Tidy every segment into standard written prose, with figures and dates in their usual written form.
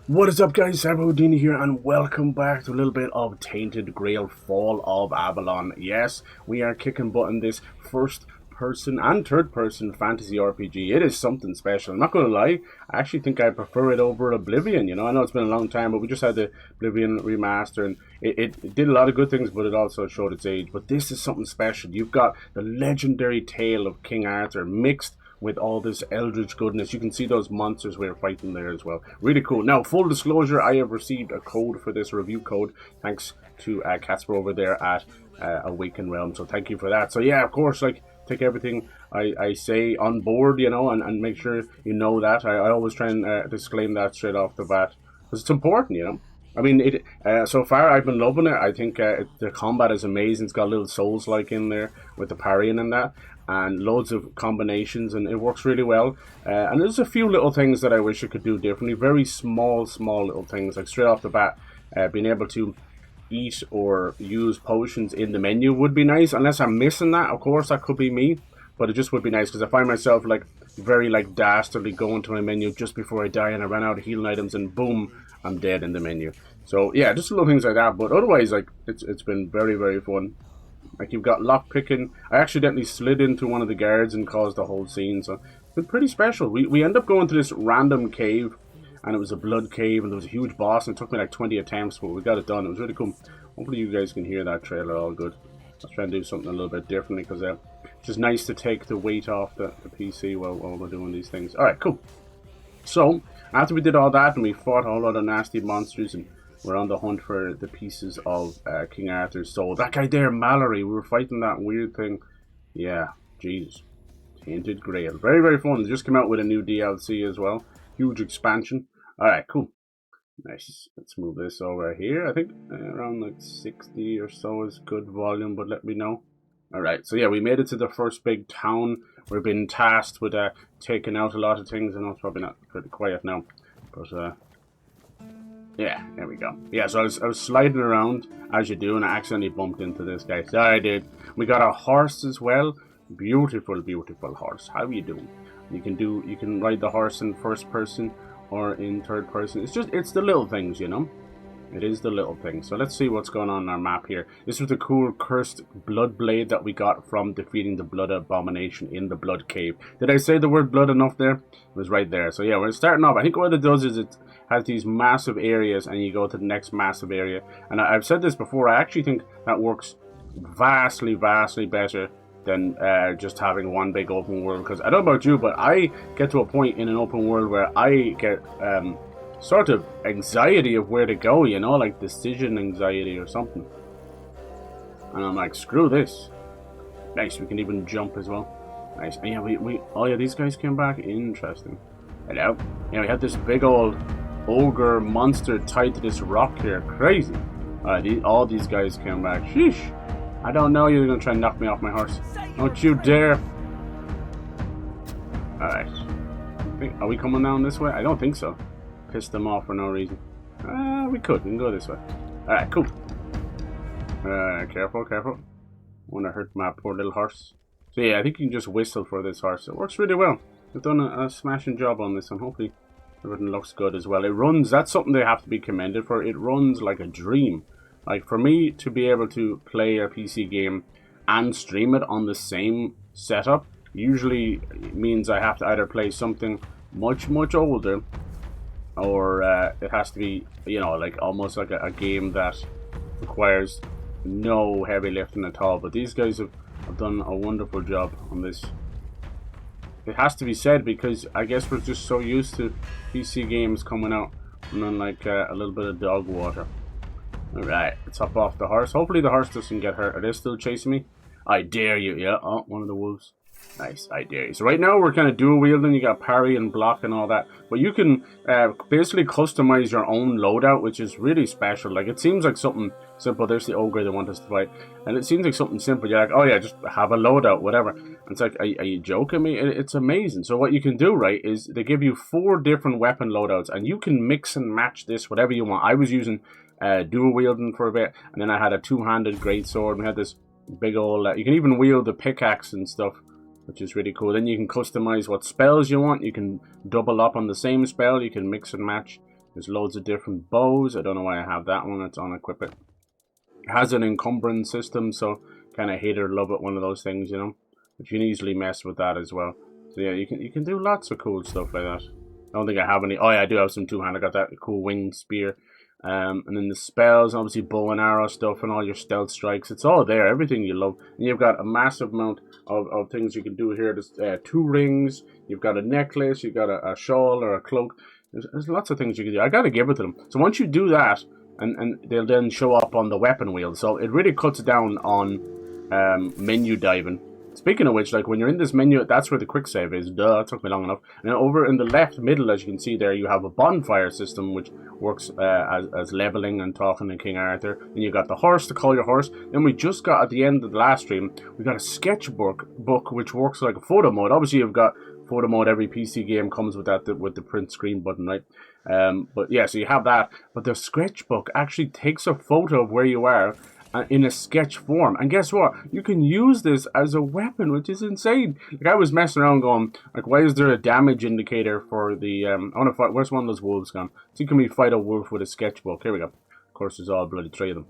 What is up, guys? CyberHoudini here, and welcome back to a little bit of Tainted Grail Fall of Avalon. Yes, we are kicking butt in this first person and third person fantasy RPG. It is something special. I'm not going to lie, I actually think I prefer it over Oblivion. You know, I know it's been a long time, but we just had the Oblivion remaster, and it did a lot of good things, but it also showed its age. But this is something special. You've got the legendary tale of King Arthur mixed with all this eldritch goodness. You can see those monsters we were fighting there as well. Really cool. Now, full disclosure, I have received a code for this review code, thanks to Casper over there at Awaken Realm, so thank you for that. So yeah, of course, like, take everything I say on board, you know, and make sure you know that. I always try and disclaim that straight off the bat, because it's important, you know. I mean, so far I've been loving it. I think the combat is amazing. It's got a little Souls-like in there with the parrying and that, and loads of combinations, and it works really well. And there's a few little things that I wish it could do differently. Very small little things, like straight off the bat, being able to eat or use potions in the menu would be nice. Unless I'm missing that, of course, that could be me. But it just would be nice, because I find myself like very like dastardly going to my menu just before I die, and I run out of healing items, and boom, I'm dead in the menu. So yeah, just little things like that. But otherwise, like, it's been very fun. Like, you've got lock picking. I accidentally slid into one of the guards and caused the whole scene, so it's been pretty special. We end up going to this random cave, and it was a blood cave, and there was a huge boss, and it took me like 20 attempts, but we got it done. It was really cool. Hopefully you guys can hear that trailer all good. Let's try and do something a little bit differently, because it's just nice to take the weight off the PC while we're doing these things. Alright, cool. So, after we did all that, and we fought a whole lot of nasty monsters, and we're on the hunt for the pieces of King Arthur's soul. That guy there, Mallory, we were fighting that weird thing. Yeah, Jesus. Tainted Grail. Very fun. They just came out with a new DLC as well. Huge expansion. Alright, cool. Nice. Let's move this over here. I think around like 60 or so is good volume, but let me know. Alright, so yeah, we made it to the first big town. We've been tasked with taking out a lot of things. I know it's probably not pretty quiet now, but yeah, there we go. Yeah, so I was sliding around, as you do, and I accidentally bumped into this guy. Sorry, dude. We got a horse as well. Beautiful horse. How you doing? You can ride the horse in first person or in third person. It's the little things, you know. It is the little things. So let's see what's going on in our map here. This was the cool cursed blood blade that we got from defeating the blood abomination in the blood cave. Did I say the word blood enough there? It was right there. So yeah, we're starting off. I think what it does is it has these massive areas, and you go to the next massive area. And I've said this before, I actually think that works vastly better than just having one big open world. Because I don't know about you, but I get to a point in an open world where I get sort of anxiety of where to go, you know, like decision anxiety or something. And I'm like, screw this. Nice, we can even jump as well. Nice. And yeah, oh yeah, these guys came back. Interesting. Hello. Yeah, we had this big old ogre monster tied to this rock here. Crazy. All these guys came back. Sheesh. I don't know, you're gonna try and knock me off my horse. Don't you dare. Alright. Are we coming down this way? I don't think so. Pissed them off for no reason. We can go this way. Alright, cool. Careful. Wanna hurt my poor little horse. So yeah, I think you can just whistle for this horse. It works really well. They've done a smashing job on this, and hopefully everything looks good as well. It runs, that's something they have to be commended for. It runs like a dream. Like, for me to be able to play a PC game and stream it on the same setup usually means I have to either play something much older, or it has to be, you know, like almost like a game that requires no heavy lifting at all. But these guys have done a wonderful job on this. It has to be said, because I guess we're just so used to PC games coming out, and then like a little bit of dog water. Alright, let's hop off the horse. Hopefully the horse doesn't get hurt. Are they still chasing me? I dare you. Yeah, oh, one of the wolves. Nice, I dare you. So right now we're kind of dual wielding. You got parry and block and all that. But you can basically customize your own loadout, which is really special. Like, it seems like something simple. There's the ogre they want us to fight. And it seems like something simple. You're like, oh yeah, just have a loadout, whatever. And it's like, are you joking me? It's amazing. So what you can do, right, is they give you 4 different weapon loadouts. And you can mix and match this, whatever you want. I was using dual wielding for a bit. And then I had a 2-handed greatsword. And we had this big old... you can even wield the pickaxe and stuff, which is really cool. Then you can customize what spells you want. You can double up on the same spell. You can mix and match. There's loads of different bows. I don't know why I have that one. It's unequip it. It has an encumbrance system, so kind of hate or love it, one of those things, you know. But you can easily mess with that as well. So yeah, you can do lots of cool stuff like that. I don't think I have any. Oh yeah, I do have some two-hand. I got that cool winged spear. And then the spells, obviously bow and arrow stuff and all your stealth strikes. It's all there, everything you love. And you've got a massive amount of things you can do here. There's 2 rings, you've got a necklace, you've got a shawl or a cloak. There's lots of things you can do. I gotta give it to them. So once you do that, and they'll then show up on the weapon wheel. So it really cuts down on menu diving. Speaking of which, like when you're in this menu, that's where the quick save is. Duh, it took me long enough. And over in the left middle, as you can see there, you have a bonfire system, which works as leveling and talking to King Arthur. And you got the horse to call your horse. Then we just got, at the end of the last stream, we got a sketchbook which works like a photo mode. Obviously, you've got photo mode. Every PC game comes with that, with the print screen button, right? But yeah, so you have that. But the sketchbook actually takes a photo of where you are in a sketch form, and guess what? You can use this as a weapon, which is insane. Like I was messing around, going like, why is there a damage indicator for the? I want to fight. Where's one of those wolves gone? See, can we fight a wolf with a sketchbook? Here we go. Of course, there's all bloody 3 of them.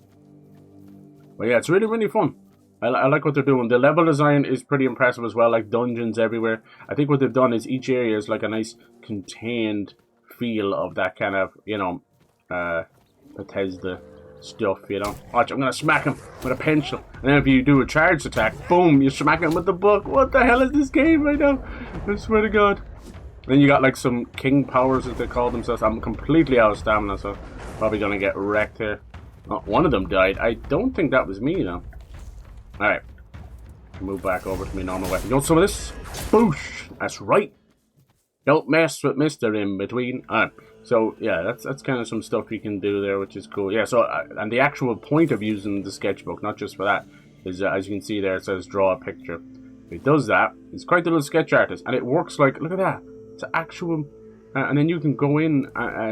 But yeah, it's really, really fun. I like what they're doing. The level design is pretty impressive as well. Like dungeons everywhere. I think what they've done is each area is like a nice contained feel of that kind of, you know, Bethesda stuff, you know. Watch, I'm gonna smack him with a pencil, and then if you do a charged attack, boom, you smack him with the book. What the hell is this game right now? I swear to God. Then you got like some king powers, as they call themselves. I'm completely out of stamina, so probably gonna get wrecked here. Oh, one of them died. I don't think that was me though. Alright, move back over to my normal weapon. You want some of this? Boosh! That's right. Don't mess with Mr. In Between. Alright. So yeah, that's kind of some stuff you can do there, which is cool. Yeah. So and the actual point of using the sketchbook, not just for that, is as you can see there, it says draw a picture. It does that. It's quite a little sketch artist, and it works like, look at that. It's actual, and then you can go in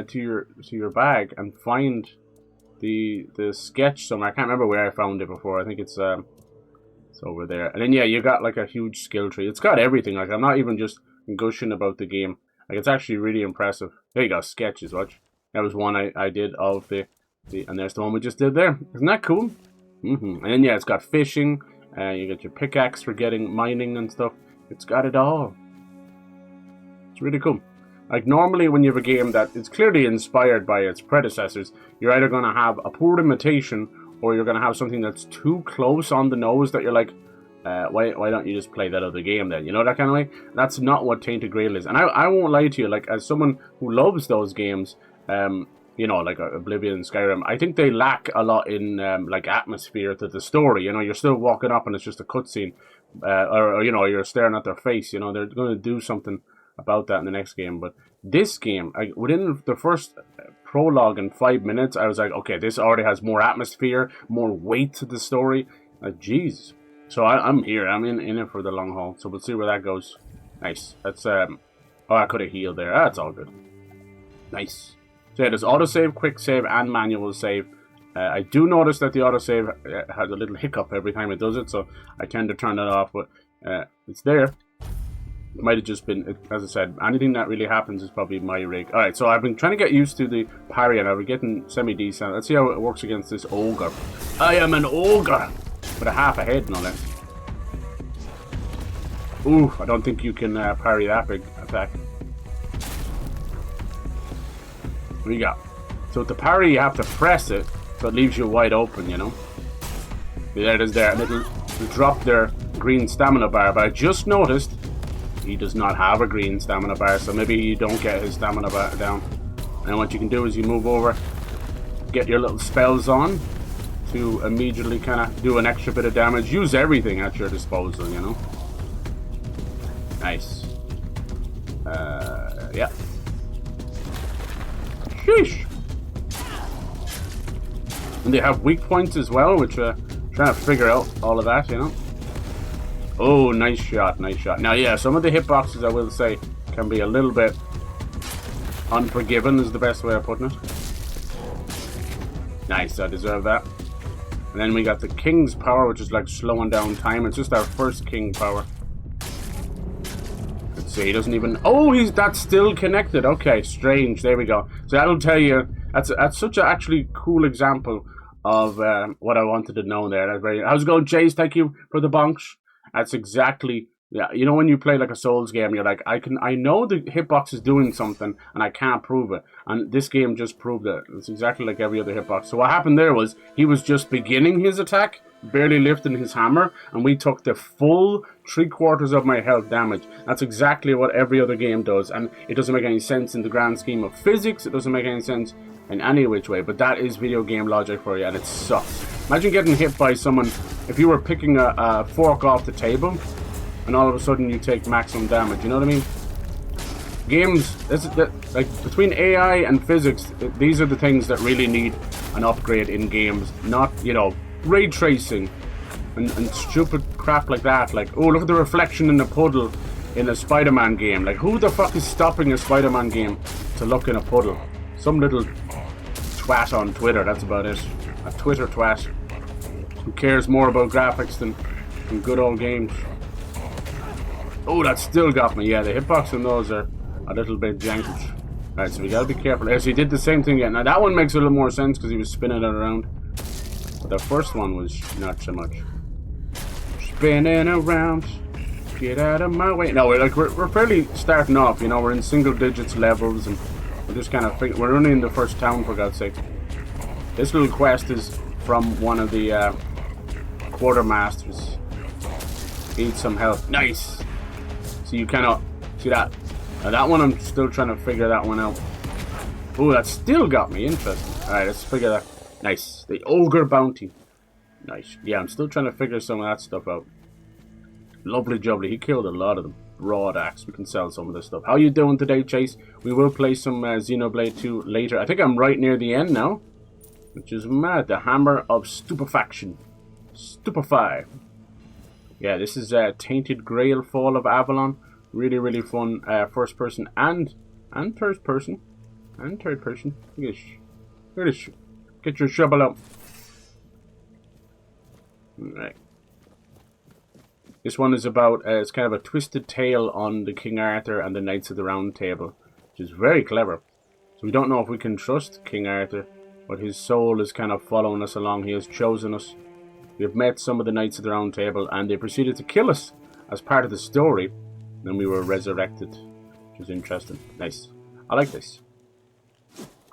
to your bag and find the sketch somewhere. I can't remember where I found it before. I think it's over there. And then yeah, you got like a huge skill tree. It's got everything. Like I'm not even just gushing about the game. Like it's actually really impressive. There you go, sketches, watch. That was one I did of the and there's the one we just did there. Isn't that cool? And then yeah, it's got fishing, you got your pickaxe for getting mining and stuff. It's got it all. It's really cool. Like normally when you have a game that is clearly inspired by its predecessors, you're either gonna have a poor imitation or you're gonna have something that's too close on the nose that you're like, why don't you just play that other game then? You know, that kind of way? That's not what Tainted Grail is. And I won't lie to you, like, as someone who loves those games, you know, like Oblivion and Skyrim, I think they lack a lot in, like, atmosphere to the story. You know, you're still walking up and it's just a cutscene. Or, you know, you're staring at their face. You know, they're going to do something about that in the next game. But this game, within the first prologue in 5 minutes, I was like, okay, this already has more atmosphere, more weight to the story. Like, jeez. So I'm here. I'm in it for the long haul. So we'll see where that goes. Nice. That's oh, I could have healed there. That's all good. Nice. So yeah, there's autosave, quick save, and manual save. I do notice that the autosave has a little hiccup every time it does it, so I tend to turn that off. But it's there. It might have just been, as I said, anything that really happens is probably my rig. All right. So I've been trying to get used to the parry, and I've been getting semi-decent. Let's see how it works against this ogre. I am an ogre. With a half a head, no less. Ooh, I don't think you can parry that big attack. What do you got? So with the parry, you have to press it, so it leaves you wide open, you know? There it is there, and it'll drop their green stamina bar, but I just noticed he does not have a green stamina bar, so maybe you don't get his stamina bar down. And what you can do is you move over, get your little spells on, to immediately kind of do an extra bit of damage. Use everything at your disposal, you know. Nice. Yeah. Sheesh. And they have weak points as well, which trying to figure out all of that, you know. Oh, nice shot, nice shot. Now, yeah, some of the hitboxes, I will say, can be a little bit unforgiving, is the best way of putting it. Nice, I deserve that. And then we got the King's Power, which is like slowing down time. It's just our first King Power. It's So he doesn't even... Oh, that's still connected. Okay, strange. There we go. So that'll tell you... That's such a actually cool example of what I wanted to know there. That's very... How's it going, Chase? Thank you for the bonks. That's exactly... Yeah, you know when you play like a Souls game, you're like, I know the hitbox is doing something, and I can't prove it. And this game just proved it. It's exactly like every other hitbox. So what happened there was, he was just beginning his attack, barely lifting his hammer, and we took the full 3/4 of my health damage. That's exactly what every other game does, and it doesn't make any sense in the grand scheme of physics. It doesn't make any sense in any which way, but that is video game logic for you, and it sucks. Imagine getting hit by someone, if you were picking a fork off the table, and all of a sudden you take maximum damage, you know what I mean? Games, like between AI and physics, these are the things that really need an upgrade in games, not, you know, ray tracing and stupid crap like that. Like, oh, look at the reflection in the puddle in a Spider-Man game. Like, who the fuck is stopping a Spider-Man game to look in a puddle? Some little twat on Twitter, that's about it. A Twitter twat who cares more about graphics than good old games. Oh, that still got me. Yeah, the hitbox on those are a little bit janky. Alright, so we gotta be careful. Yes, he did the same thing again. Now that one makes a little more sense because he was spinning it around. But the first one was not so much. Spinning around. Get out of my way. No, we're fairly starting off, you know, we're in single digits levels and we're just kind of we're only in the first town, for God's sake. This little quest is from one of the quartermasters. Need some help. Nice! So you cannot see that. Now that one I'm still trying to figure that one out. Oh, that still got me. Interesting. Alright, let's figure that. Nice. The ogre bounty. Nice. Yeah, I'm still trying to figure some of that stuff out. Lovely jubbly. He killed a lot of them. Broad axe. We can sell some of this stuff. How you doing today, Chase? We will play some Xenoblade 2 later. I think I'm right near the end now. Which is mad. The Hammer of Stupefaction. Stupefy. Yeah, this is Tainted Grail, Fall of Avalon. Really, really fun first person and third person. And third person. Get your shovel out. Right. This one is about, it's kind of a twisted tale on the King Arthur and the Knights of the Round Table, which is very clever. So we don't know if we can trust King Arthur, but his soul is kind of following us along. He has chosen us. We have met some of the Knights of the Round Table, and they proceeded to kill us as part of the story. Then we were resurrected, which is interesting. Nice. I like this.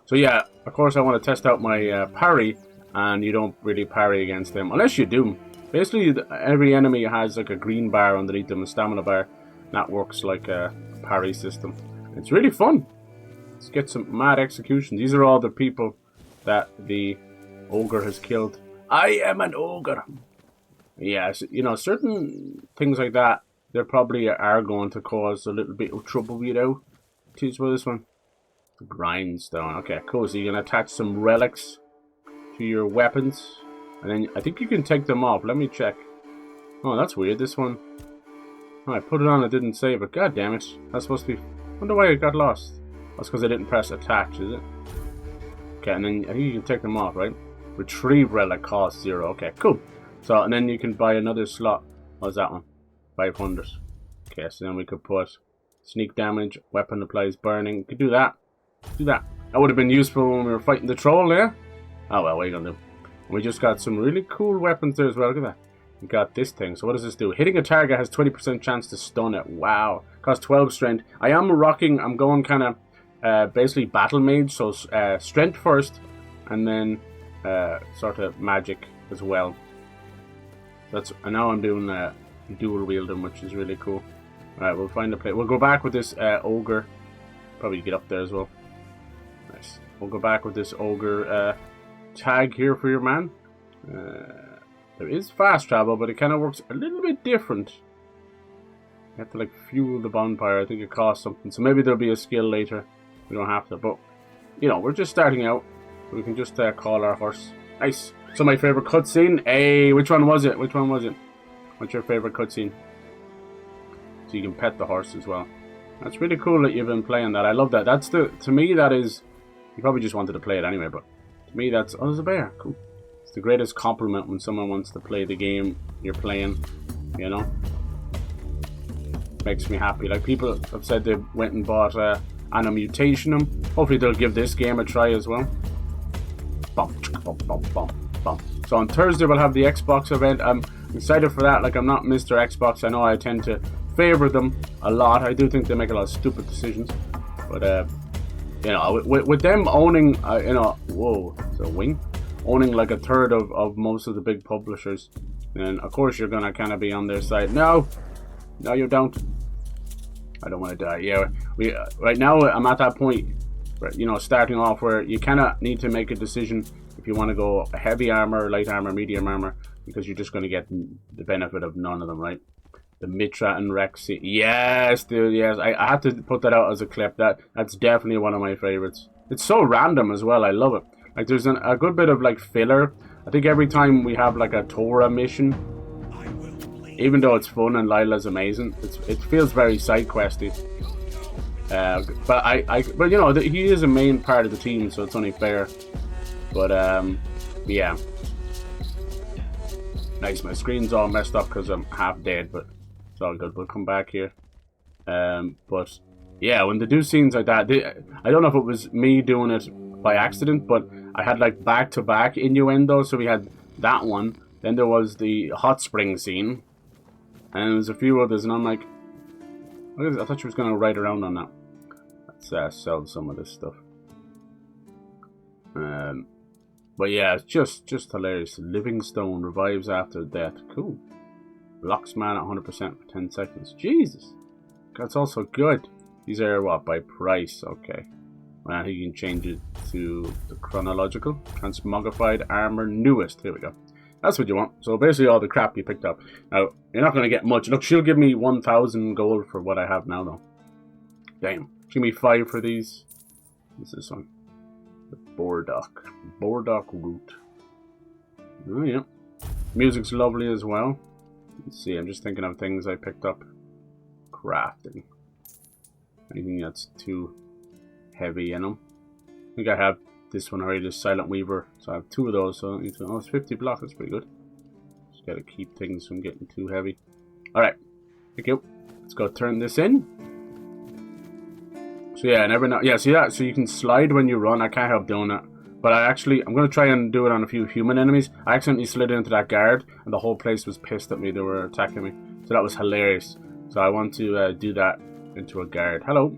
So yeah, of course I want to test out my parry, and you don't really parry against them, unless you do. Basically, every enemy has like a green bar underneath them, a stamina bar. That works like a parry system. It's really fun. Let's get some mad executions. These are all the people that the ogre has killed. I am an ogre. Yeah, you know, certain things like that, they probably are going to cause a little bit of trouble, you know. Choose for this one. Grindstone. Okay, cool. So you can attach some relics to your weapons. And then I think you can take them off. Let me check. Oh, that's weird. This one. Oh, I put it on. It didn't save it. God damn it. That's supposed to be... I wonder why it got lost. That's because I didn't press attach, is it? Okay, and then I think you can take them off, right? Retrieve relic cost 0. Okay, cool. So, and then you can buy another slot. What's that one? 500. Okay, so then we could put sneak damage, weapon applies burning. We could do that. Do that. That would have been useful when we were fighting the troll there. Oh well, what are you gonna do? We just got some really cool weapons there as well. Look at that. We got this thing. So what does this do? Hitting a target has 20% chance to stun it. Wow. Cost 12 strength. I'm going kind of basically battle mage. So strength first. And then sort of magic as well. And now I'm doing dual wielding, which is really cool. Alright, we'll find a place. We'll go back with this ogre. Probably get up there as well. Nice. We'll go back with this ogre tag here for your man. There is fast travel, but it kind of works a little bit different. You have to like fuel the bonfire. I think it costs something. So maybe there'll be a skill later. We don't have to, but you know, we're just starting out. So we can just call our horse. Nice. So my favorite cutscene. Hey, which one was it? Which one was it? What's your favorite cutscene? So you can pet the horse as well. That's really cool that you've been playing that. I love that. That's to me that is. You probably just wanted to play it anyway, but to me that's. Oh, there's a bear. Cool. It's the greatest compliment when someone wants to play the game you're playing. You know. makes me happy. Like, people have said they went and bought Animutationum. Hopefully they'll give this game a try as well. Bum, bum, bum, bum, bum. So on Thursday we'll have the Xbox event. I'm excited for that. Like, I'm not Mr. Xbox. I know I tend to favor them a lot. I do think they make a lot of stupid decisions. But, you know, with them owning, you know, whoa, it's a wing? Owning like a third of most of the big publishers. And of course you're going to kind of be on their side. No, you don't. I don't want to die. Yeah, right now I'm at that point, you know, starting off where you kind of need to make a decision if you want to go heavy armor, light armor, medium armor, because you're just going to get the benefit of none of them, right? The Mitra and Rexy. Yes, dude, yes. I had to put that out as a clip. That's definitely one of my favorites. It's so random as well. I love it. Like, there's a good bit of like filler. I think every time we have like a Torah mission, even though it's fun and Lila's amazing, it feels very side questy. But you know, he is a main part of the team, so it's only fair. But yeah, nice. My screen's all messed up because I'm half dead, but it's all good. We'll come back here. But yeah, when they do scenes like that, I don't know if it was me doing it by accident, but I had like back-to-back innuendo. So we had that one, then there was the hot spring scene, and there was a few others, and I'm like, I thought she was going to ride around on that. Let's sell some of this stuff. But yeah, it's just hilarious. Livingstone revives after death. Cool. Locks man at 100% for 10 seconds. Jesus. That's also good. These are what? By price. Okay. Well, you can change it to the chronological. Transmogrified armor newest. Here we go. That's what you want. So basically all the crap you picked up. Now, you're not going to get much. Look, she'll give me 1,000 gold for what I have now, though. Damn. She'll give me 5 for these. What's this one? The Bordock. Bordock root. Oh, yeah. Music's lovely as well. Let's see, I'm just thinking of things I picked up. Crafting. Anything that's too heavy in them. I think I have this one already, the Silent Weaver. So I have 2 of those. So it's 50 blocks. That's pretty good. Just gotta keep things from getting too heavy. Alright. Thank you. Let's go turn this in. So yeah, and every now, yeah, see that? So you can slide when you run. I can't help doing that. But I'm going to try and do it on a few human enemies. I accidentally slid into that guard, and the whole place was pissed at me. They were attacking me. So that was hilarious. So I want to do that into a guard. Hello.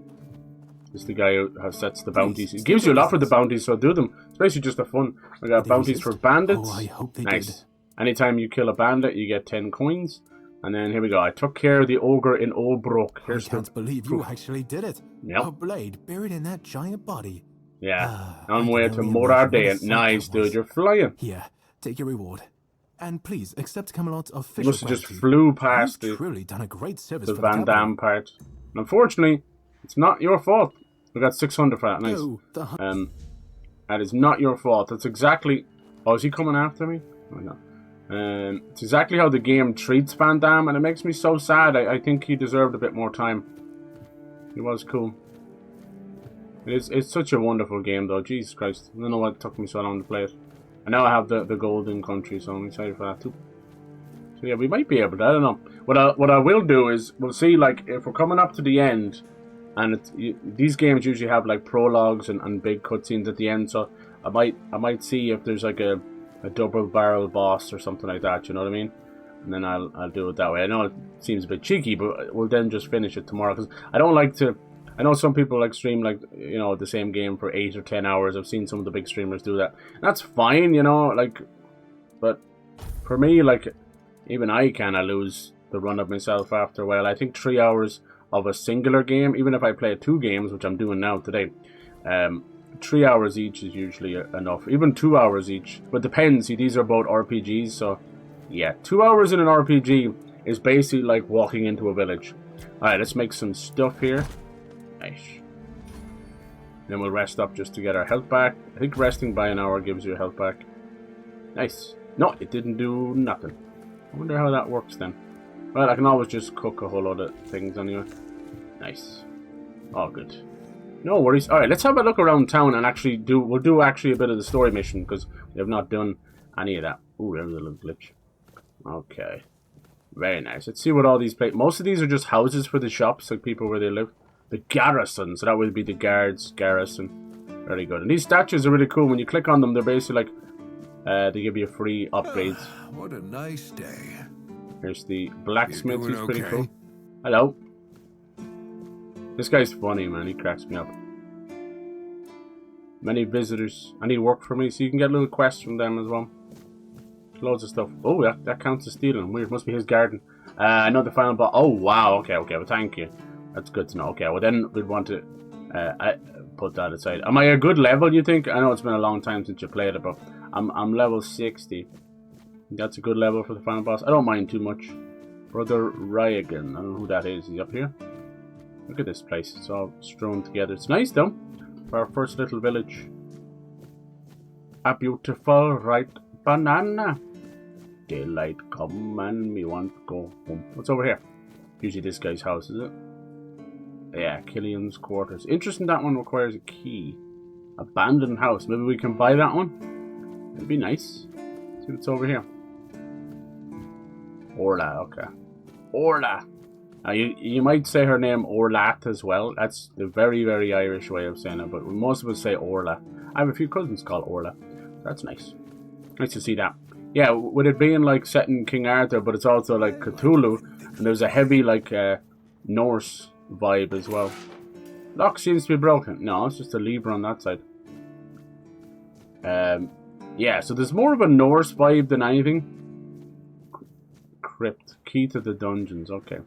This is the guy who sets the bounties. He gives you a lot for the bounties, so do them. It's basically just a fun. I got bounties for bandits. Oh, I hope they nice. Did. Anytime you kill a bandit, you get 10 coins. And then here we go. I took care of the ogre in Olbrook. I can't believe you actually did it. Yep. A blade buried in that giant body. Yeah. On way to Morardain. Nice, dude. You're flying. Here, take your reward. And please accept Camelot's official. You must have just flew past You've truly done a great service the for Van the Damme part. And unfortunately, it's not your fault. We got 600 for that. Nice. No, that is not your fault. That's exactly. Oh, is he coming after me? Oh, no. It's exactly how the game treats Van Damme, and it makes me so sad. I think he deserved a bit more time. He was cool. It's such a wonderful game, though. Jesus Christ. I don't know why it took me so long to play it. And now I have the golden country, so I'm excited for that too. So yeah, we might be able to. I don't know. What I will do is, we'll see, like, if we're coming up to the end, and these games usually have, like, prologues and big cutscenes at the end, so I might see if there's, like, a double barrel boss or something like that, you know what I mean? And then I'll do it that way. I know it seems a bit cheeky, but we'll then just finish it tomorrow, because I don't like to. I know some people like stream, like, you know, the same game for 8 or 10 hours. I've seen some of the big streamers do that. That's fine, you know, like, but for me, like, even I kind of lose the run of myself after a while. I think 3 hours of a singular game, even if I play 2 games, which I'm doing now today, 3 hours each is usually enough. Even 2 hours each. But it depends. See, these are both RPGs, so yeah. 2 hours in an RPG is basically like walking into a village. Alright, let's make some stuff here. Nice. Then we'll rest up just to get our health back. I think resting by an hour gives you health back. Nice. No, it didn't do nothing. I wonder how that works then. Well, I can always just cook a whole lot of things anyway. Nice. All good. No worries. Alright, let's have a look around town and actually we'll do actually a bit of the story mission, because we have not done any of that. Ooh, there's a little glitch. Okay. Very nice. Let's see what all these places... Most of these are just houses for the shops, like people where they live. The garrison, so that would be the guards' garrison. Very good. And these statues are really cool. When you click on them, they're basically like... they give you free upgrades. What a nice day. Here's the blacksmith, who's pretty okay? cool. Hello. This guy's funny, man. He cracks me up. Many visitors. I need work for me, so you can get little quests from them as well. Loads of stuff. Oh, that counts as stealing. Weird. Must be his garden. I know the final boss. Oh, wow. Okay. Well, thank you. That's good to know. Okay, well, then we'd want to put that aside. Am I a good level, you think? I know it's been a long time since you played it, but I'm level 60. That's a good level for the final boss. I don't mind too much. Brother Ryagan. I don't know who that is. He's up here. Look at this place. It's all strewn together. It's nice, though, for our first little village. A beautiful ripe banana. Daylight come and me want to go home. What's over here? Usually this guy's house, is it? Yeah, Killian's quarters. Interesting, that one requires a key. Abandoned house. Maybe we can buy that one? It'd be nice. See what's over here. Orla, okay. Orla. Now, you might say her name Orlat as well. That's the very, very Irish way of saying it, but most of us say Orla. I have a few cousins called Orla. That's nice. Nice to see that. Yeah, with it being like set in King Arthur, but it's also like Cthulhu, and there's a heavy like Norse vibe as well. Lock seems to be broken. No, it's just a lever on that side. Yeah, so there's more of a Norse vibe than anything. Crypt. Key to the dungeons. Okay.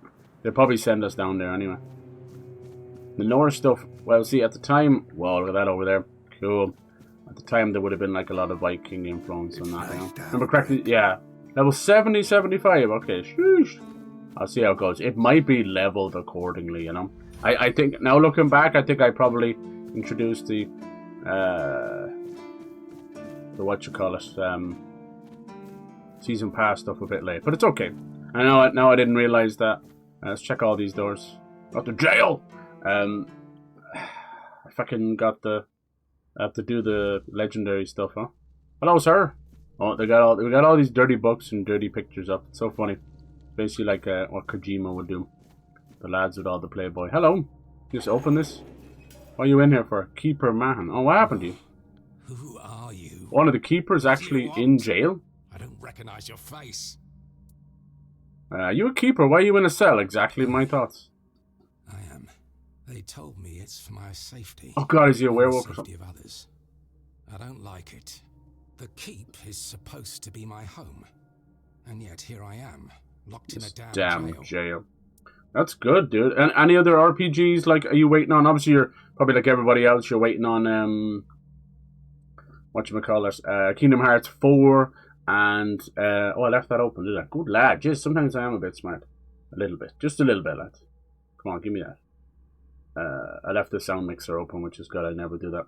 They'll probably send us down there anyway. The Norse stuff, well, see, at the time... Whoa, look at that over there. Cool. At the time, there would have been like a lot of Viking influence on that. You know? Remember correctly? Yeah. Level 70, 75. Okay, sheesh. I'll see how it goes. It might be leveled accordingly, you know. I think, now looking back, I think I probably introduced the season pass stuff a bit late. But it's okay. I know now I didn't realize that. Let's check all these doors. Got the jail! I fucking got the... I have to do the legendary stuff, huh? Hello, sir! Oh, we got all these dirty books and dirty pictures up. It's so funny. Basically like what Kojima would do. The lads with all the Playboy. Hello! Just open this. What are you in here for? Keeper Mahan. Oh, what happened to you? Who are you? One of the keepers actually in jail? I don't recognize your face. You a keeper? Why are you in a cell? Exactly my thoughts. I am. They told me it's for my safety. Oh god, is he a werewolf or safety something? of others. I don't like it. The keep is supposed to be my home. And yet here I am, locked in a damn jail. That's good, dude. And any other RPGs, like, are you waiting on? Obviously, you're probably like everybody else, you're waiting on, whatchamacallit, Kingdom Hearts 4, and, oh, I left that open, did I? Good lad. Just sometimes I am a bit smart. A little bit. Just a little bit, lad. Come on, give me that. I left the sound mixer open, which is good. I never do that.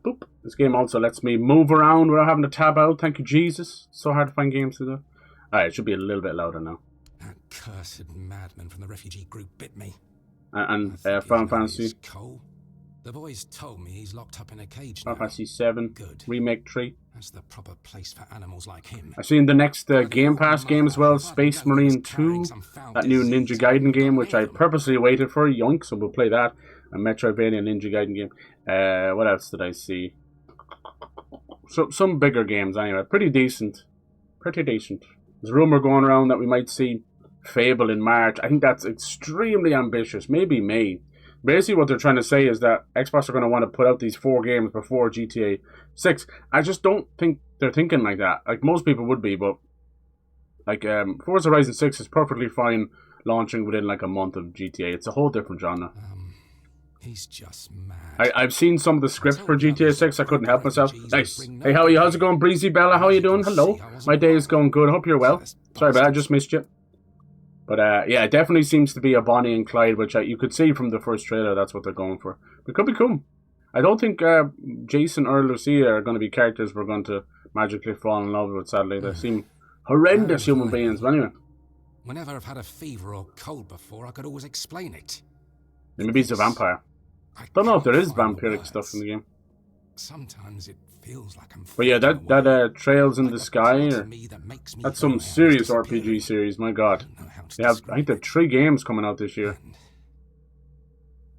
Boop. This game also lets me move around without having to tab out. Thank you, Jesus. It's so hard to find games to do. Alright, it should be a little bit louder now. That cursed madman from the refugee group bit me. And Final Fantasy. Cole. The boys told me he's locked up in a cage Final now. Fantasy 7. Good. Remake 3. That's the proper place for animals like him. I've seen the next Game Pass game as well, Space Marine 2. That new Ninja Gaiden game, which I purposely waited for. Yoink, so we'll play that. A Metroidvania Ninja Gaiden game. What else did I see? So, some bigger games anyway. Pretty decent. Pretty decent. There's a rumour going around that we might see Fable in March. I think that's extremely ambitious. Maybe May. Basically what they're trying to say is that Xbox are going to want to put out these 4 games before GTA 6. I just don't think they're thinking like that. Like most people would be, but like Forza Horizon 6 is perfectly fine launching within like a month of GTA. It's a whole different genre. He's just mad. I've seen some of the scripts for GTA 6. I couldn't help myself. Nice. Hey, how are you? How's it going, Breezy Bella? How are you doing? Hello. My day is going good. Hope you're well. Sorry about that. I just missed you. But yeah, it definitely seems to be a Bonnie and Clyde, which you could see from the first trailer. That's what they're going for. It could be cool. I don't think Jason or Lucia are going to be characters we're going to magically fall in love with, sadly. They seem horrendous human beings. But anyway. Whenever I've had a fever or cold before, I could always explain it. Maybe he's a vampire. Don't know if there is vampiric stuff in the game. Sometimes it feels like I'm. But yeah, that Trails in the Sky, Part or, of me that makes me that's go some now serious is disappearing. RPG series. My God, I don't know how to they have. I describe think they have it. 3 games coming out this year. And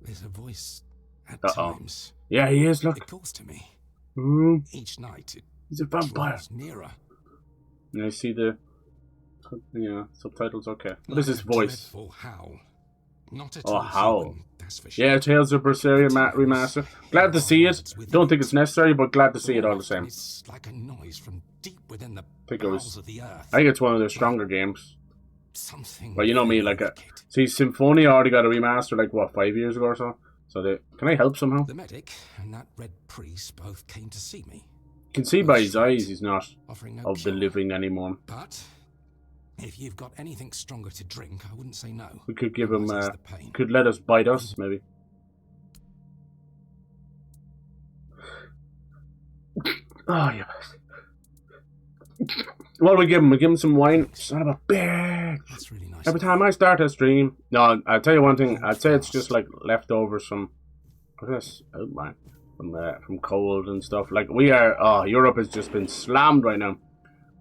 there's a voice at Uh-oh. times. Yeah, he is. It Look, calls to me. Each night it he's a vampire. draws nearer. And I see the subtitles. Okay, what Like is his a voice? dreadful howl. Not at Oh, all howl. human, that's for sure. Yeah, Tales of Berseria remaster. Glad to see it. Don't think it's necessary, but glad to see it all the same. It's like a noise from deep within the think it was- bowels of the earth. I think it's one of their stronger games. Something. But you know me, very like wicked. see, Symphonia already got a remaster like what 5 years ago or so. So can I help somehow? The medic and that red priest both came to see me, You can see by his eyes he's not offering no of the cure. living anymore. But if you've got anything stronger to drink, I wouldn't say no. We could give him. Minimises the pain. Could let us bite us maybe. Oh yeah. What do we give him? We give him some wine. Son of a bitch. That's really nice. Every time I start a stream, no, I'll tell you one thing. I'd say it's just like leftovers from, what's this? Oh man, from cold and stuff. Like we are. Oh, Europe has just been slammed right now.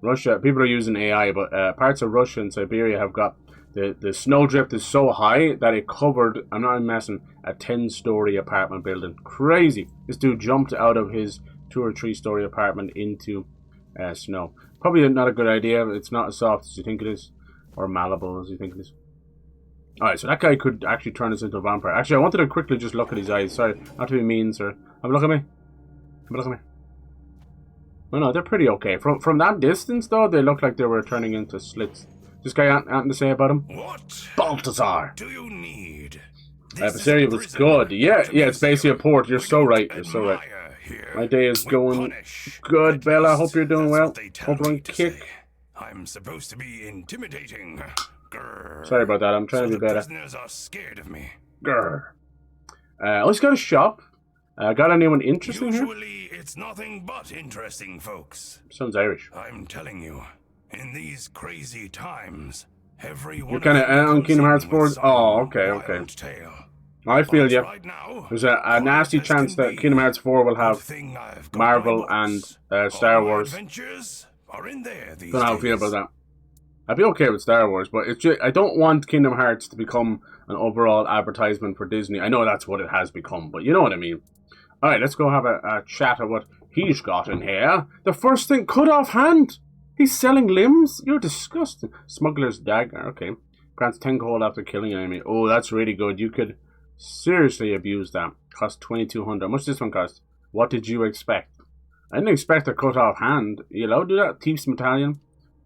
Russia, people are using AI, but parts of Russia and Siberia have got the snowdrift is so high that it covered. I'm not messing. A 10-story apartment building. Crazy. This dude jumped out of his 2 or 3-story apartment into snow. Probably not a good idea. It's not as soft as you think it is, or malleable as you think it is. Alright, so that guy could actually turn us into a vampire. Actually, I wanted to quickly just look at his eyes. Sorry, not to be mean, sir. Have a look at me. Have a look at me. Oh no, they're pretty okay. From that distance, though, they look like they were turning into slits. This guy, anything to say about him? What Balthazar. do you need? Berseria was good. Yeah, it's basically a port. You're so right. You're so right. My day is going good, Bella. Hope you're doing well. Hope on kick. I'm supposed to be intimidating. Grr. Sorry about that. I'm trying to be the better. prisoners are scared of me. Grr. Oh, he's got a shop. Got anyone interesting here? Usually, it's nothing but interesting, folks. Sounds Irish. I'm telling you, in these crazy times, everyone. You're kind of on Kingdom Hearts 4. Oh, okay. I feel you. Right now, There's a nasty chance that Kingdom Hearts 4 will have Marvel and Star Wars. Adventures are in there these Don't know how I feel days. about that. I'd be okay with Star Wars, but it's just, I don't want Kingdom Hearts to become an overall advertisement for Disney. I know that's what it has become, but you know what I mean. Alright, let's go have a chat of what he's got in here. The first thing, cut off hand. He's selling limbs? You're disgusting. Smuggler's dagger, okay. Grants 10 gold after killing an enemy. Oh, that's really good. You could seriously abuse that. Cost 2,200. How much does this one cost? What did you expect? I didn't expect a cut off hand. You allowed to do that? Thief's Medallion.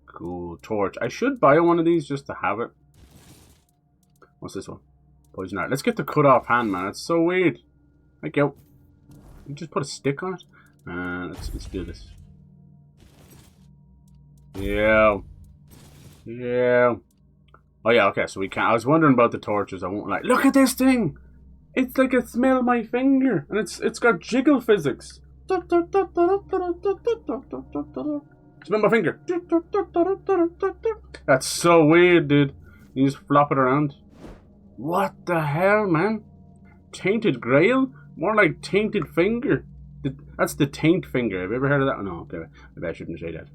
Cool. Torch. I should buy one of these just to have it. What's this one? Poison art. Let's get the cut off hand, man. It's so weird. Thank you. You just put a stick on it. Let's do this. Yeah. Oh yeah, okay, so we can't. I was wondering about the torches. I won't lie. Look at this thing! It's like it smell my finger, and it's got jiggle physics. Smell my finger. That's so weird, dude. You just flop it around. What the hell, man? Tainted Grail? More like Tainted Finger. That's the Taint Finger. Have you ever heard of that? No, okay. Maybe I shouldn't say that.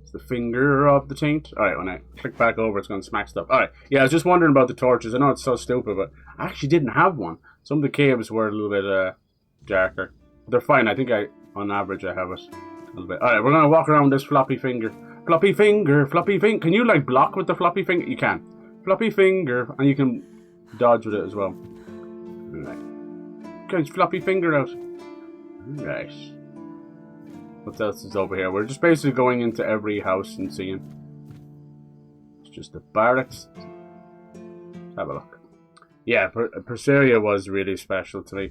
It's the finger of the taint. Alright, when I click back over, it's going to smack stuff. Alright, yeah, I was just wondering about the torches. I know it's so stupid, but I actually didn't have one. Some of the caves were a little bit darker. They're fine. I think on average, I have it a little bit. Alright, we're going to walk around this floppy finger. Floppy finger, floppy finger. Can you, like, block with the floppy finger? You can. Floppy finger, and you can dodge with it as well. Alright. Get his floppy finger out. Alright. What else is over here? We're just basically going into every house and seeing. It's just the barracks. Let's have a look. Yeah, Berseria was really special to me.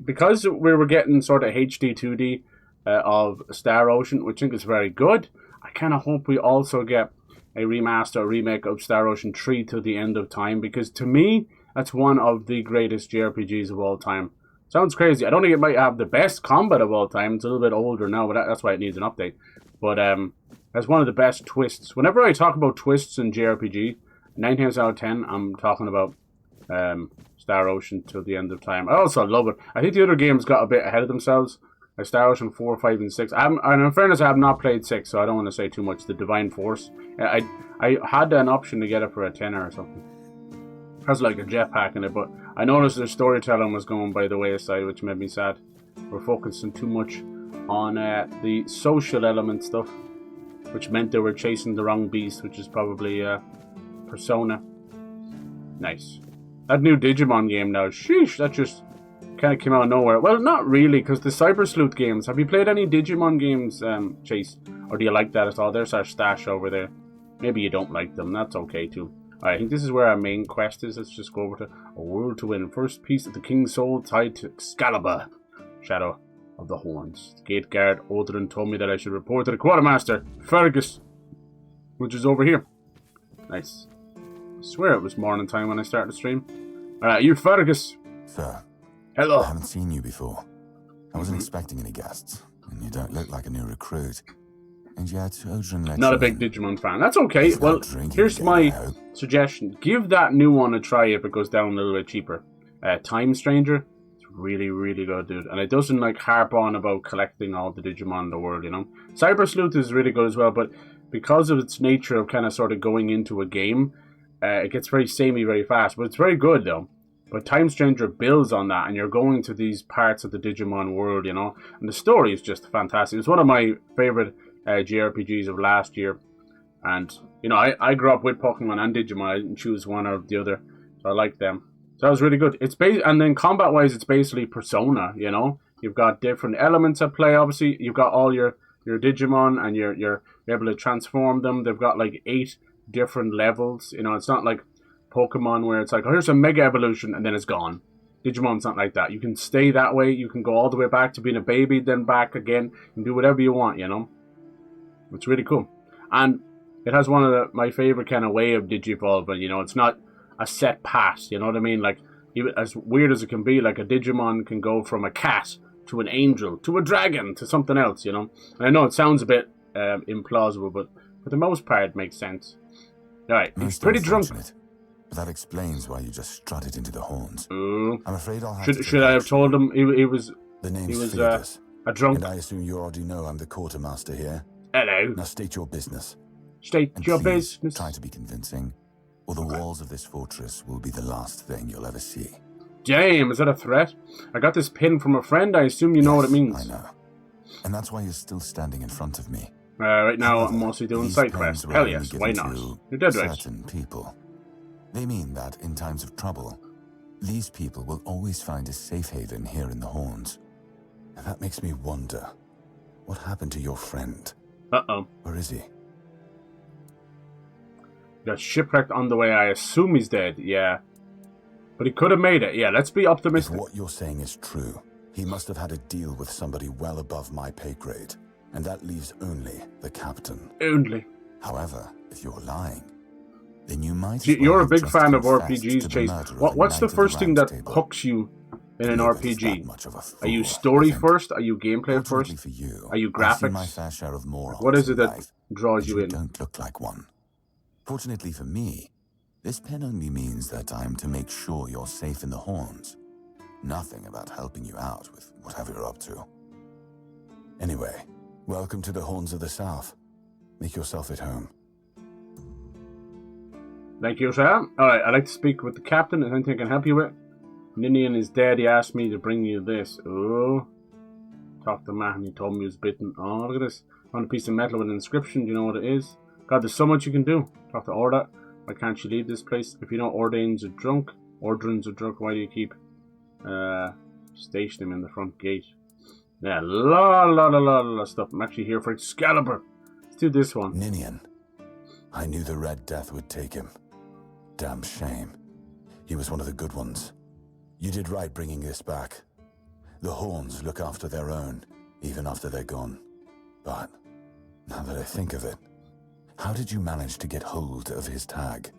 Because we were getting sort of HD 2D of Star Ocean, which I think is very good. I kind of hope we also get a remaster or remake of Star Ocean 3 till the end of time, because to me, that's one of the greatest JRPGs of all time. Sounds crazy. I don't think it might have the best combat of all time. It's a little bit older now, but that's why it needs an update. But that's one of the best twists. Whenever I talk about twists in JRPG, 9 times out of 10, I'm talking about Star Ocean till the end of time. I also love it. I think the other games got a bit ahead of themselves. Like Star Ocean 4, 5, and 6. And in fairness, I have not played 6, so I don't want to say too much. The Divine Force. I had an option to get it for a tenner or something. It has like a jetpack in it, but I noticed the storytelling was going by the wayside, which made me sad. We're focusing too much on the social element stuff, which meant they were chasing the wrong beast, which is probably Persona. Nice. That new Digimon game now, sheesh, that just kind of came out of nowhere. Well, not really, because the Cyber Sleuth games. Have you played any Digimon games, Chase? Or do you like that at all? There's our stash over there. Maybe you don't like them, that's okay too. Alright, I think this is where our main quest is. Let's just go over to A World to Win. First piece of the King's Soul tied to Excalibur, Shadow of the Horns. The gate guard Odrin told me that I should report to the quartermaster, Fergus, which is over here. Nice. I swear it was morning time when I started the stream. Alright, you Fergus. Sir. Hello. I haven't seen you before. I wasn't expecting any guests, and you don't look like a new recruit. And yet, Odrin let Not you a big in. Digimon fan. That's okay. Well, here's my suggestion. Give that new one a try if it goes down a little bit cheaper. Time Stranger. It's really, really good, dude. And it doesn't like harp on about collecting all the Digimon in the world, you know. Cyber Sleuth is really good as well, but because of its nature of kind of sort of going into a game, it gets very samey very fast. But it's very good, though. But Time Stranger builds on that, and you're going to these parts of the Digimon world, you know. And the story is just fantastic. It's one of my favorite JRPGs of last year. And, you know, I grew up with Pokemon and Digimon. I didn't choose one or the other. So I like them. So that was really good. It's and then combat-wise, it's basically Persona, you know. You've got different elements at play, obviously. You've got all your Digimon, and you're able to transform them. They've got, like, 8 different levels. You know, it's not like Pokemon where it's like, oh, here's a Mega Evolution, and then it's gone. Digimon's not like that. You can stay that way. You can go all the way back to being a baby, then back again. You can do whatever you want, you know. It's really cool. And it has one of my favorite kind of way of Digivolving, you know. It's not a set path, you know what I mean? Like, even as weird as it can be, like a Digimon can go from a cat to an angel to a dragon to something else, you know. And I know it sounds a bit implausible, but for the most part, it makes sense. Alright, he's pretty drunk. But that explains why you just strutted into the horns. I'm afraid I'll have should I have told him he was the name's he was Felix, a drunk? and I assume you already know I'm the quartermaster here. Hello. Now state your business. State And your please, business. try to be convincing, or the walls of this fortress will be the last thing you'll ever see. Damn, is that a threat? I got this pin from a friend. I assume you know what it means. I know. And that's why you're still standing in front of me. Right now, However, I'm mostly doing these side pens quests. were Hell only yes, why given not? to You're dead right. certain people. They mean that in times of trouble, these people will always find a safe haven here in the Horns. And that makes me wonder, what happened to your friend? Uh-oh. Where is he? Got shipwrecked on the way. I assume he's dead. Yeah. But he could have made it. Yeah, let's be If optimistic. what you're saying is true, he must have had a deal with somebody well above my pay grade. And that leaves only the captain. Only. However, if you're lying, then you might. See, as well you're a have big just fan of confessed RPGs, to the Chase. murder of a What's the knight of first thing that Round Table. hooks you in an Neither is RPG? that much of a Are you fool, story I think. first? Are you gameplay Fortunately first? for you, Are you I've seen my graphics? fair share of morons What is it in that life, draws but you in? don't look like one. Fortunately for me, this pen only means that I'm to make sure you're safe in the Horns. Nothing about helping you out with whatever you're up to. Anyway, welcome to the Horns of the South. Make yourself at home. Thank you, sir. Alright, I'd like to speak with the captain. Is there anything I can help you with? Ninian is dead. He asked me to bring you this. Oh. Talked to Matt and he told me he was bitten. Oh, look at this. Found a piece of metal with an inscription. Do you know what it is? God, there's so much you can do. Talk to Orda. Why can't you leave this place? If you know Ordain's are drunk, Ordrins are drunk, why do you keep station him in the front gate? Yeah, la stuff. I'm actually here for Excalibur. Let's do this one. Ninian. I knew the Red Death would take him. Damn shame. He was one of the good ones. You did right bringing this back. The Horns look after their own, even after they're gone. But, now that I think of it, how did you manage to get hold of his tag?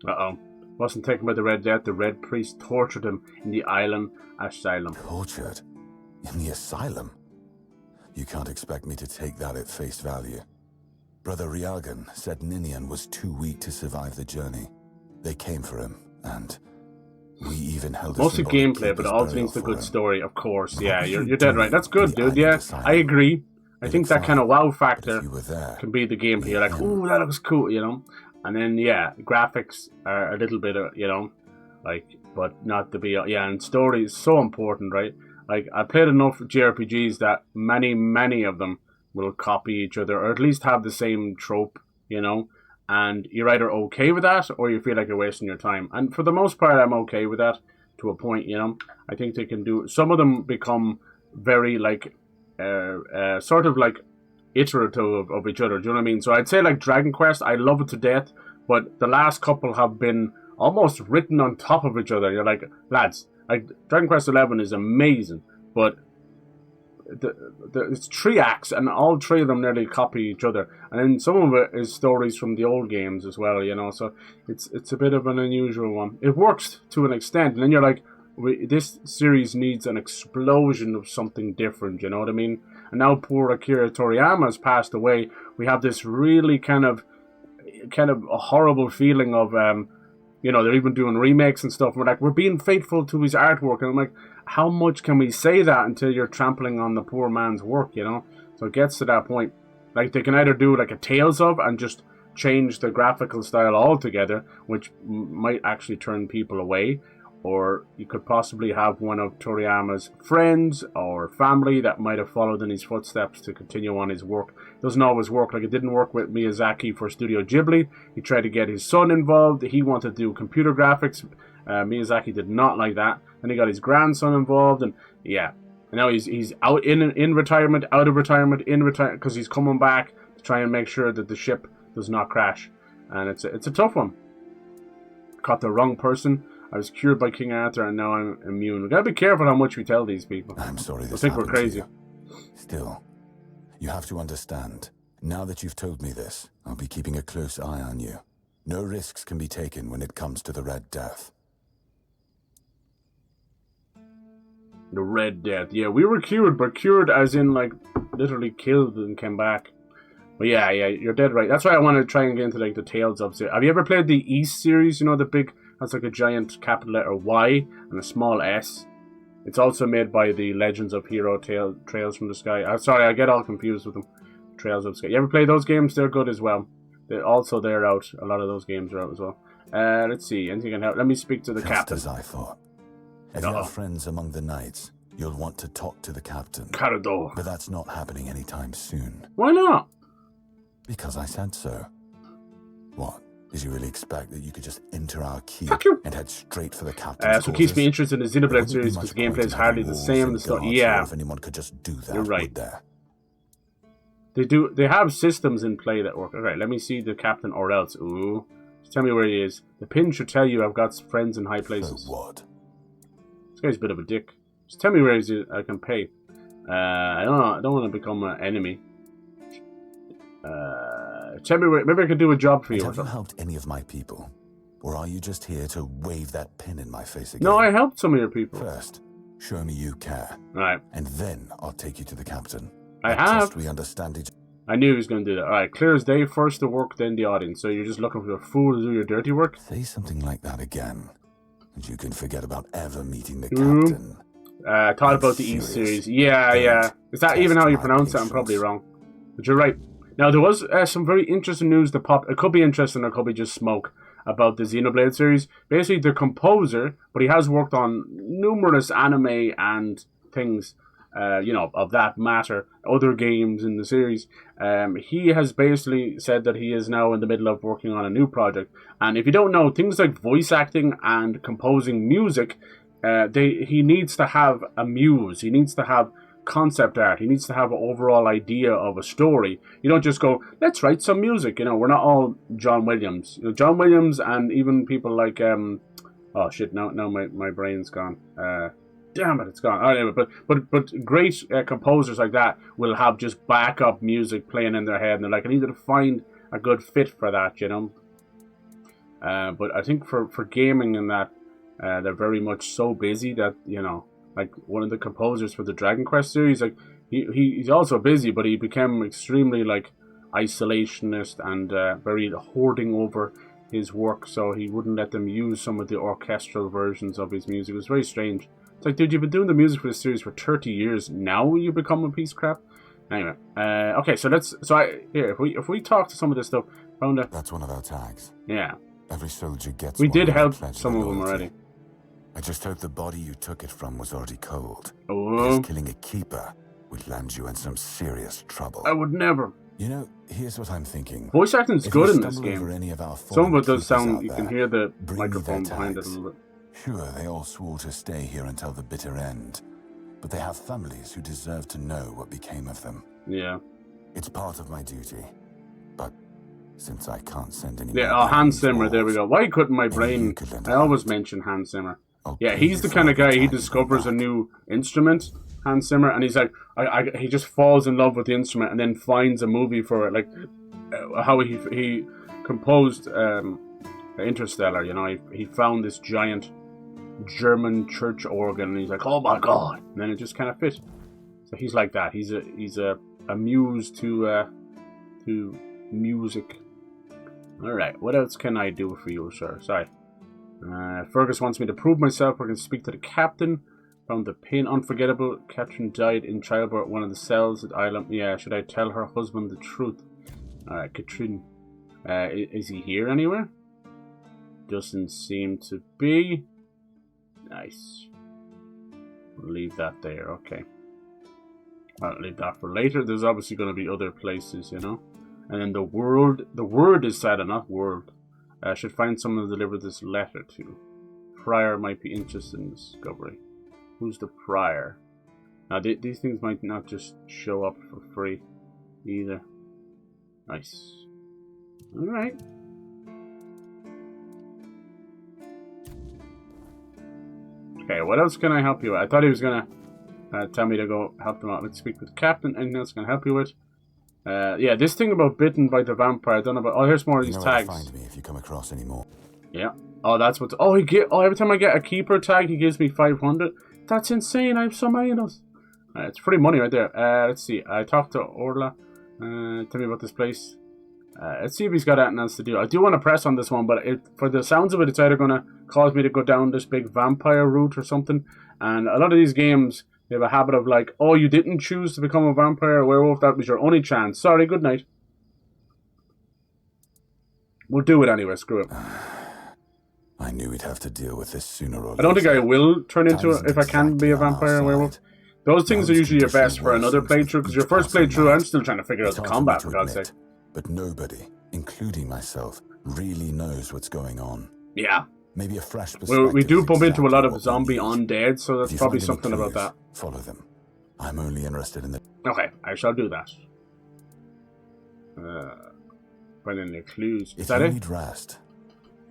Uh-oh. Wasn't taken by the Red Death. The Red Priest tortured him in the island asylum. Tortured? In the asylum? You can't expect me to take that at face value. Brother Riagan said Ninian was too weak to survive the journey. They came for him, and we even held mostly gameplay, but it also needs a good story, of course. Yeah, you're dead right. That's good, dude. Yeah, I agree. I think that kind of wow factor can be the gameplay. You're like, ooh, that looks cool, you know? And then, yeah, graphics are a little bit, you know, like, but not to be, yeah, and story is so important, right? Like, I played enough JRPGs that many of them will copy each other, or at least have the same trope, you know? And you're either okay with that, or you feel like you're wasting your time. And for the most part, I'm okay with that to a point, you know? I think they can do, some of them become very, like, sort of like iterative of each other. Do you know what I mean? So I'd say like Dragon Quest, I love it to death, but the last couple have been almost written on top of each other. You're like, lads, like Dragon Quest 11 is amazing, but it's 3 acts, and all 3 of them nearly copy each other. And then some of it is stories from the old games as well, you know. So it's a bit of an unusual one. It works to an extent, and then you're like, this series needs an explosion of something different, you know what I mean? And now poor Akira Toriyama has passed away. We have this really kind of a horrible feeling of, you know, they're even doing remakes and stuff. We're like, we're being faithful to his artwork. And I'm like, how much can we say that until you're trampling on the poor man's work, you know? So it gets to that point. Like, they can either do like a Tales of and just change the graphical style altogether, which might actually turn people away. Or you could possibly have one of Toriyama's friends or family that might have followed in his footsteps to continue on his work. It doesn't always work. Like, it didn't work with Miyazaki for Studio Ghibli. He tried to get his son involved. He wanted to do computer graphics. Miyazaki did not like that. And he got his grandson involved. And yeah, and now he's out in retirement, out of retirement, in retirement, because he's coming back to try and make sure that the ship does not crash. And it's a tough one. Caught the wrong person. I was cured by King Arthur, and now I'm immune. We gotta be careful how much we tell these people. I'm sorry this I think we're crazy. Still, you have to understand. Now that you've told me this, I'll be keeping a close eye on you. No risks can be taken when it comes to the Red Death. The Red Death. Yeah, we were cured, but cured as in, like, literally killed and came back. But yeah, you're dead right. That's why I want to try and get into, like, the Tales of... Have you ever played the East series? You know, the big... That's like a giant capital letter Y and a small S. It's also made by the Legends of Hero Trails from the Sky. I'm sorry, I get all confused with them. Trails of the Sky. You ever play those games? They're good as well. They're out. A lot of those games are out as well. Let's see. Anything can help? Let me speak to the captain. Just as I thought. If you have friends among the knights, you'll want to talk to the captain. Carador. But that's not happening anytime soon. Why not? Because I said so. What? Did you really expect that you could just enter our keep and head straight for the captain's so it keeps me interested in the Xenoblade series because the gameplay is hardly the same. Yeah, if anyone could just do that, you're right. They have systems in play that work. Okay, let me see the captain or else. Ooh, just tell me where he is. The pin should tell you I've got friends in high places. So what? This guy's a bit of a dick. Just tell me where he is. I can pay. I don't know. I don't want to become an enemy. Tell me where. Maybe I could do a job for you. Have you helped any of my people, or are you just here to wave that pin in my face again? No, I helped some of your people. First, show me you care. Right. And then I'll take you to the captain. I have. We understand each. I knew he was going to do that. All right, clear as day. First the work, then the audience. So you're just looking for a fool to do your dirty work. Say something like that again, and you can forget about ever meeting the captain. Thought about the East series. Yeah. Is that even how you pronounce it? I'm probably wrong. But you're right. Now, there was some very interesting news that popped. It could be interesting or it could be just smoke about the Xenoblade series. Basically, the composer, but he has worked on numerous anime and things, of that matter, other games in the series. He has basically said that he is now in the middle of working on a new project. And if you don't know, things like voice acting and composing music, he needs to have a muse. He needs to have concept art. He needs to have an overall idea of a story. You don't just go, let's write some music. We're not all John Williams. John Williams and even people like oh shit, now my brain's gone. Damn it, it's gone. Anyway, but great composers like that will have just backup music playing in their head, and they're like, I need to find a good fit for that, But I think for gaming and that, they're very much so busy that like one of the composers for the Dragon Quest series, like he's also busy, but he became extremely like isolationist and very hoarding over his work, so he wouldn't let them use some of the orchestral versions of his music. It was very strange. It's like, dude, you've been doing the music for this series for 30 years. Now you become a piece of crap. Anyway, okay, so if we talk to some of this stuff, found a... That's one of our tags. Yeah. Every soldier gets We one did when they help pledge some their of them loyalty. already. I just hope the body you took it from was already cold. Oh, Because killing a keeper would land you in some serious trouble. I would never. You know, here's what I'm thinking. Voice acting's If good you in this stumble over game. any of our Some of it fallen does sound, troopers you out can there, hear the bring me microphone their behind it a tags. little bit. Sure, they all swore to stay here until the bitter end, but they have families who deserve to know what became of them. Yeah. It's part of my duty, but since I can't send any Yeah, more behind Hans these Zimmer, there we walls, go. Why couldn't my maybe brain... you could lend a I always hand. mention Hans Zimmer. I'll Yeah, pay he's you the for kind all of the guy, he time you discovers a put back. new instrument, Hans Zimmer, and he's like, he just falls in love with the instrument and then finds a movie for it. Like, how he composed Interstellar, you know, he found this giant German church organ, and he's like, oh my god, and then it just kind of fit. So he's like that. He's a muse to music. All right, what else can I do for you, sir? Sorry. Fergus wants me to prove myself. We're going to speak to the captain. Found the pain unforgettable. Catherine died in childbirth at one of the cells at Island. Yeah, should I tell her husband the truth? Alright, Katrin. Is he here anywhere? Doesn't seem to be. Nice. We'll leave that there, okay. I'll leave that for later. There's obviously going to be other places, you know. And then the word is sad enough, world. Should find someone to deliver this letter to. Prior might be interested in discovery. Who's the prior? Now, these things might not just show up for free either. Nice. Alright. Okay, what else can I help you with? I thought he was going to tell me to go help them out. Let's speak with the captain. Anything else I can help you with? Yeah, this thing about bitten by the vampire. I don't know about... Oh, here's more of these You know where to tags. find me if you come across any more. Yeah. Oh, that's what's... Oh, every time I get a keeper tag, he gives me 500. That's insane. I have so many of those. It's free money right there. Let's see. I talked to Orla. Tell me about this place. Let's see if he's got anything else to do. I do want to press on this one, but for the sounds of it, it's either going to cause me to go down this big vampire route or something. And a lot of these games, they have a habit of like, oh, you didn't choose to become a vampire or werewolf. That was your only chance. Sorry, good night. We'll do it anyway. Screw it. I knew we'd have to deal with this sooner or later. I don't think I will turn into Time it if I can isn't be a exactly on our vampire or werewolf. side. Those things are Man's usually your best condition for another worsens with playthrough, because each your first passing playthrough, night. I'm still trying to figure out It's the hard for me combat, to for God's admit, sake. But nobody, including myself, really knows what's going on. Yeah. Maybe a fresh perspective. Well, we do is bump into a lot exactly of what we zombie need. undead, so that's If you probably find any something about that. clues, follow them. I'm only interested in the... Okay, I shall do that. Find any clues. Is If that you it? need rest,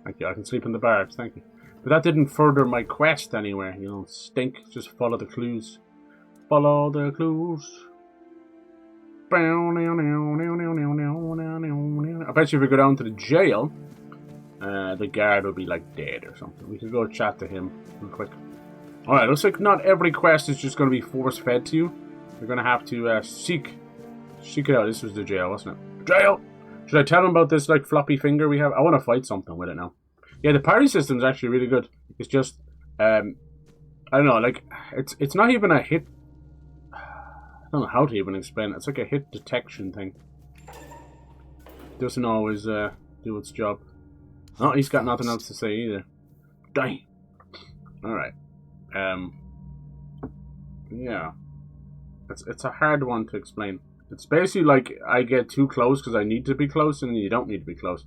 Thank you. I can sleep in the barracks. Thank you. But that didn't further my quest anywhere. You know, stink. Just follow the clues. Follow the clues. I bet you if we go down to the jail, the guard will be like dead or something. We could go chat to him real quick. Alright, looks like not every quest is just going to be force fed to you. You're going to have to seek it out. This was the jail, wasn't it? Jail! Should I tell him about this like floppy finger we have? I want to fight something with it now. Yeah, the parry system is actually really good. It's just, I don't know, like, it's not even a hit. I don't know how to even explain it. It's like a hit detection thing. It doesn't always do its job. Oh, he's got nothing else to say either. Die. Alright. Yeah. It's a hard one to explain. It's basically like I get too close because I need to be close, and you don't need to be close.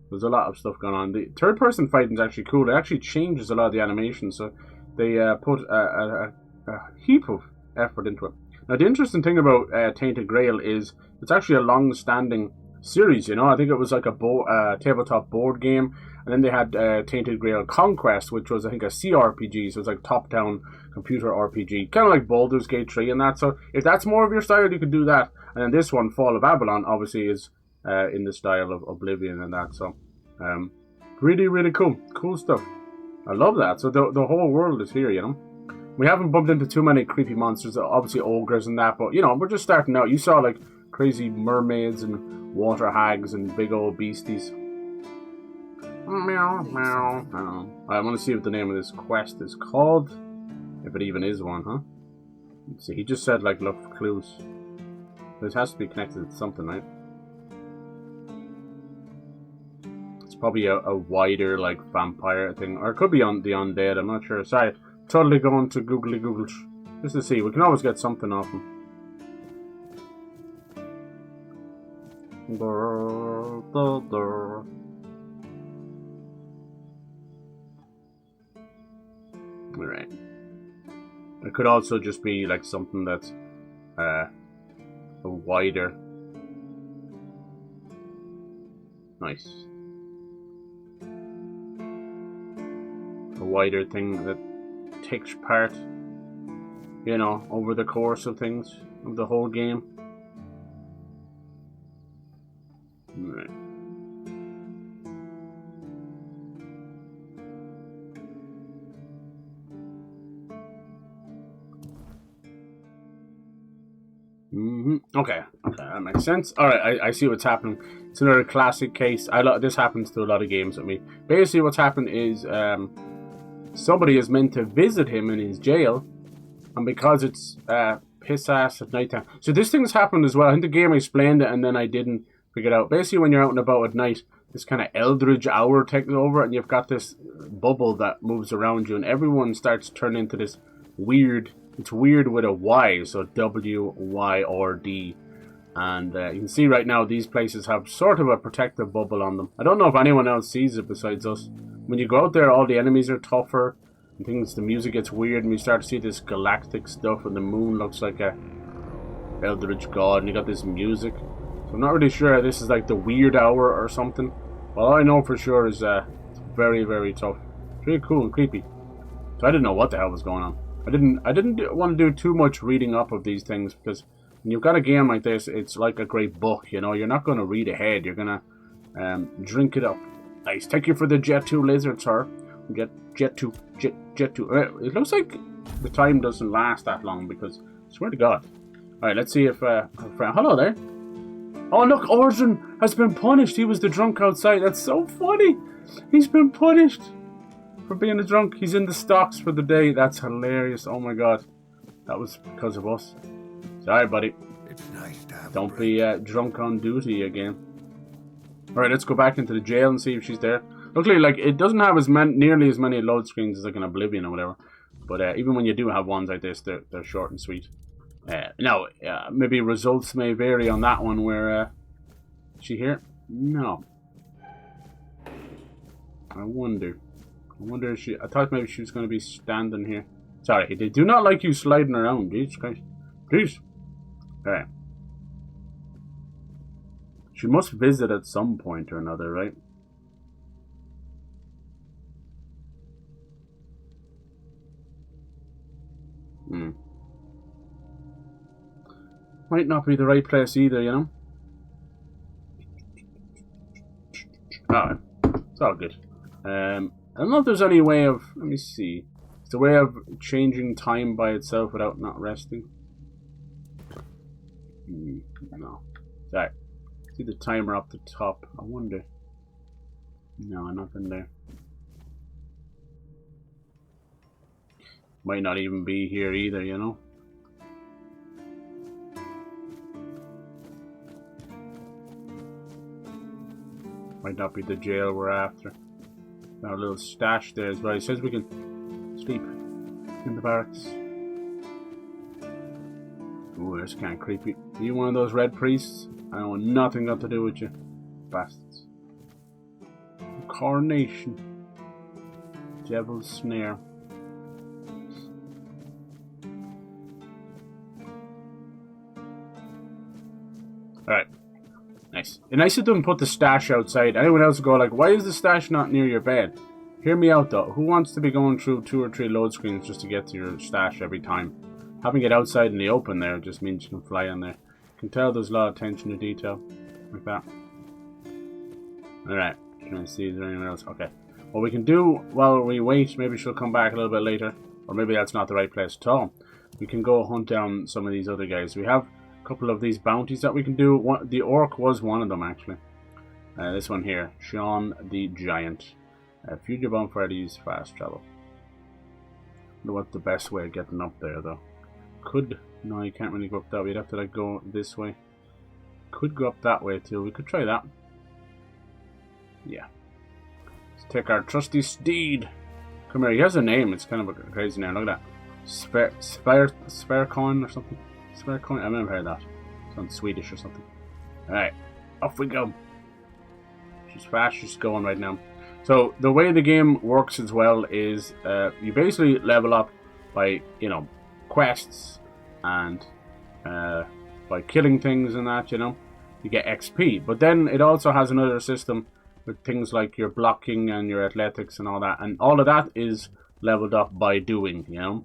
There's a lot of stuff going on. The third-person fighting is actually cool. It actually changes a lot of the animation, so they put a heap of effort into it. Now, the interesting thing about Tainted Grail is it's actually a long-standing series, you know. I think it was like a tabletop board game, and then they had Tainted Grail Conquest, which was, I think, a CRPG, so it's like top-down computer RPG, kind of like Baldur's Gate 3 and that. So if that's more of your style, you could do that. And then this one, Fall of Avalon, obviously is in the style of Oblivion and that. So really, really cool stuff. I love that. So the whole world is here, you know. We haven't bumped into too many creepy monsters, obviously ogres and that, but you know, we're just starting out. You saw like crazy mermaids and water hags and big old beasties. Meow, meow, meow. I want to see what the name of this quest is called. If it even is one, huh? Let's see, he just said, like, look for clues. This has to be connected to something, right? It's probably a wider, like, vampire thing. Or it could be on the undead, I'm not sure. Sorry, totally going to googly Google. Just to see, we can always get something off him. Alright. It could also just be like something that's a wider. Nice. A wider thing that takes part, you know, over the course of things, of the whole game. Right. Okay, that makes sense. Alright, I see what's happening. It's another classic case. This happens to a lot of games with me. Basically what's happened is somebody is meant to visit him in his jail, and because it's piss ass at night time. So this thing's happened as well. I think the game explained it and then I didn't figure it out. Basically when you're out and about at night, this kind of eldritch hour takes over and you've got this bubble that moves around you and everyone starts to turn into this weird. It's weird with a Y, so W-Y-R-D. And you can see right now these places have sort of a protective bubble on them. I don't know if anyone else sees it besides us. When you go out there, all the enemies are tougher. And things, the music gets weird and we start to see this galactic stuff and the moon looks like a eldritch god and you got this music. So I'm not really sure if this is like the weird hour or something. All I know for sure is it's very, very tough. It's really cool and creepy. So I didn't know what the hell was going on. I didn't want to do too much reading up of these things because when you've got a game like this, it's like a great book, you know. You're not going to read ahead. You're going to drink it up. Nice. Thank you for the Jet 2 lizard, sir. Jet 2. It looks like the time doesn't last that long because, I swear to God. Alright, let's see if our friend... Hello there. Oh, look, Orson has been punished. He was the drunk outside. That's so funny. He's been punished for being a drunk. He's in the stocks for the day. That's hilarious. Oh my God. That was because of us. Sorry, buddy. It's nice to have Don't be drunk on duty again. Alright, let's go back into the jail and see if she's there. Luckily, like, it doesn't have nearly as many load screens as like an Oblivion or whatever. But even when you do have ones like this, they're short and sweet. Now, maybe results may vary on that one where... is she here? No. I wonder if she... I thought maybe she was going to be standing here. Sorry, they do not like you sliding around. Jesus Christ. Please. Alright. She must visit at some point or another, right? Might not be the right place either, you know? Alright. It's all good. I don't know if there's any way of... Let me see. Is there a way of changing time by itself without not resting? No. Sorry. See the timer up the top. I wonder. No, nothing there. Might not even be here either, you know? Might not be the jail we're after. Got a little stash there as well. He says we can sleep in the barracks. Ooh, that's kind of creepy. Are you one of those red priests? I want nothing got to do with you. Bastards. Coronation. Devil's snare. Alright. Nice. It's nice of them put the stash outside. Anyone else go like, why is the stash not near your bed? Hear me out though. Who wants to be going through 2 or 3 load screens just to get to your stash every time? Having it outside in the open there just means you can fly in there. You can tell there's a lot of attention to detail. Like that. Alright. Trying to see is there anyone else. Okay. What we can do while we wait, maybe she'll come back a little bit later. Or maybe that's not the right place at all. We can go hunt down some of these other guys. We have a couple of these bounties that we can do. The orc was one of them actually. This one here. Sean the Giant. Future bonfire to use fast travel. I don't know what the best way of getting up there though. No, you can't really go up that way. You'd have to like go this way. Could go up that way too. We could try that. Yeah. Let's take our trusty steed. Come here. He has a name. It's kind of a crazy name. Look at that. Svercoin or something. Svercoin. I've never heard that. Sounds Swedish or something. Alright. Off we go. She's fast. She's going right now. So the way the game works as well is you basically level up by, you know, quests and by killing things and that, you know, you get XP. But then it also has another system with things like your blocking and your athletics and all that. And all of that is leveled up by doing, you know.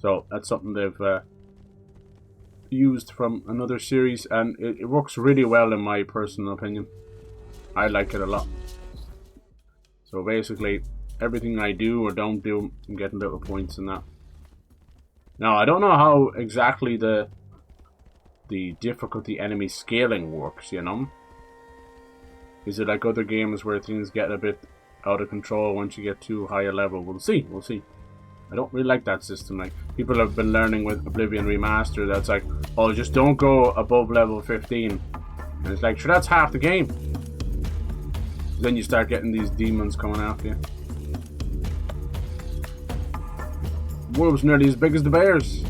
So that's something they've used from another series, and it works really well in my personal opinion. I like it a lot. So basically, everything I do or don't do, I'm getting little points in that. Now, I don't know how exactly the difficulty enemy scaling works, you know? Is it like other games where things get a bit out of control once you get too high a level? We'll see, we'll see. I don't really like that system. Like, people have been learning with Oblivion Remastered, that's like, oh, just don't go above level 15. And it's like, sure, that's half the game. Then you start getting these demons coming after you. Wolves nearly as big as the bears.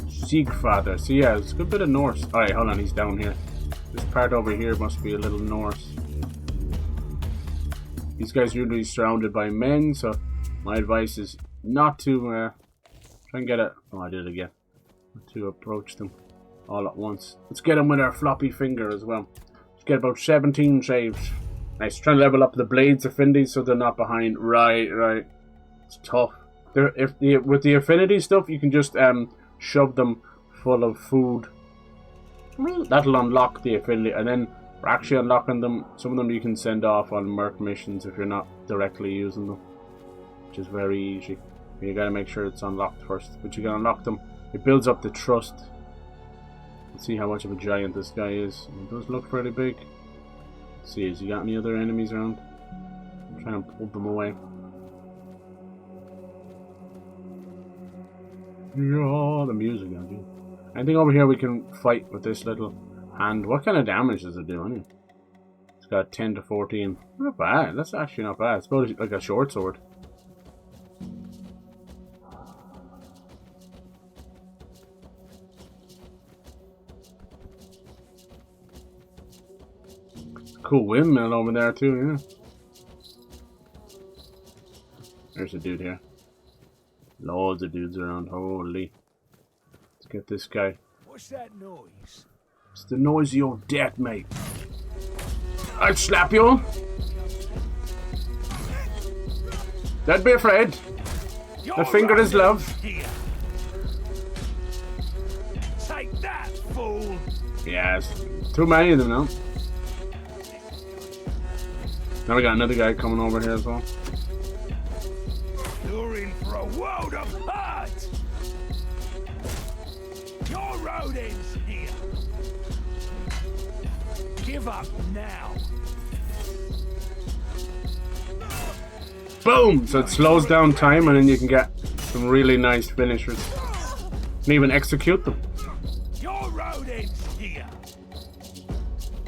Siegfather. So yeah, it's a good bit of Norse. Alright, hold on, he's down here. This part over here must be a little Norse. These guys are usually surrounded by men, so my advice is not to try and get it. Oh, I did it again. Not to approach them all at once. Let's get them with our floppy finger as well. Let's get about 17 saves. Nice. Trying to level up the blades affinity so they're not behind. Right. It's tough. With the affinity stuff, you can just shove them full of food. That'll unlock the affinity, and then we're actually unlocking them. Some of them you can send off on merc missions if you're not directly using them, which is very easy. You gotta make sure it's unlocked first, but you can unlock them. It builds up the trust. Let's see how much of a giant this guy is. It does look pretty big. Let's see, has he got any other enemies around? I'm trying to pull them away. Yeah, the music, dude. Anything over here we can fight with this little hand? What kind of damage does it do anyway? It's got 10 to 14. Not bad. That's actually not bad. It's about like a short sword. Cool windmill over there too, yeah. There's a dude here. Loads of dudes around. Holy. Let's get this guy. What's that noise? It's the noise of your death, mate. I'll slap you. Don't be afraid. The finger is love. Here. Take that, fool. Yes. Too many of them now. Now we got another guy coming over here as well. You're in for a world of hurt. Your road ends here. Give up now. Boom! So it slows down time and then you can get some really nice finishers. And even execute them. Your road ends here.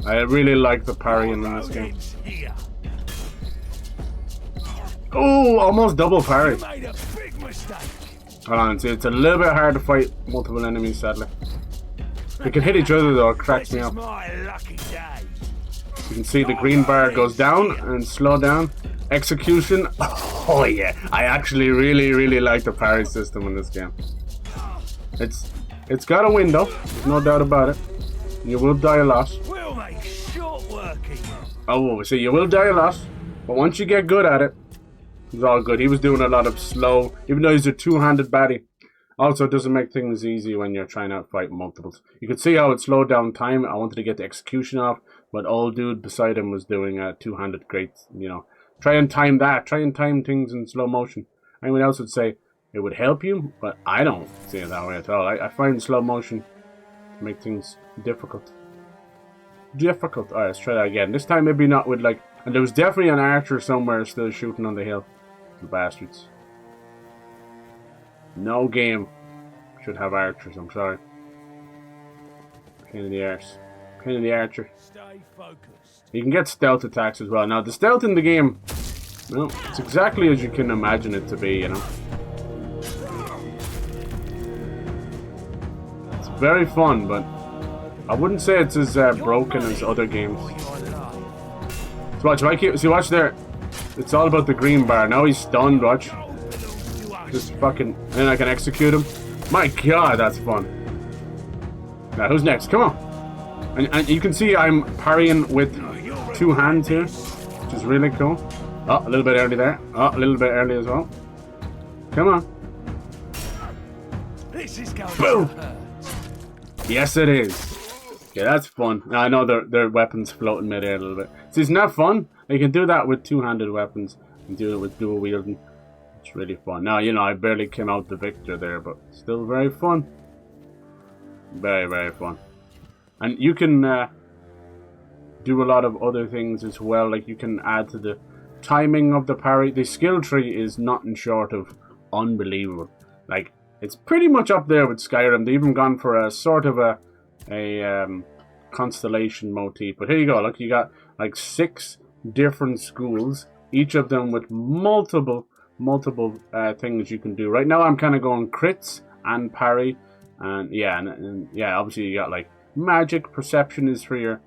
I really like the parrying in this Road game. ends here. Oh, almost double parry. You made a big mistake. Hold on, see, it's a little bit hard to fight multiple enemies, sadly. They can hit each other though, it cracks me This up. is my lucky day. You can see the green bar goes down and slow down. Execution. Oh yeah, I actually really like the parry system in this game. It's got a window, there's no doubt about it. You will die a lot. We'll make short working. Oh, see, you will die a lot, but once you get good at it, it's all good. He was doing a lot of slow, even though he's a two-handed baddie. Also, it doesn't make things easy when you're trying to fight multiples. You could see how it slowed down time. I wanted to get the execution off, but old dude beside him was doing a two-handed great, you know. Try and time that. Try and time things in slow motion. Anyone else would say it would help you, but I don't see it that way at all. I find slow motion to make things difficult. Alright, let's try that again. This time maybe not with like And there was definitely an archer somewhere still shooting on the hill. You bastards. No game should have archers, I'm sorry. Pain in the arse. Pain in the archer. Stay focused. You can get stealth attacks as well. Now, the stealth in the game, well, it's exactly as you can imagine it to be, you know. It's very fun, but I wouldn't say it's as broken as other games. So watch, if I keep, see, watch there. It's all about the green bar. Now he's stunned, watch. Just fucking, and then I can execute him. My god, that's fun. Now, who's next? Come on. And you can see I'm parrying with two hands here, which is really cool. Oh, a little bit early there. Oh, a little bit early as well. Come on. This is going boom! Yes, it is. Yeah, that's fun. Now, I know their weapons float in midair a little bit. See, isn't that fun? You can do that with two-handed weapons. You can do it with dual wielding. It's really fun. Now, you know, I barely came out the victor there, but still very fun. Very, very fun. And you can do a lot of other things as well. Like, you can add to the timing of the parry. The skill tree is nothing short of unbelievable. Like, it's pretty much up there with Skyrim. They've even gone for a sort of a constellation motif. But here you go. Look, you got like 6 different schools, each of them with multiple things you can do. Right now I'm kind of going crits and parry, and yeah, and yeah, obviously you got like magic. Perception is for your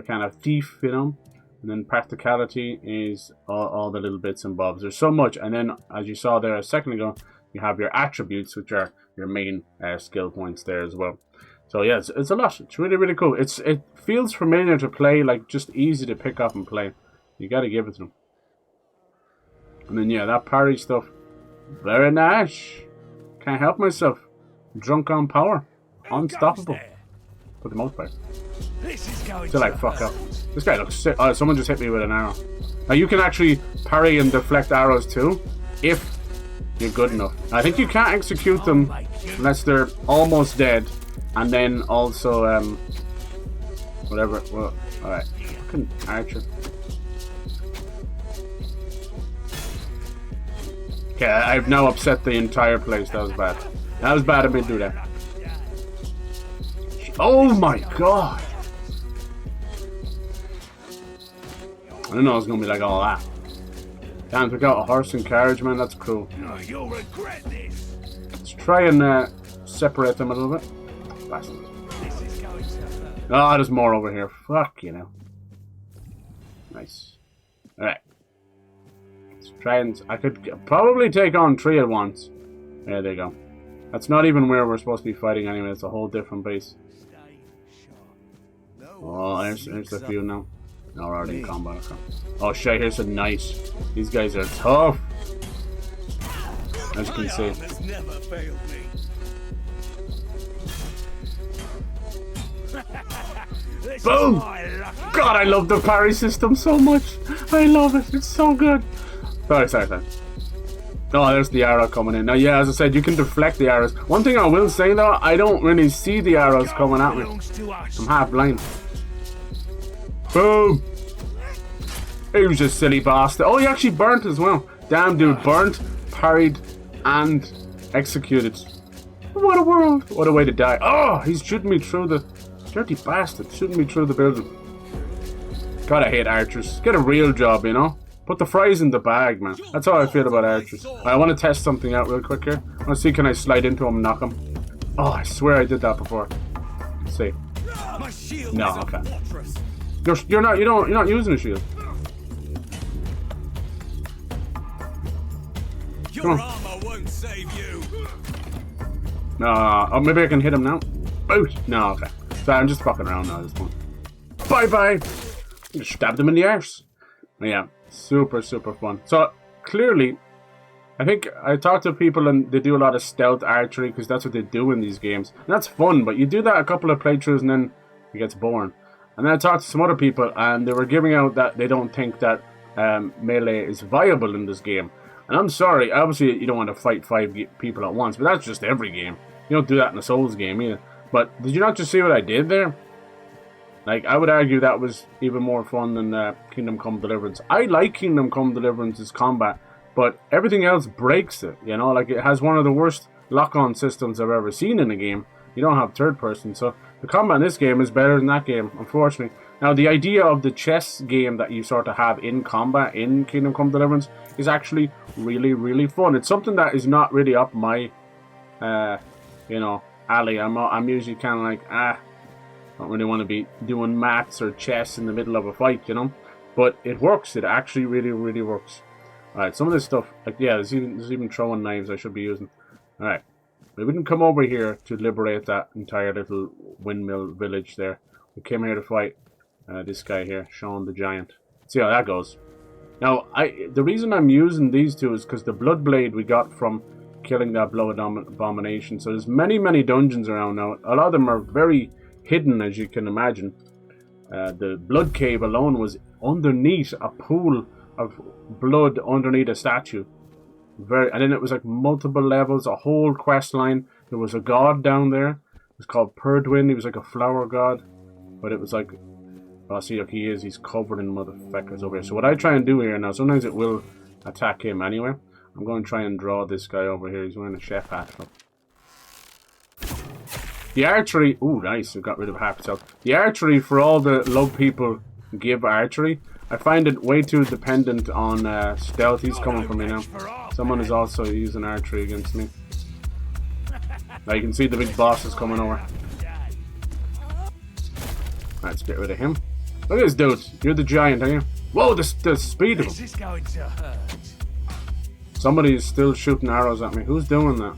kind of thief, you know, and then practicality is all the little bits and bobs. There's so much. And then, as you saw there a second ago, you have your attributes, which are your main skill points there as well. So yeah, it's a lot. It's really, really cool. It feels familiar to play, like just easy to pick up and play. You got to give it to them. And then yeah, that parry stuff, very nice. Can't help myself. Drunk on power, unstoppable for the most part. This is going Till I fuck up. This guy looks sick. Oh, someone just hit me with an arrow. Now you can actually parry and deflect arrows too, if you're good enough. I think you can't execute them unless they're almost dead, and then also whatever. Well, all right, fucking archer. Okay, I've now upset the entire place. That was bad. That was bad of me to do that. Oh my god! I didn't know it was gonna be like all that. Damn, took out a horse and carriage, man. That's cool. No, you'll regret this. Let's try and separate them a little bit. Bastard. This is going to hurt. Oh, there's more over here. Fuck, you know. Nice. Alright. Let's try and... I could probably take on 3 at once. There they go. That's not even where we're supposed to be fighting anyway. It's a whole different base. Oh, there's the few now. No, we're already in combat. Okay. Oh shit, here's a nice. These guys are tough. As you can see. Has never failed me. Boom! God, I love the parry system so much. I love it. It's so good. Sorry. Oh, there's the arrow coming in. Now, yeah, as I said, you can deflect the arrows. One thing I will say, though, I don't really see the arrows coming at me. I'm half blind. Boom! He was a silly bastard. Oh, he actually burnt as well. Damn, dude. Burnt, parried, and executed. What a world. What a way to die. Oh, he's shooting me through the... Dirty bastard. Shooting me through the building. God, I hate archers. Get a real job, you know? Put the fries in the bag, man. That's how I feel about archers. I want to test something out real quick here. I want to see, can I slide into him and knock him? Oh, I swear I did that before. Let's see. No, okay. You're not using a shield. Your armor won't save you. No, oh, maybe I can hit him now. Boot. No, okay. So I'm just fucking around now at this point. Bye bye. Just stabbed him in the arse. Yeah, super fun. So clearly, I think I talk to people and they do a lot of stealth archery because that's what they do in these games. And that's fun, but you do that a couple of playthroughs and then it gets boring. And then I talked to some other people and they were giving out that they don't think that melee is viable in this game. And I'm sorry, obviously you don't want to fight 5 people at once, but that's just every game. You don't do that in a Souls game either. But did you not just see what I did there? Like, I would argue that was even more fun than Kingdom Come Deliverance. I like Kingdom Come Deliverance's combat, but everything else breaks it, you know? Like, it has one of the worst lock-on systems I've ever seen in a game. You don't have third person, so the combat in this game is better than that game, unfortunately. Now, the idea of the chess game that you sort of have in combat in Kingdom Come Deliverance is actually really, really fun. It's something that is not really up my, you know, alley. I'm usually kind of like, don't really want to be doing maths or chess in the middle of a fight, you know? But it works. It actually really, really works. Alright, some of this stuff, like, yeah, there's even throwing knives I should be using. Alright. We didn't come over here to liberate that entire little windmill village there. We came here to fight this guy here, Sean the Giant. See how that goes. Now, the reason I'm using these two is because the blood blade we got from killing that blood abomination. So there's many, many dungeons around now. A lot of them are very hidden, as you can imagine. The blood cave alone was underneath a pool of blood underneath a statue. And then it was like multiple levels, a whole quest line. There was a god down there. It was called Perdwin. He was like a flower god. But it was like, oh, see, look, he's covered in motherfuckers over here. So what I try and do here now, sometimes it will attack him anyway. I'm going to try and draw this guy over here. He's wearing a chef hat. Look. The archery, ooh, nice, we got rid of half itself. The archery, for all the love people give archery, I find it way too dependent on stealth. He's coming for me now. Someone is also using archery against me. Now you can see the big boss is coming over. Let's get rid of him. Look at this dude. You're the giant, are you? Whoa, the speed of him. Somebody is still shooting arrows at me. Who's doing that?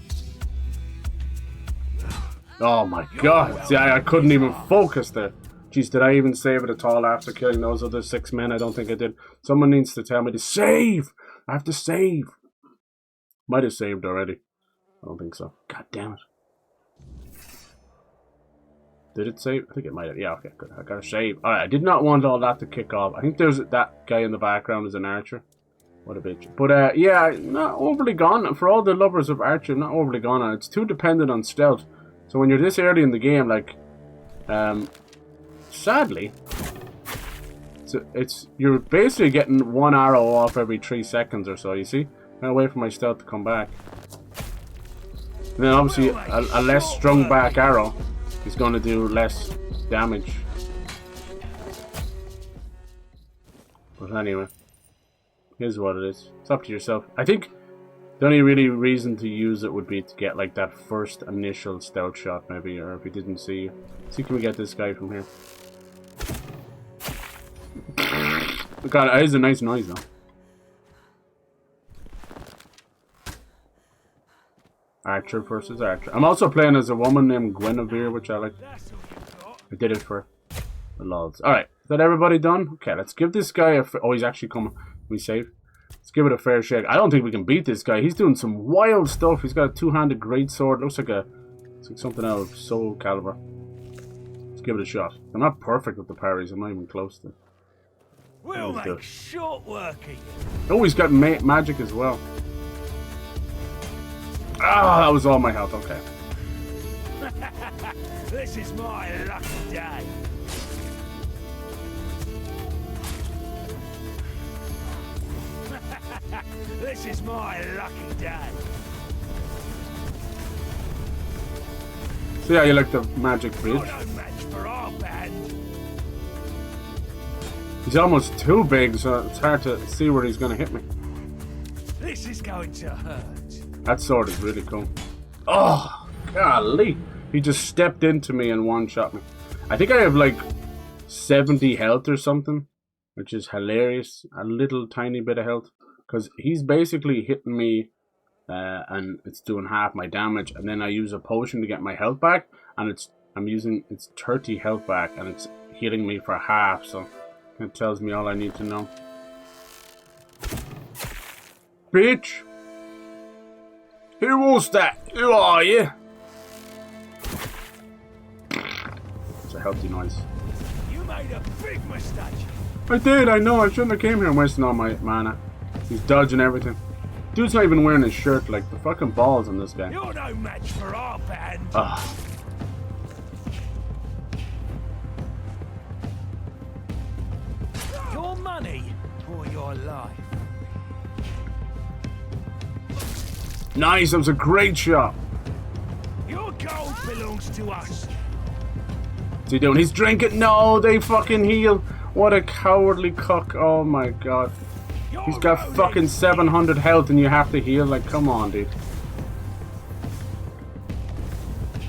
Oh my god. See, I couldn't even focus there. Jeez, did I even save it at all after killing those other 6 men? I don't think I did. Someone needs to tell me to save. I have to save. Might have saved already. I don't think so. God damn it. Did it save? I think it might have. Yeah, okay, good. I gotta save. Alright, I did not want all that to kick off. I think there's that guy in the background is an archer. What a bitch. But, yeah, not overly gone. For all the lovers of archer, not overly gone on. It's too dependent on stealth. So when you're this early in the game, like, sadly, you're basically getting one arrow off every 3 seconds or so, you see? I'm gonna wait for my stealth to come back. And then obviously a less strung back arrow is going to do less damage. But anyway, here's what it is. It's up to yourself. I think the only really reason to use it would be to get like that first initial stealth shot maybe, or if he didn't see you. See, can we get this guy from here? God, that is a nice noise though. Archer versus Archer. I'm also playing as a woman named Guinevere, which I like. I did it for the lols. Alright, is that everybody done? Okay, let's give this guy a... Oh, he's actually coming. We save. Let's give it a fair shake. I don't think we can beat this guy. He's doing some wild stuff. He's got a two-handed greatsword. Looks like something out of Soul Calibur. Let's give it a shot. I'm not perfect with the parries. I'm not even close to... We'll make short working. Oh, he's got magic as well. Ah, that was all my health. Okay. This is my lucky day. This is my lucky day. See how you like the magic bridge? No match for our band. He's almost too big, so it's hard to see where he's going to hit me. This is going to hurt. That sword is really cool. Oh, golly. He just stepped into me and one-shot me. I think I have like 70 health or something, which is hilarious. A little tiny bit of health. Because he's basically hitting me and it's doing half my damage. And then I use a potion to get my health back. And it's 30 health back and it's healing me for half. So it tells me all I need to know. Bitch! Who was that? Who are you? It's a healthy noise. You made a big mistake. I did, I know. I shouldn't have came here wasting all my mana. He's dodging everything. Dude's not even wearing his shirt. Like, the fucking balls on this guy. You're no match for our band. Ugh. money or your life. Nice, that was a great shot. Your gold belongs to us. What's he doing? He's drinking. No, they fucking heal. What a cowardly cuck. Oh my god. He's got fucking 700 health and you have to heal. Like, come on, dude.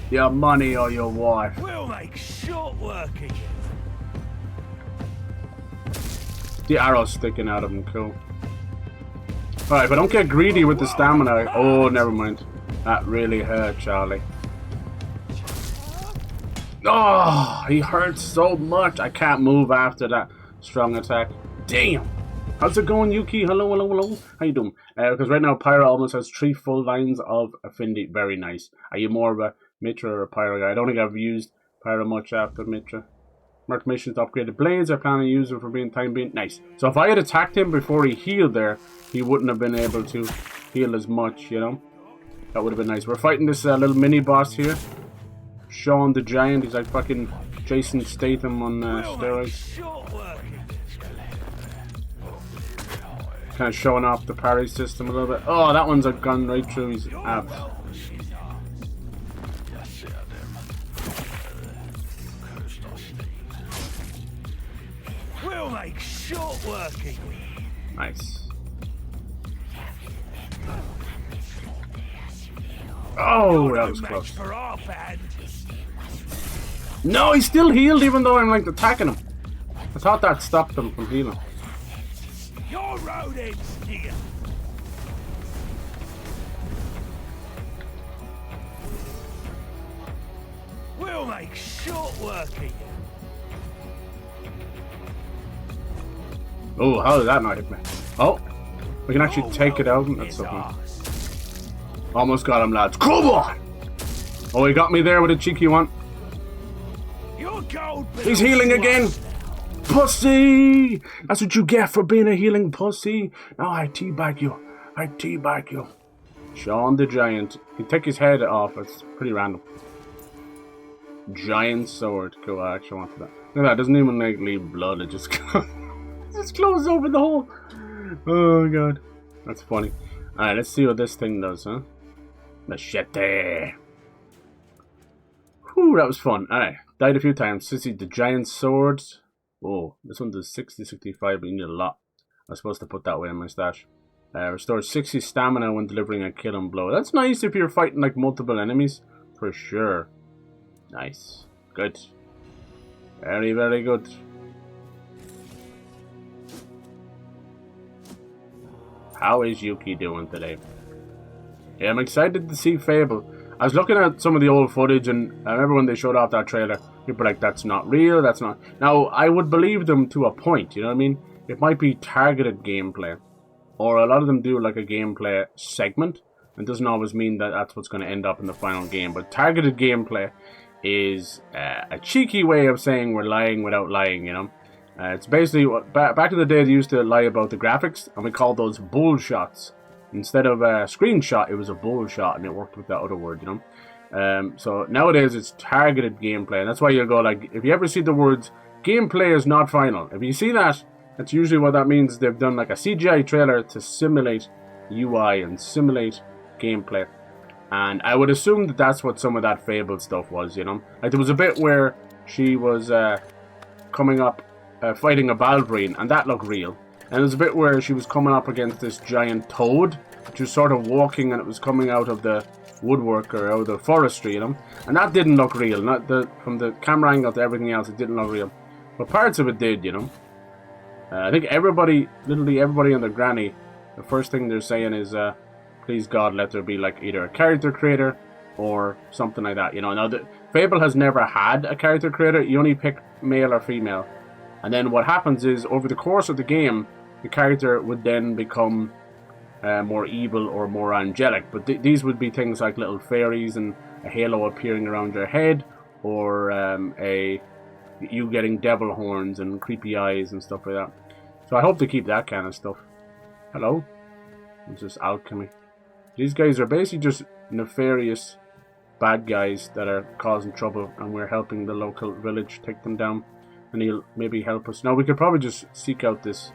Your money or your wife. We'll make short work of you. The arrow's sticking out of him. Cool. Alright, if I don't get greedy with the stamina... Oh, never mind. That really hurt, Charlie. Oh, he hurts so much. I can't move after that strong attack. Damn. How's it going, Yuki? Hello, hello, hello. How you doing? Because right now, Pyro almost has 3 full lines of affinity. Very nice. Are you more of a Mitra or a Pyro guy? I don't think I've used Pyro much after Mitra. Mark missions to upgrade the blades. I plan on using for being time being. Nice. So if I had attacked him before he healed there, he wouldn't have been able to heal as much, you know? That would have been nice. We're fighting this little mini boss here. Sean the Giant. He's like fucking Jason Statham on steroids. Kind of showing off the parry system a little bit. Oh, that one's gone right through his abs. We'll make short work of you. Nice. Oh, that was close. For our band. No, he's still healed even though I'm like attacking him. I thought that stopped him from healing. Your road ends here. We'll make short work of you. Oh, how did that not hit me? Oh, we can actually take it out. That's something. Almost got him, lads. Come on! Oh, he got me there with a cheeky one. He's healing again. Pussy! That's what you get for being a healing pussy. Now I teabag you. I teabag you. Sean the Giant. You take his head off. It's pretty random. Giant sword. Cool, I actually wanted that. Look at that. It doesn't even like leave blood. It just just closes over the hole. Oh god. That's funny. Alright, let's see what this thing does, huh? Machete. Whew, that was fun. Alright. Died a few times. Sissy the Giant sword. Oh, this one does 60, 65, but you need a lot. I was supposed to put that way in my stash. Restores 60 stamina when delivering a killing blow. That's nice if you're fighting like multiple enemies. For sure. Nice. Good. Very, very good. How is Yuki doing today? Yeah, I'm excited to see Fable. I was looking at some of the old footage and I remember when they showed off that trailer, people were like, that's not real, that's not... Now, I would believe them to a point, you know what I mean? It might be targeted gameplay. Or a lot of them do like a gameplay segment. It doesn't always mean that that's what's going to end up in the final game. But targeted gameplay is a cheeky way of saying we're lying without lying, you know? It's basically, back in the day they used to lie about the graphics, and we called those bull shots. Instead of a screenshot, it was a bull shot, and it worked with that other word, you know? So nowadays it's targeted gameplay, and that's why you'll go like, if you ever see the words, gameplay is not final, if you see that, that's usually what that means. They've done like a CGI trailer to simulate UI and simulate gameplay. And I would assume that that's what some of that Fable stuff was, you know? Like there was a bit where she was coming up, fighting a Balbrine, and that looked real. And there was a bit where she was coming up against this giant toad, which was sort of walking and it was coming out of the woodwork or out of the forestry, you know? And that didn't look real. Not from the camera angle to everything else, it didn't look real. But parts of it did, you know? I think everybody, literally everybody and their granny, the first thing they're saying is, please God, let there be like either a character creator or something like that, you know? Now, Fable has never had a character creator. You only pick male or female. And then what happens is, over the course of the game, the character would then become more evil or more angelic. But these would be things like little fairies and a halo appearing around your head, or you getting devil horns and creepy eyes and stuff like that. So I hope to keep that kind of stuff. Hello? It's just alchemy. These guys are basically just nefarious bad guys that are causing trouble, and we're helping the local village take them down. And he'll maybe help us. Now we could probably just seek out this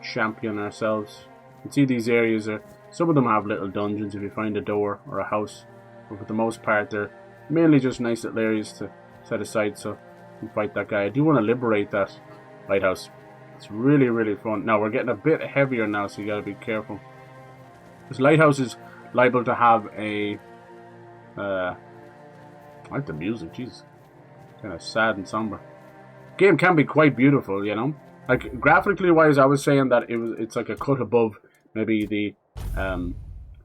champion ourselves. You can see these areas are, some of them have little dungeons if you find a door or a house, but for the most part they're mainly just nice little areas to set aside so you can fight that guy. I do want to liberate that lighthouse. It's really, really fun. Now we're getting a bit heavier now, so you gotta be careful. This lighthouse is liable to have a I like the music, jeez. Kind of sad and somber. Game can be quite beautiful, you know. Like graphically wise, I was saying that it's like a cut above maybe the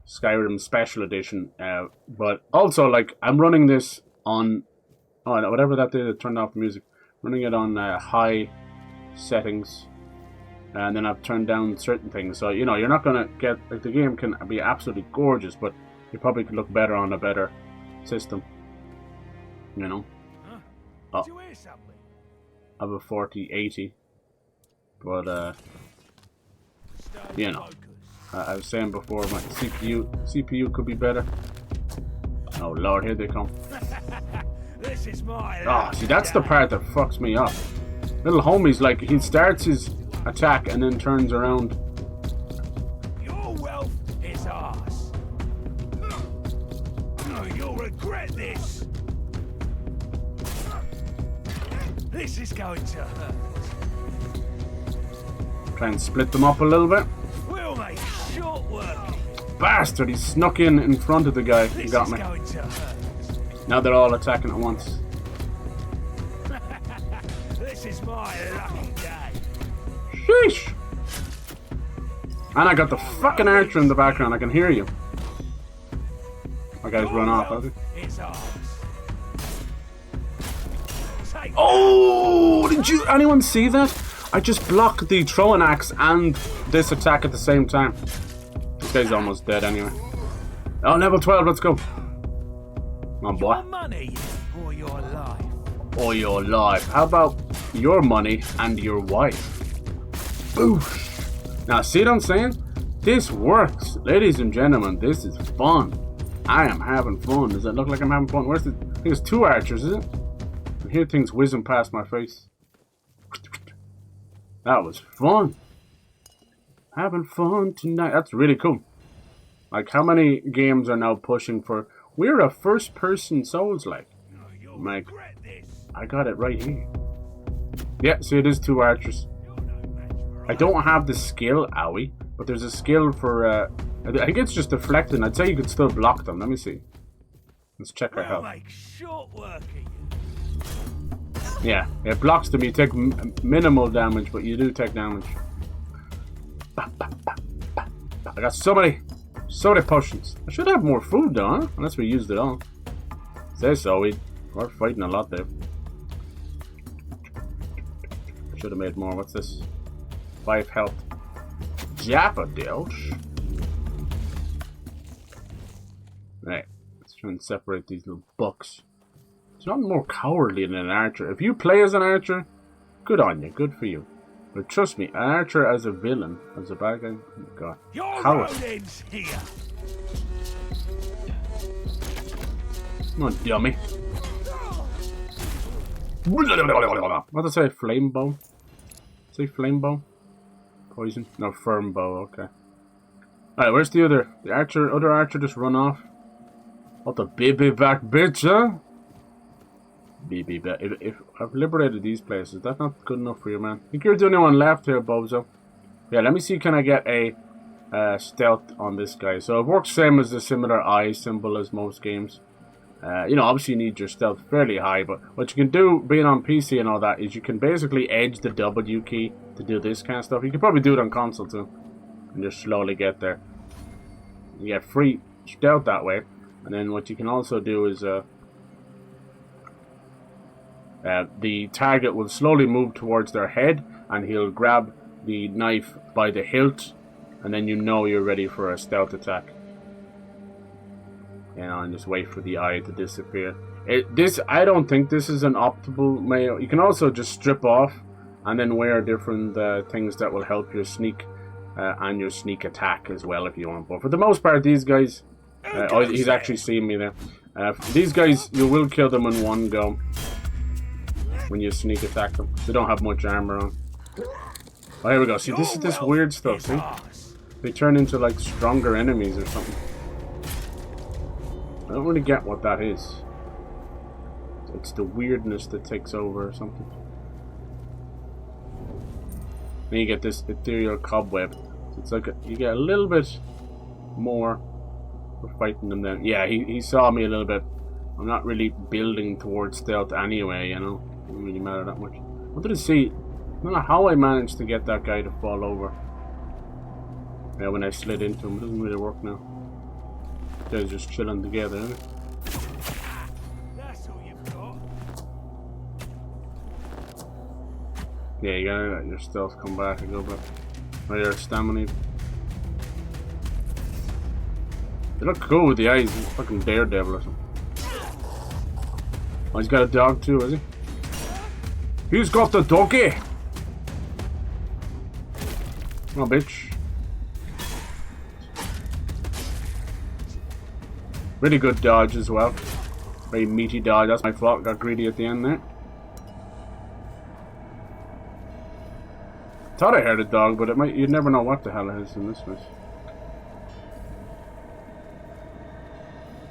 Skyrim Special Edition, but also like I'm running this on whatever that did, it turned off the music. Running it on high settings, and then I've turned down certain things. So you know you're not gonna get like the game can be absolutely gorgeous, but you probably could look better on a better system. You know. Huh? Did you hear something? I have a 4080, but you know, I was saying before my CPU could be better. Oh lord, here they come. This is my Oh, see, that's the part that fucks me up. Little homie's like, he starts his attack and then turns around. Your wealth is ours. No, you'll regret this. This is going to hurt. Try and split them up a little bit. We'll make short work. Bastard, he snuck in front of the guy. He This got is me. going to hurt. Now they're all attacking at once. This is my lucky day. Sheesh! And I got the fucking archer in the background. I can hear you. My guy's run off, has he? It's ours. Take Oh! Did anyone see that? I just blocked the throwing axe and this attack at the same time. This guy's almost dead anyway. Oh, level 12, let's go. Come on, boy. your money or your life. Or your life. How about your money and your wife? Boosh. Now, see what I'm saying? This works. Ladies and gentlemen, this is fun. I am having fun. Does it look like I'm having fun? Where's the... I think it's 2 archers, is it? I hear things whizzing past my face. That was fun. Having fun tonight. That's really cool. Like, how many games are now pushing for... We're a first-person Souls-like. No, you'll Mike, regret this. I got it right here. Yeah, see, it is 2 archers. You're no match for I don't have the skill, owie, but there's a skill for, I think it's just deflecting. I'd say you could still block them. Let me see. Let's check our We'll health. make short work of you. Yeah, it blocks them. You take minimal damage, but you do take damage. Bah, bah, bah, bah, bah. I got so many potions. I should have more food though, huh? Unless we used it all. Say so, we're fighting a lot there. Should have made more. What's this? 5 health. Japadilch. Right, let's try and separate these little bucks. It's not more cowardly than an archer. If you play as an archer, good on you, good for you. But trust me, an archer as a villain, as a bad guy, oh my god. Your Coward. road ends here. Come on, dummy. What did I say? Flame bow? Say flame bow? Poison? No, firm bow, okay. Alright, where's the other? The other archer just run off. What the baby back bitch, huh? BB back. If I've liberated these places, that's not good enough for you, man. I think you're the only one left here, Bozo. Yeah, let me see, can I get a stealth on this guy? So it works same as the similar eye symbol as most games. You know, obviously you need your stealth fairly high, but what you can do, being on PC and all that, is you can basically edge the W key to do this kind of stuff. You can probably do it on console too, and just slowly get there. You get free stealth that way, and then what you can also do is the target will slowly move towards their head, and he'll grab the knife by the hilt, and then you know you're ready for a stealth attack. You know, and just wait for the eye to disappear. I don't think this is an optimal way. You can also just strip off and then wear different things that will help your sneak and your sneak attack as well if you want. But for the most part, these guys... oh, he's actually seeing me there. These guys, you will kill them in one go when you sneak attack them. They don't have much armor on. Oh, here we go. See, this is this weird stuff, see? They turn into, like, stronger enemies or something. I don't really get what that is. It's the weirdness that takes over or something. Then you get this ethereal cobweb. It's like you get a little bit more for fighting them then. Yeah, he saw me a little bit. I'm not really building towards stealth anyway, you know. It doesn't really matter that much. What did I see? I don't know how I managed to get that guy to fall over. Yeah, when I slid into him, it doesn't really work now. They're just chilling together, isn't it? That's all you've got. Yeah, you gotta let your stealth come back and go back. Oh, your stamina. They look cool with the eyes. He's a fucking daredevil or something. Oh, he's got a dog too, is he? He's got the doggy! Oh, bitch. Really good dodge as well. Very meaty dodge. That's my fault. Got greedy at the end there. Thought I heard a dog, but it might. You'd never know what the hell it is in this place.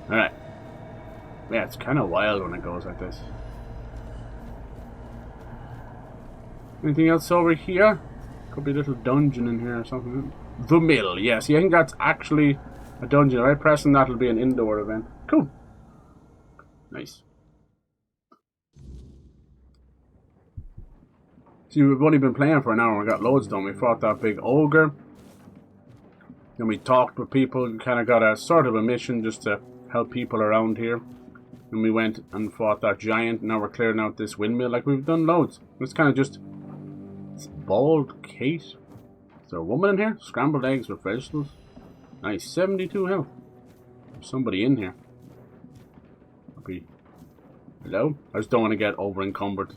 Alright. Yeah, it's kind of wild when it goes like this. Anything else over here? Could be a little dungeon in here or something. The mill, yes. Yeah, I think that's actually a dungeon. Right, pressing that will be an indoor event. Cool. Nice. See, we've only been playing for an hour. We got loads done. We fought that big ogre. Then we talked with people. We kind of got a sort of a mission just to help people around here. And we went and fought that giant. Now we're clearing out this windmill. Like, we've done loads. It's kind of just... It's bald Kate. Is there a woman in here? Scrambled eggs with vegetables. Nice. 72 health. There's somebody in here. Okay. Hello? I just don't want to get over encumbered.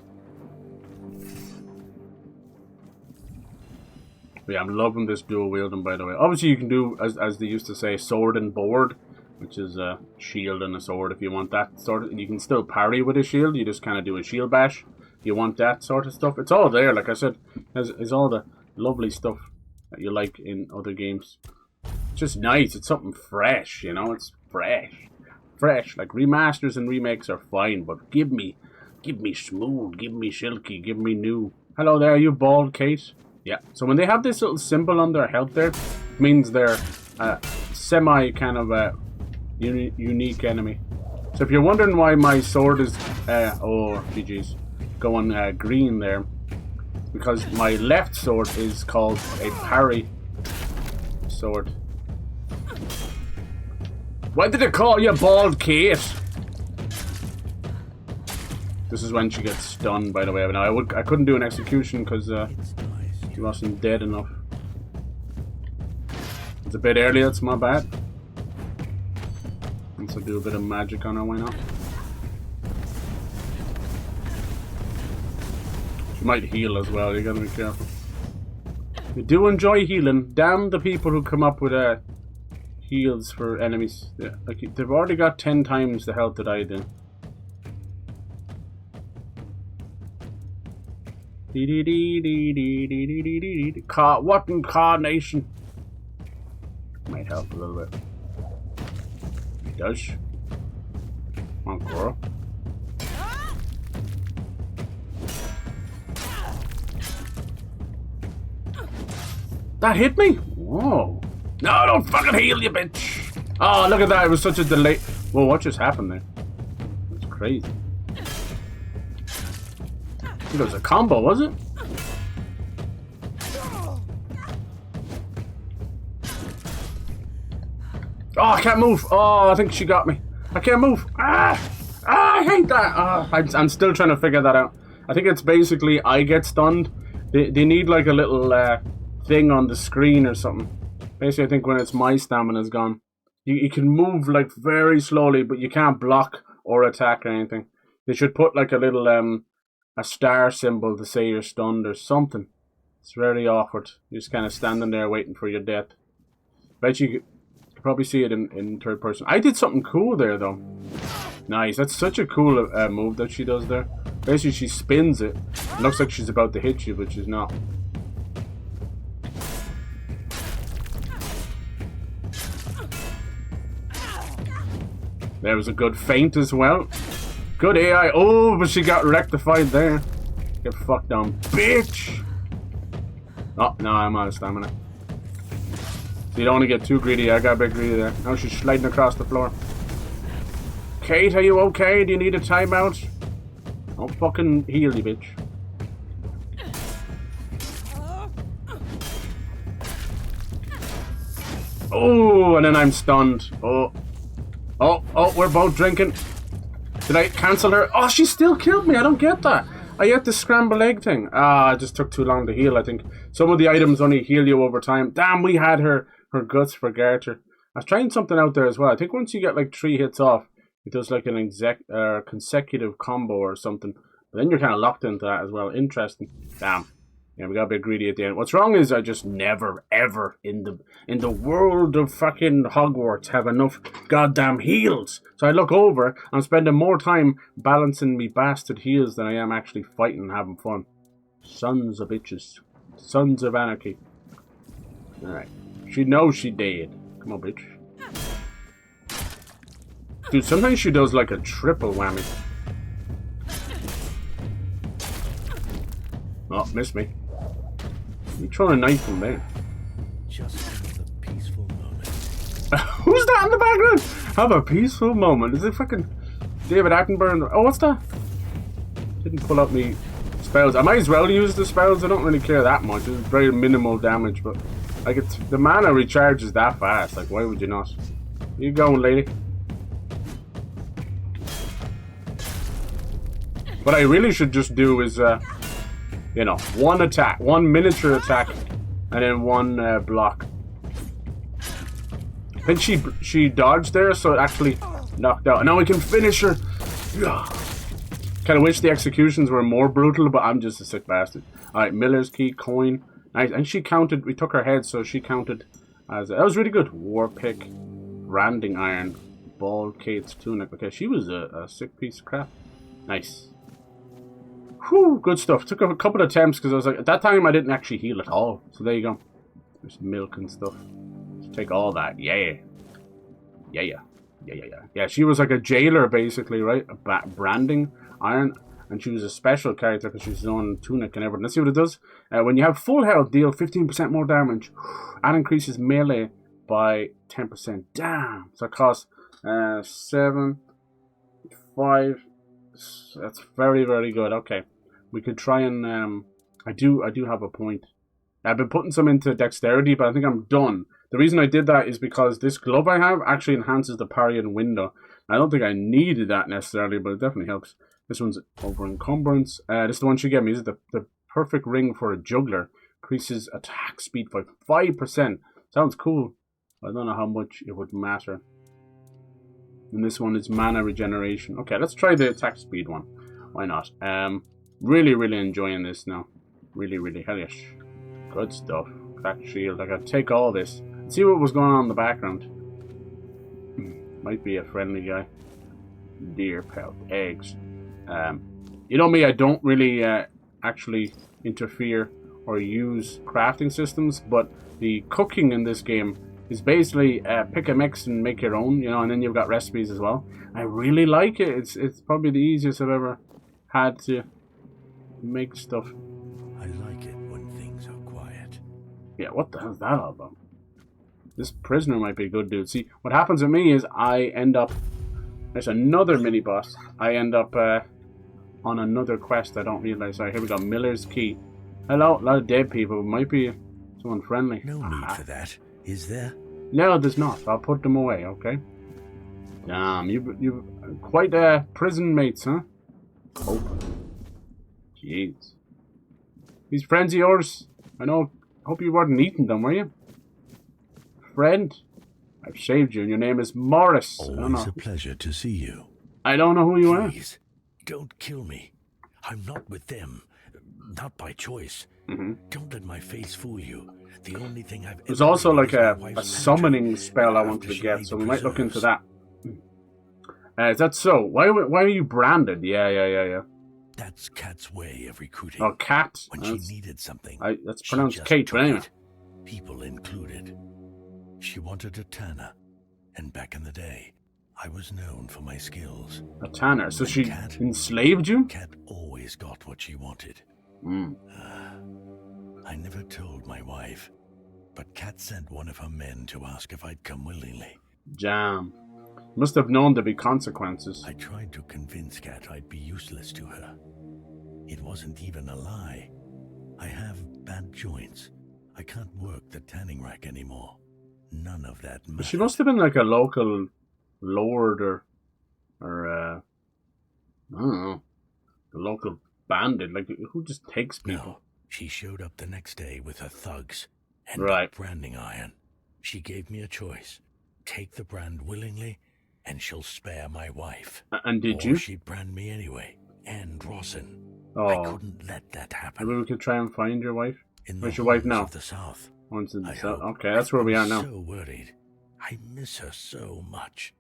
But yeah, I'm loving this dual wielding, by the way. Obviously you can do, as they used to say, sword and board, which is a shield and a sword if you want that sort of. You can still parry with a shield. You just kind of do a shield bash. You want that sort of stuff. It's all there, like I said. It's all the lovely stuff that you like in other games. It's just nice. It's something fresh, you know. It's fresh. Fresh. Like, remasters and remakes are fine, but give me smooth, give me silky, give me new. Hello there, you bald Kate. Yeah. So when they have this little symbol on their health there, it means they're semi kind of a unique enemy. So if you're wondering why my sword is oh GG's going green there, because my left sword is called a parry sword. Why did they call you bald Kate? This is when she gets stunned, by the way. Now I couldn't do an execution because she wasn't dead enough. It's a bit early, that's my bad. Let's do a bit of magic on her, why not? She might heal as well, you gotta be careful. You do enjoy healing. Damn the people who come up with heals for enemies. Yeah, like, they've already got 10 times the health that I do. What incarnation? Might help a little bit. It does. Come on, Coral. That hit me? Whoa. No, don't fucking heal, you bitch. Oh, look at that. It was such a delay. Whoa, what just happened there? That's crazy. It was a combo, was it? Oh, I can't move. Oh, I think she got me. I can't move. I hate that. I'm still trying to figure that out. I think it's basically I get stunned. They need like a little thing on the screen or something. Basically, I think when it's my stamina's gone, you can move like very slowly, but you can't block or attack or anything. They should put like a little a star symbol to say you're stunned or something. It's very awkward. You're just kind of standing there waiting for your death. Bet you could probably see it in third person. I did something cool there though. Nice. That's such a cool move that she does there. Basically, she spins it. It looks like she's about to hit you, but she's not. There was a good feint as well. Good AI. Oh, but she got rectified there. Get fucked down, bitch. Oh, no, I'm out of stamina. So you don't want to get too greedy. I got a bit greedy there. Now she's sliding across the floor. Kate, are you okay? Do you need a timeout? I'll fucking heal you, bitch. Oh, and then I'm stunned. Oh, we're both drinking. Did I cancel her? Oh, she still killed me. I don't get that. I get the scrambled egg thing. Ah, it just took too long to heal, I think. Some of the items only heal you over time. Damn, we had her guts for Garter. I was trying something out there as well. I think once you get like 3 hits off, it does like an consecutive combo or something. But then you're kind of locked into that as well. Interesting. Damn. Yeah, we got a bit greedy at the end. What's wrong is I just never, ever in the world of fucking Hogwarts have enough goddamn heals. So I look over, I'm spending more time balancing me bastard heals than I am actually fighting and having fun. Sons of bitches. Sons of anarchy. Alright. She knows she dead. Come on, bitch. Dude, sometimes she does like a triple whammy. Oh, missed me. You throwing a knife from there? Just have a peaceful moment. Who's that in the background? Have a peaceful moment. Is it fucking David Attenborough? Oh, what's that? Didn't pull up me spells. I might as well use the spells. I don't really care that much. It's very minimal damage, but like the mana recharges that fast. Like, why would you not? Where you going, lady? What I really should just do is, you know, one attack, one miniature attack, and then one block. I think she dodged there, so it actually knocked out. And now we can finish her. Kind of wish the executions were more brutal, but I'm just a sick bastard. All right, Miller's key, coin, nice. And she counted. We took her head, so she counted as that was really good. War pick, branding iron, ball, Kate's tunic. Okay, she was a sick piece of crap. Nice. Whew, good stuff. Took a couple of attempts because I was like, at that time I didn't actually heal at all. So there you go. There's milk and stuff. Let's take all that. Yeah. Yeah, she was like a jailer basically, right? A branding iron. And she was a special character because she's own tunic and everything. Let's see what it does. When you have full health, deal 15% more damage. And increases melee by 10%. Damn. So it costs 7, 5... That's very, very good. Okay, we could try and I do have a point. I've been putting some into dexterity, but I think I'm done. The reason I did that is because this glove I have actually enhances the parry and window. I don't think I needed that necessarily, but it definitely helps. This one's over encumbrance. This is the one she gave me. This is the perfect ring for a juggler. Increases attack speed by 5%. Sounds cool. I don't know how much it would matter. And this one is mana regeneration. Okay, let's try the attack speed one. Why not? Really, really enjoying this now. Really, really hellish. Good stuff. Cracked shield. I gotta take all this. See what was going on in the background. Might be a friendly guy. Deer pelt. Eggs. You know me, I don't really actually interfere or use crafting systems, but the cooking in this game is basically pick a mix and make your own, you know, and then you've got recipes as well. I really like it. It's probably the easiest I've ever had to make stuff. I like it when things are quiet. Yeah, what the hell is that all about? This prisoner might be a good dude. See, what happens with me is I end up... There's another mini-boss. I end up on another quest I don't realize. Sorry, here we go. Miller's key. Hello, a lot of dead people. Might be someone friendly. No need for that, is there? No, there's not. I'll put them away, okay? Damn, you've quite prison mates, huh? Oh. Jeez. These friends of yours, I hope you weren't eating them, were you? Friend, I've saved you and your name is Morris. Always a pleasure to see you. I don't know who you are. Please, don't kill me. I'm not with them. Not by choice. Don't let my face fool you. The only thing I've There's also like a summoning spell I want to get, so we might look into that. Is that so? Why are you branded? Yeah. That's Kat's way of recruiting. Oh, Kat. When she needed something. That's pronounced Kate, but anyway. People included. She wanted a Tana, and back in the day, I was known for my skills. A tanner. So she Cat? enslaved you? Cat always got what she wanted. Hmm. I never told my wife, but Cat sent one of her men to ask if I'd come willingly. Jam. Must have known there'd be consequences. I tried to convince Cat I'd be useless to her. It wasn't even a lie. I have bad joints. I can't work the tanning rack anymore. None of that But matters. she must have been like a local lord or I don't know, a local bandit. Like, who just takes people? No, she showed up the next day with her thugs and Right. a branding iron. She gave me a choice. Take the brand willingly, and she'll spare my wife. And did Or you? she'd brand me anyway, and Rawson. Oh. I couldn't let that happen. Maybe we could try and find your wife. In Where's the your wife homes now? of the South. Once in the I south. hope. Okay, that's where we are now. I'm so worried. I miss her so much.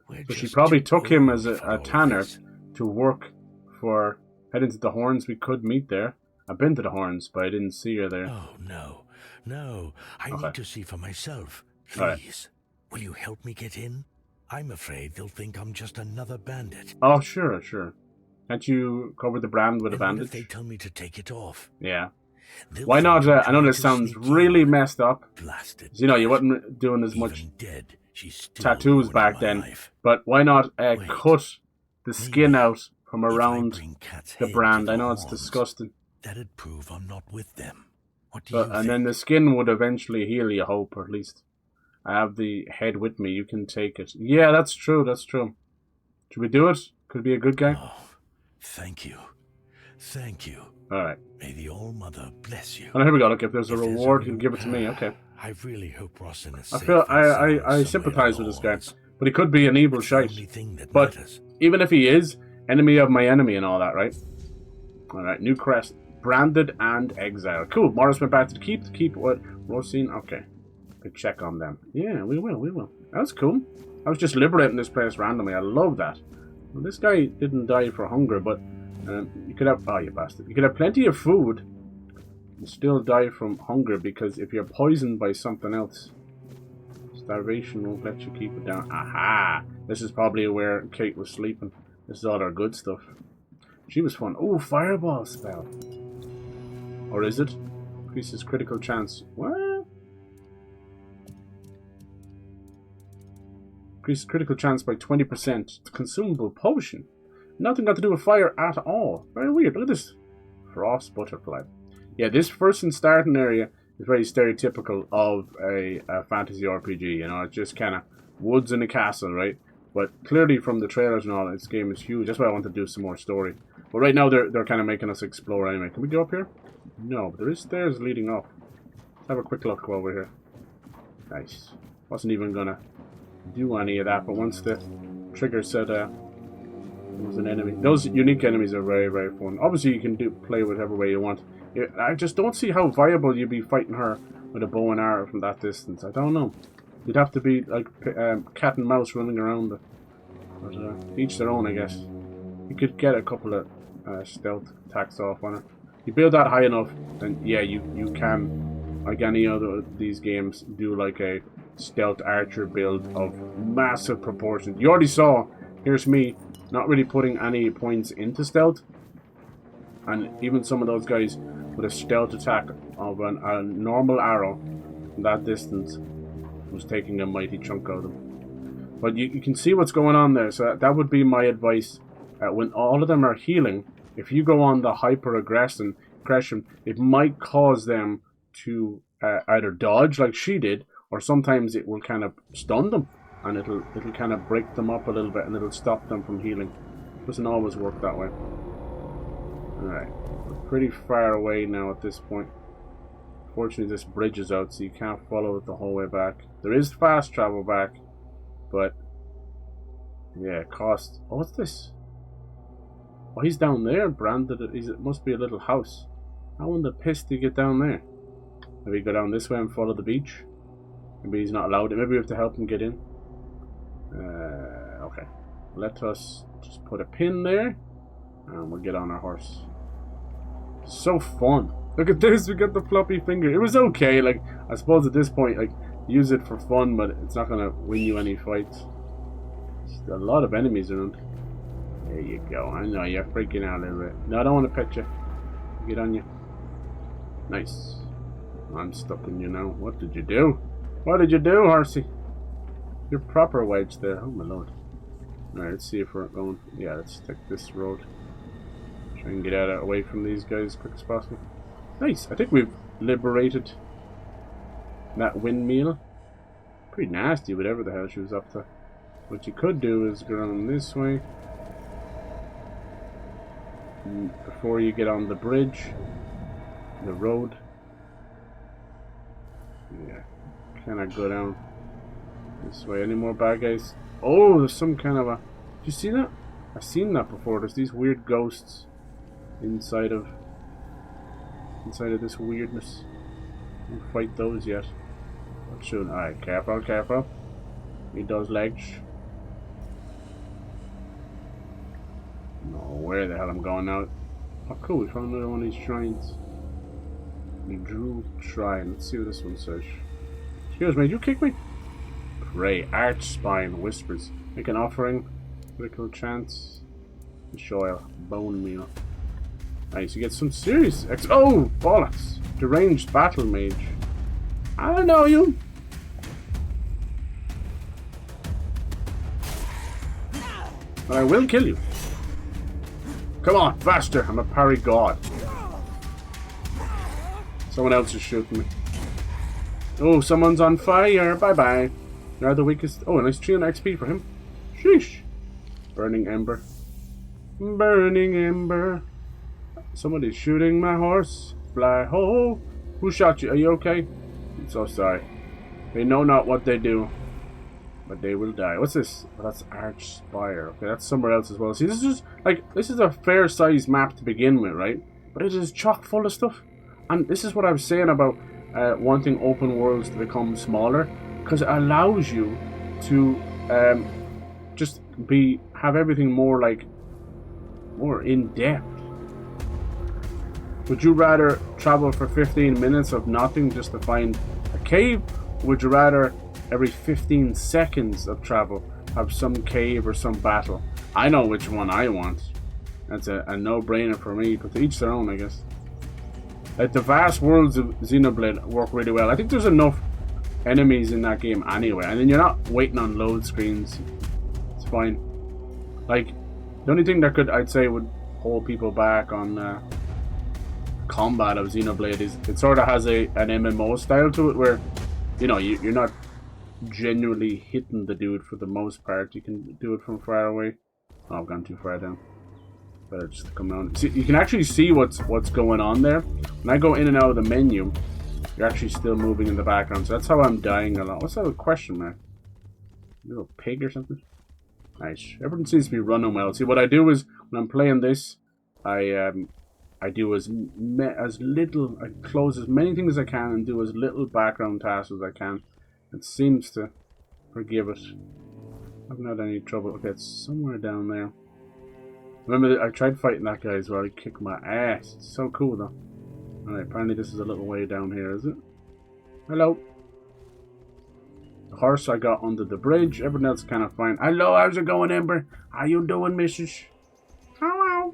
We're So she just probably too took him old as for a all tanner this. to work for heading to the Horns. We could meet there. I've been to the Horns, but I didn't see her there. Oh, no. No. I Okay. need to see for myself. All right. Please. Will you help me get in? I'm afraid they'll think I'm just another bandit. Oh, sure. Can't you cover the brand with a And what bandage? if they tell me to take it off? Yeah. They'll Why not? think I'm I know trying this to sounds sneak really in. messed up. Blasted. You know, you cat. wasn't doing as much Even dead, she's still tattoos ruining back my then. life. But why not Wait. cut the skin Maybe out from If I around bring Cat's the head brand? to I the know it's Horns, disgusting. That'd prove I'm not with them. What do you But, think? and then the skin would eventually heal, you hope, or at least I have the head with me. You can take it. Yeah, that's true. Should we do it? Could be a good guy. Oh, thank you. Thank you. All right. May the All-Mother bless you. Oh, here we go. Look, if there's a If there's reward, he'll give it to me. reward- Okay. I really hope Rawson is I safe feel and I sound sympathize somewhere with this in the guy, Horns. but he could be an evil It's the shite. only thing that But matters. even if he is, enemy of my enemy and all that, right? All right. New crest, branded and exiled. Cool. Morris went back to the keep. To keep what? Rosine. Okay. Could check on them. Yeah, we will. That's cool. I was just liberating this place randomly. I love that. Well, this guy didn't die for hunger, but you could have... Oh, you bastard. You could have plenty of food and still die from hunger, because if you're poisoned by something else, starvation won't let you keep it down. Aha! This is probably where Kate was sleeping. This is all our good stuff. She was fun. Oh, fireball spell. Or is it? Increases critical chance. What? Increases critical chance by 20%. It's a consumable potion. Nothing got to do with fire at all. Very weird. Look at this. Frost butterfly. Yeah, this first and starting area is very stereotypical of a fantasy RPG. You know, it's just kind of woods and a castle, right? But clearly from the trailers and all, this game is huge. That's why I want to do some more story. But right now they're kind of making us explore anyway. Can we go up here? No, but there is stairs leading up. Let's have a quick look while we're here. Nice. Wasn't even gonna do any of that, but once the trigger said there was an enemy. Those unique enemies are very, very fun. Obviously you can play whatever way you want. I just don't see how viable you'd be fighting her with a bow and arrow from that distance. I don't know. You'd have to be like cat and mouse running around it. But each their own, I guess. You could get a couple of stealth attacks off on her. You build that high enough, then yeah, you can, like any other these games, do like a stealth archer build of massive proportions. You already saw, here's me, not really putting any points into stealth. And even some of those guys with a stealth attack of a normal arrow from that distance was taking a mighty chunk out of them. But you can see what's going on there, so that would be my advice. When all of them are healing, if you go on the hyper-aggression, it might cause them to either dodge like she did, or sometimes it will kind of stun them, and it'll kind of break them up a little bit, and it'll stop them from healing. It doesn't always work that way. Alright, we're pretty far away now at this point. Fortunately, this bridge is out, so you can't follow it the whole way back. There is fast travel back, but yeah, it costs... Oh, what's this? Oh, he's down there, branded. It must be a little house. How in the piss do you get down there? Maybe go down this way and follow the beach. Maybe he's not allowed. Maybe we have to help him get in. Okay. Let us just put a pin there, and we'll get on our horse. So fun. Look at this. We got the floppy finger. It was okay. Like, I suppose at this point, like, use it for fun, but it's not gonna win you any fights. There's a lot of enemies around. There you go. I know you're freaking out a little bit. No, I don't want to pet you. Get on you. Nice. I'm stuck in you now. What did you do? What did you do, horsey? You're proper wedged there. Oh my lord. Alright, let's see if we're going. Yeah, let's take this road. Try and get out away from these guys as quick as possible. Nice. I think we've liberated that windmill. Pretty nasty, whatever the hell she was up to. What you could do is go around this way. Before you get on the bridge. The road. Yeah. Can I go down this way? Any more bad guys? Oh, there's some kind of a... Did you see that? I've seen that before. There's these weird ghosts inside of this weirdness. Don't fight those yet. What should... Alright, careful, careful. Need those legs. No, where the hell I'm going now? Oh cool, we found another one of these shrines. We drew shrine. Let's see what this one says. Excuse me, did you kick me? Pray, arch spine, whispers. Make an offering. Critical chance. Shoil. Bone meal. Nice, you get some serious oh! Bollocks! Deranged battle mage. I don't know you! But I will kill you. Come on, faster! I'm a parry god. Someone else is shooting me. Oh, someone's on fire. Bye-bye. Now the weakest... Oh, a nice 300 XP for him. Sheesh. Burning ember. Burning ember. Somebody's shooting my horse. Fly ho. Who shot you? Are you okay? I'm so sorry. They know not what they do, but they will die. What's this? Oh, that's Arch Spire. Okay, that's somewhere else as well. See, this is like... This is a fair-sized map to begin with, right? But it is chock full of stuff. And this is what I was saying about wanting open worlds to become smaller, because it allows you to just have everything more in depth. Would you rather travel for 15 minutes of nothing just to find a cave? Or would you rather every 15 seconds of travel have some cave or some battle? I know which one I want. That's a no-brainer for me, but to each their own, I guess. Like, the vast worlds of Xenoblade work really well. I think there's enough enemies in that game anyway, and then you're not waiting on load screens. It's fine. Like, the only thing that I'd say would hold people back on combat of Xenoblade is it sort of has an MMO style to it where, you know, you're not genuinely hitting the dude for the most part. You can do it from far away. Oh, I've gone too far down. Better just come down. See, you can actually see what's going on there. When I go in and out of the menu, you're actually still moving in the background. So that's how I'm dying a lot. What's that question mark? Little pig or something? Nice. Everything seems to be running well. See, what I do is when I'm playing this, I do as little. I close as many things as I can and do as little background tasks as I can. It seems to forgive it. I haven't had any trouble. Okay, it's somewhere down there. Remember, I tried fighting that guy as well. He kicked my ass. It's so cool, though. Alright, apparently this is a little way down here, is it? Hello. The horse I got under the bridge. Everything else kind of fine. Hello, how's it going, Ember? How you doing, missus? Hello.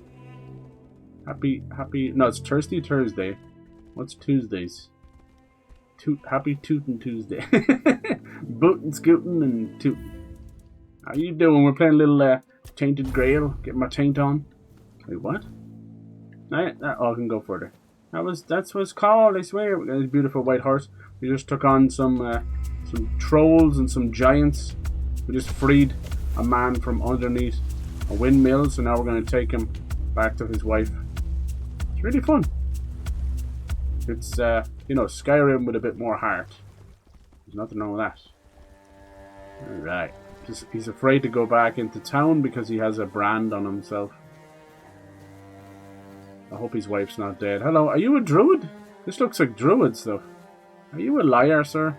Happy... No, it's Thirsty Thursday. What's Tuesdays? Happy Tootin' Tuesday. Bootin', scootin', and tootin'. How you doing? We're playing a little... Tainted Grail, get my taint on. Wait, what? I can go further. That's what it's called, I swear. This beautiful white horse. We just took on some trolls and some giants. We just freed a man from underneath a windmill, so now we're going to take him back to his wife. It's really fun. It's, you know, Skyrim with a bit more heart. There's nothing wrong with that. Alright. He's afraid to go back into town because he has a brand on himself. I hope his wife's not dead. Hello, are you a druid? This looks like druid stuff. Are you a liar, sir?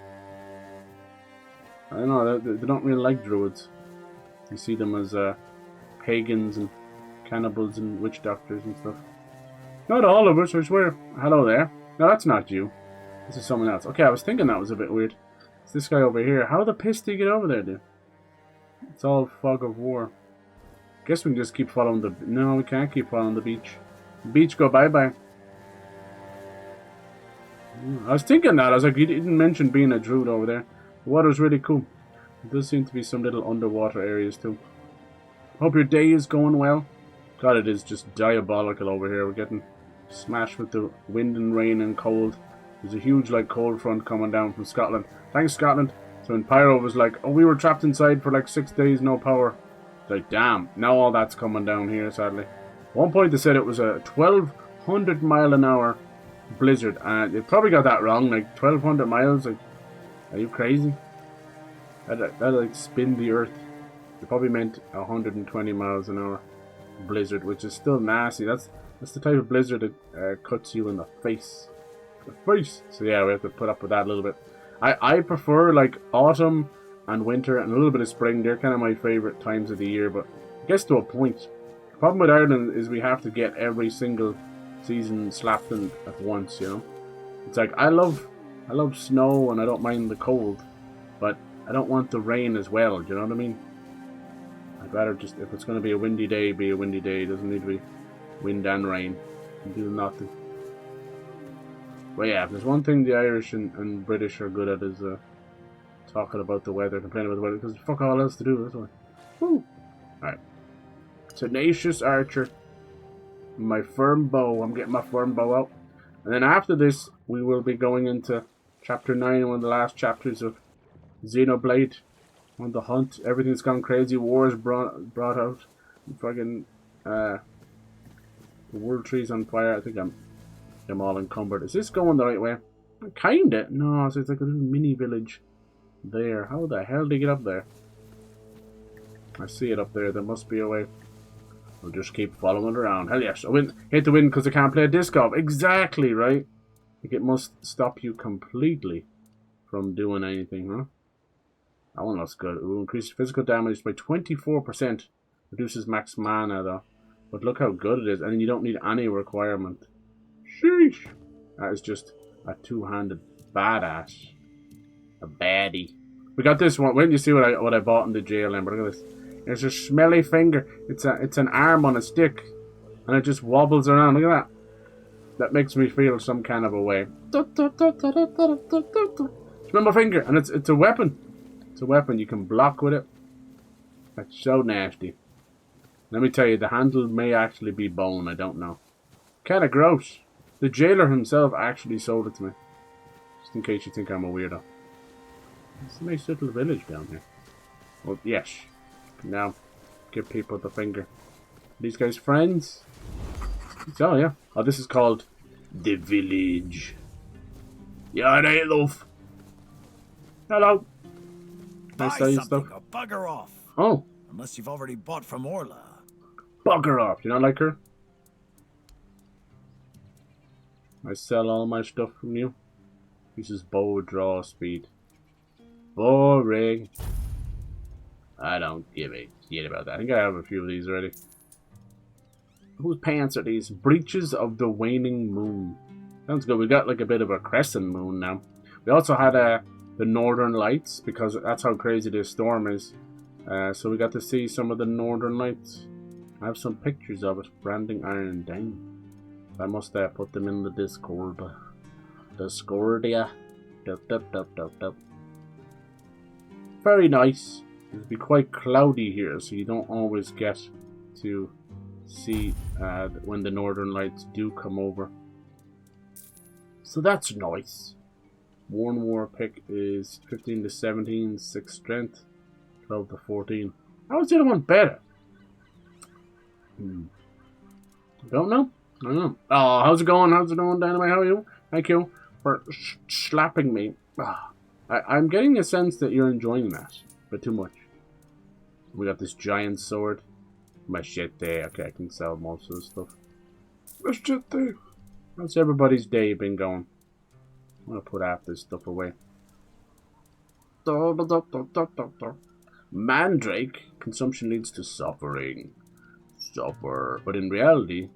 I don't know, they don't really like druids. You see them as pagans and cannibals and witch doctors and stuff. Not all of us, I swear. Hello there. No, that's not you. This is someone else. Okay, I was thinking that was a bit weird. It's this guy over here. How the piss do you get over there, dude? It's all fog of war. Guess we can just keep following the... No, we can't keep following the beach. Beach, go bye-bye. I was thinking that. I was like, you didn't mention being a druid over there. The water's really cool. There does seem to be some little underwater areas too. Hope your day is going well. God, it is just diabolical over here. We're getting smashed with the wind and rain and cold. There's a huge, like, cold front coming down from Scotland. Thanks, Scotland. So when Pyro was like, oh, we were trapped inside for like 6 days, no power. It's like, damn. Now all that's coming down here, sadly. At one point they said it was a 1,200 mile an hour blizzard. And they probably got that wrong. Like, 1,200 miles. Like, are you crazy? That'd like spin the earth. They probably meant 120 miles an hour blizzard, which is still nasty. That's the type of blizzard that cuts you in the face. The face. So yeah, we have to put up with that a little bit. I prefer like autumn and winter and a little bit of spring. They're kind of my favorite times of the year, but I guess to a point. The problem with Ireland is we have to get every single season slapped in at once, you know. It's like I love snow and I don't mind the cold, but I don't want the rain as well, do you know what I mean? I'd rather just, if it's going to be a windy day, be a windy day. It doesn't need to be wind and rain. You do nothing. But yeah, if there's one thing the Irish and British are good at is talking about the weather, complaining about the weather, because fuck all else to do, that's why. Woo! Alright. Tenacious Archer. My firm bow. I'm getting my firm bow out. And then after this, we will be going into Chapter 9, one of the last chapters of Xenoblade. On the hunt. Everything's gone crazy. Wars brought out. Fucking the world tree's on fire. I think I'm all encumbered. Is this going the right way? Kinda. No, it's like a little mini village there. How the hell did they get up there? I see it up there. There must be a way. We'll just keep following it around. Hell yes. I hate the wind because I can't play disc golf. Exactly, right? Like it must stop you completely from doing anything, huh? That one looks good. Ooh, increases physical damage by 24%. Reduces max mana though. But look how good it is. And you don't need any requirement. Sheesh. That is just a two-handed badass. A baddie. We got this one. Wait till you see what I bought in the jail, Ember. Look at this. It's a smelly finger. It's an arm on a stick. And it just wobbles around. Look at that. That makes me feel some kind of a way. Smell my finger. And it's a weapon. It's a weapon. You can block with it. That's so nasty. Let me tell you, the handle may actually be bone. I don't know. Kind of gross. The jailer himself actually sold it to me. Just in case you think I'm a weirdo. It's a nice little village down here. Well, yes. Now, give people the finger. These guys friends? Oh, yeah. Oh, this is called The Village. Yeah, they love. Hello. Nice Buy stuff. something or bugger off. Oh. Unless you've already bought from Orla. Bugger off. You not like her? I sell all my stuff from you. Uses bow draw speed. Boring. I don't give a shit about that. I think I have a few of these already. Whose pants are these? Breaches of the Waning Moon. Sounds good. We got like a bit of a crescent moon now. We also had the Northern Lights, because that's how crazy this storm is. So we got to see some of the Northern Lights. I have some pictures of it. Branding Iron. Dang. I must put them in the Discord. Discordia. Very nice. It'll be quite cloudy here, so you don't always get to see when the Northern Lights do come over. So that's nice. Worn War pick is 15 to 17, 6 strength, 12 to 14. How is the other one better? Don't know. I don't know. Oh, how's it going? How's it going, Dynamite? How are you? Thank you for slapping me. I'm getting a sense that you're enjoying that, but too much. We got this giant sword. Machete. Okay, I can sell most of this stuff. Machete. How's everybody's day been going? I'm gonna put half this stuff away. Mandrake. Consumption leads to suffering. Suffer. But in reality,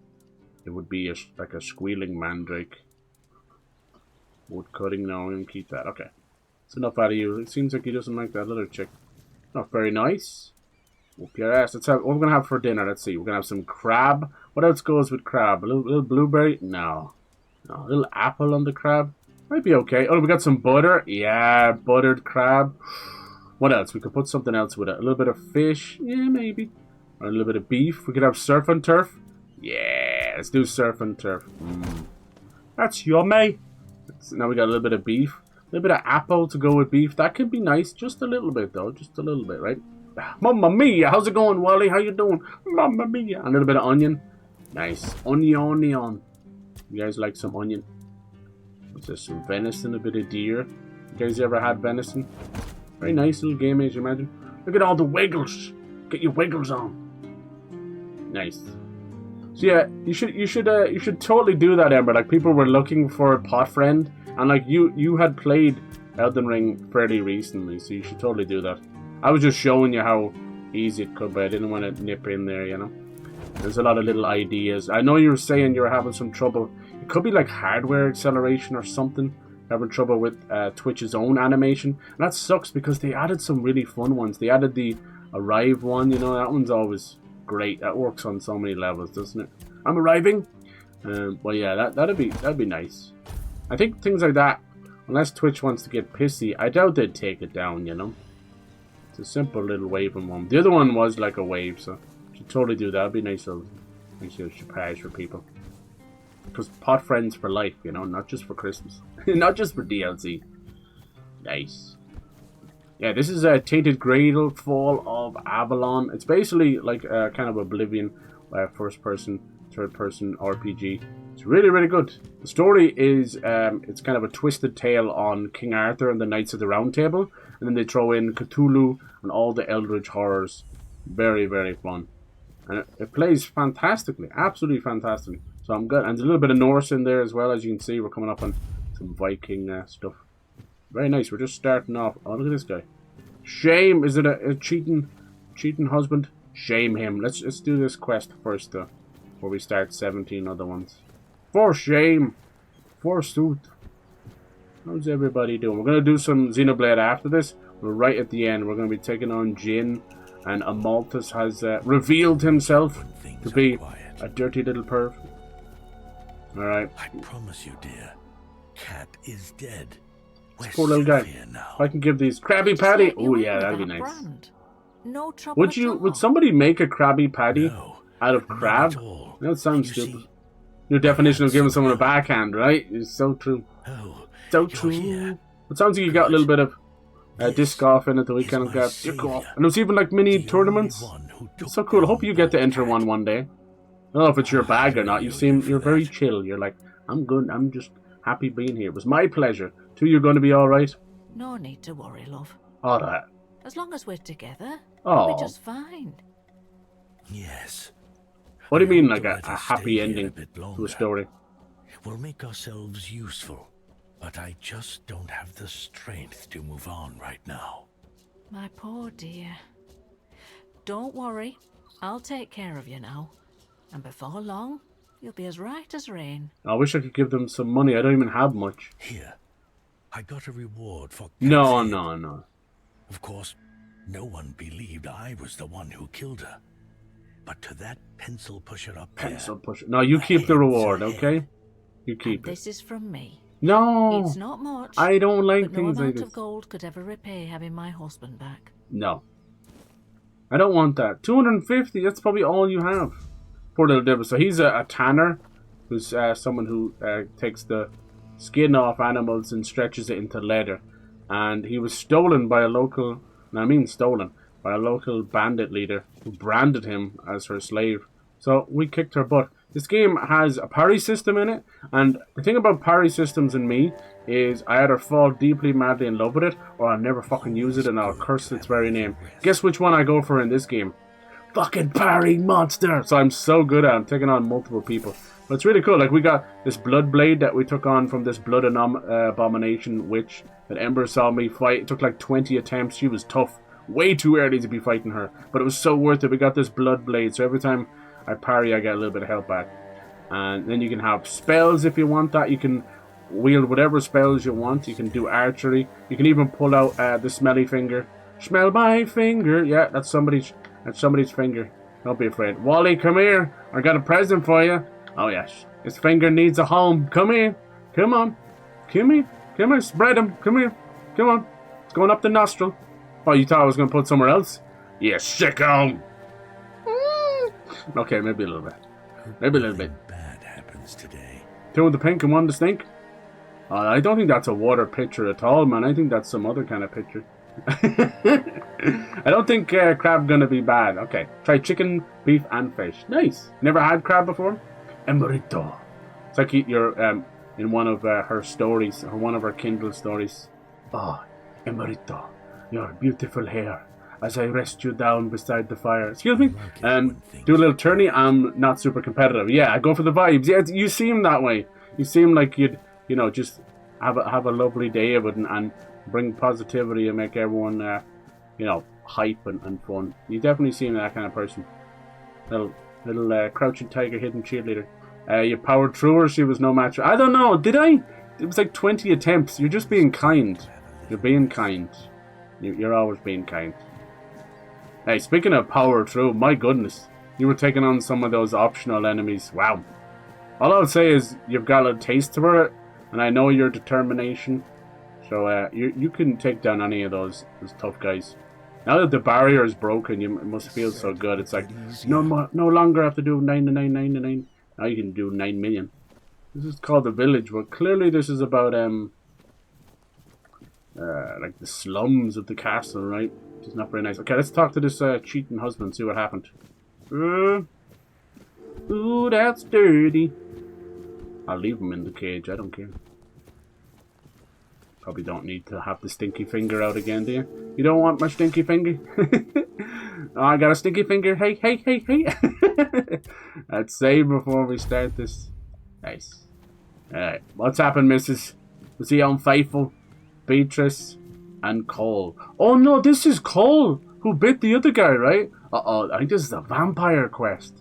it would be like a squealing mandrake. Wood cutting. No, I'm gonna keep that. Okay. It's enough out of you. It seems like he doesn't like that other chick. Not very nice. Whoop your ass. Let's have, what we're going to have for dinner. Let's see. We're going to have some crab. What else goes with crab? A little blueberry? No. No. A little apple on the crab? Might be okay. Oh, we got some butter. Yeah, buttered crab. What else? We could put something else with it. A little bit of fish. Yeah, maybe. Or a little bit of beef. We could have surf and turf. Yeah, let's do surf and turf. That's yummy. Now we got a little bit of beef. A little bit of apple to go with beef. That could be nice. Just a little bit, though. Just a little bit, right? Mamma mia. How's it going, Wally? How you doing? Mamma mia. A little bit of onion. Nice. Onion. You guys like some onion? What's this? Some venison, a bit of deer. You guys ever had venison? Very nice little game, as you imagine. Look at all the wiggles. Get your wiggles on. Nice. So yeah, you should totally do that, Ember. Like, people were looking for a pot friend, and like you had played Elden Ring fairly recently, so you should totally do that. I was just showing you how easy it could be. I didn't want to nip in there, you know. There's a lot of little ideas. I know you were saying you were having some trouble. It could be like hardware acceleration or something. Having trouble with Twitch's own animation. And that sucks because they added some really fun ones. They added the Arrive one, you know, that one's always great. That works on so many levels, doesn't it? I'm arriving. Well, yeah, that'd be nice. I think things like that, unless Twitch wants to get pissy, I doubt they'd take it down, you know. It's a simple little waving one. The other one was like a wave, so you should totally do that. It'd be nice little surprise for people. Because pot friends for life, you know, not just for Christmas. Not just for DLC. Nice. Yeah, this is a Tainted Grail, Fall of Avalon. It's basically like a kind of Oblivion, first-person, third-person RPG. It's really, really good. The story is, it's kind of a twisted tale on King Arthur and the Knights of the Round Table. And then they throw in Cthulhu and all the Eldritch horrors. Very, very fun. And it plays fantastically. Absolutely fantastically. So I'm good. And there's a little bit of Norse in there as well. As you can see, we're coming up on some Viking stuff. Very nice. We're just starting off. Oh, look at this guy. Shame. Is it a cheating husband? Shame him. Let's do this quest first, though, before we start 17 other ones. For shame. Forsooth. How's everybody doing? We're going to do some Xenoblade after this. We're right at the end. We're going to be taking on Jin. And Amalthus has revealed himself to be a dirty little perv. Alright. I promise you, dear. Cat is dead. Poor little guy. If I can give these Krabby Patty. Oh yeah, that'd be nice. No trouble. Would somebody make a Krabby Patty out of crab? That sounds stupid. Your definition of giving someone a backhand, right? Is so true. So true. It sounds like you got a little bit of disc golf in it the weekend. And there's even like mini tournaments. It's so cool. I hope you get to enter one day. I don't know if it's your bag or not. You're very chill. You're like, I'm good. I'm just happy being here. It was my pleasure. Too, you're going to be all right. No need to worry, love. All right. As long as we're together, we'll be just fine. Yes. What do you mean, like a happy ending to a story? We'll make ourselves useful, but I just don't have the strength to move on right now. My poor dear. Don't worry. I'll take care of you now. And before long, you'll be as right as rain. I wish I could give them some money. I don't even have much. Here. I got a reward for... No. Of course, no one believed I was the one who killed her. But to that pencil pusher up there... Pencil pusher. No, you keep the reward, okay? You keep it. This is from me. No! It's not much. I don't like but things no like amount this. of gold could ever repay having my husband back. No. I don't want that. 250, that's probably all you have. Poor little devil. So he's a tanner, who's someone who takes the skin off animals and stretches it into leather. And he was stolen by a local, and I mean stolen, by a local bandit leader who branded him as her slave. So we kicked her butt. This game has a parry system in it, and the thing about parry systems in me is I either fall deeply, madly in love with it, or I'll never fucking use it and I'll curse its very name. Guess which one I go for in this game? Fucking parry monster! So I'm so good at it. I'm taking on multiple people. But it's really cool. Like, we got this blood blade that we took on from this blood abomination witch that Ember saw me fight. It took like 20 attempts. She was tough. Way too early to be fighting her. But it was so worth it. We got this blood blade. So every time I parry, I get a little bit of health back. And then you can have spells if you want that. You can wield whatever spells you want. You can do archery. You can even pull out the smelly finger. Smell my finger. Yeah, that's somebody That's somebody's finger. Don't be afraid. Wally, come here. I got a present for you. Oh, yes. His finger needs a home. Come here. Come on. Come here. Come here. Spread him. Come here. Come on. It's going up the nostril. Oh, you thought I was going to put somewhere else? Yeah, sicko. Okay, maybe a little bit. Maybe a little bit. Bad happens today. Two with the pink and one the stink. I don't think that's a water pitcher at all, man. I think that's some other kind of pitcher. I don't think crab gonna be bad. Okay, try chicken, beef, and fish. Nice. Never had crab before. Emburrito. It's like you're in one of her stories, or one of her Kindle stories. Oh, Emburrito, your beautiful hair. As I rest you down beside the fire. Excuse me? Do a little tourney. I'm not super competitive. Yeah, I go for the vibes. Yeah, you seem that way. You seem like you'd, you know, just have a lovely day of it and bring positivity and make everyone, you know, hype and fun. You definitely seem that kind of person. Little crouching tiger, hidden cheerleader. You powered through her. She was no match. I don't know. Did I? It was like 20 attempts. You're just being kind. You're being kind. You're always being kind. Hey, speaking of power through, my goodness, you were taking on some of those optional enemies. Wow. All I'll say is you've got a taste for it, and I know your determination. So you can take down any of those tough guys. Now that the barrier is broken, it must feel so good. It's like no longer have to do 99999. Now you can do 9 million. This is called the village, but clearly this is about like the slums of the castle, right? Which is not very nice. Okay, let's talk to this cheating husband, see what happened. Ooh, that's dirty. I'll leave him in the cage, I don't care. Probably don't need to have the stinky finger out again, do you? You don't want my stinky finger? Oh, I got a stinky finger. Hey. Let's save before we start this. Nice. Alright, what's happened, missus? Was he unfaithful? Beatrice and Cole. Oh no, this is Cole who bit the other guy, right? Uh-oh, I think this is a vampire quest.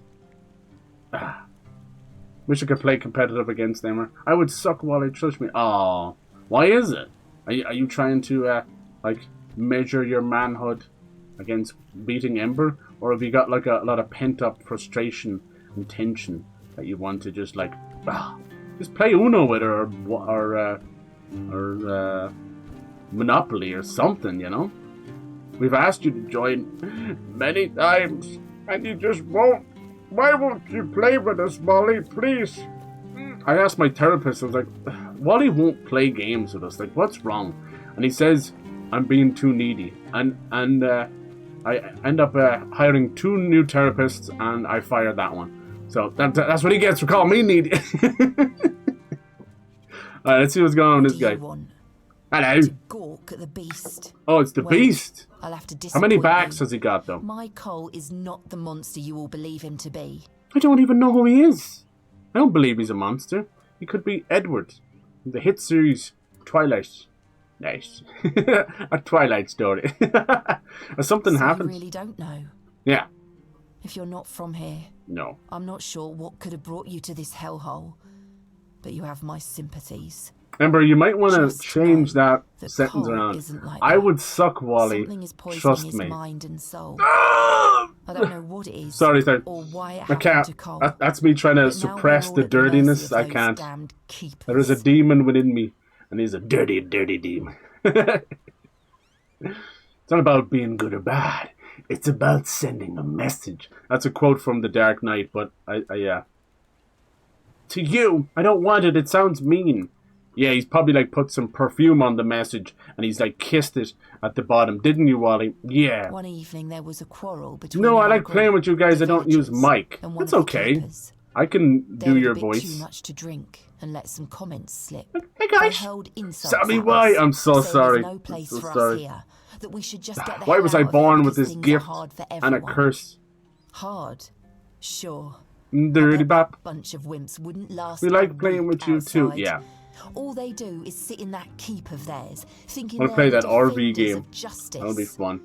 Wish I could play competitive against them. I would suck while they trust me. Oh, why is it? Are you trying to like measure your manhood against beating Ember, or have you got like a lot of pent up frustration and tension that you want to just like just play Uno with her or Monopoly or something, you know? We've asked you to join many times and you just won't. Why won't you play with us, Molly, please? I asked my therapist, I was like, Wally won't play games with us, like what's wrong? And he says I'm being too needy, and I end up hiring 2 new therapists and I fired that one. So that's what he gets for calling me needy. Alright, let's see what's going on with this guy. Hello. To gawk at the beast. Oh, it's the beast. I'll have to How many disappoint backs you. has he got, though? My Cole is not the monster you all believe him to be. I don't even know who he is. I don't believe he's a monster. He could be Edward. The hit series Twilight. Nice. A Twilight story. Or something happens. You really don't know. Yeah. If you're not from here. No. I'm not sure what could have brought you to this hellhole. But you have my sympathies. Remember, you might want to Just change know that sentence Cole around. isn't like I that. would suck Wally. Something is poisoning Trust his me. mind and soul. I don't know what it is. Sorry. Or why it I happened can't. to Cole. That's me trying to But now suppress we're the all at the mercy dirtiness. of I those can't. damned keepers. There is a demon within me, and he's a dirty demon. It's not about being good or bad. It's about sending a message. That's a quote from The Dark Knight, but yeah. To you, I don't want it. It sounds mean. Yeah, he's probably like put some perfume on the message, and he's like kissed it at the bottom. Didn't you, Wally? Yeah. One evening there was a quarrel between No, I our like group, playing with you guys. the I don't use villagers, mic. and one That's of the okay. keepers. I can They do had your a bit voice. too much to drink and let some comments slip. Hey guys, They hurled insults tell me at why. us, I'm so saying sorry. There's no place I'm so for sorry. us here. That we should just get the Why hell was out I of here born with because this things gift are hard for and a everyone. curse? Hard, sure. Dirty But bop. that bunch of wimps wouldn't last. We a like playing week with you too. outside. Yeah. All they do is sit in that keep of theirs, thinking I'll they're play the that RV defenders game. of justice. That'll be fun.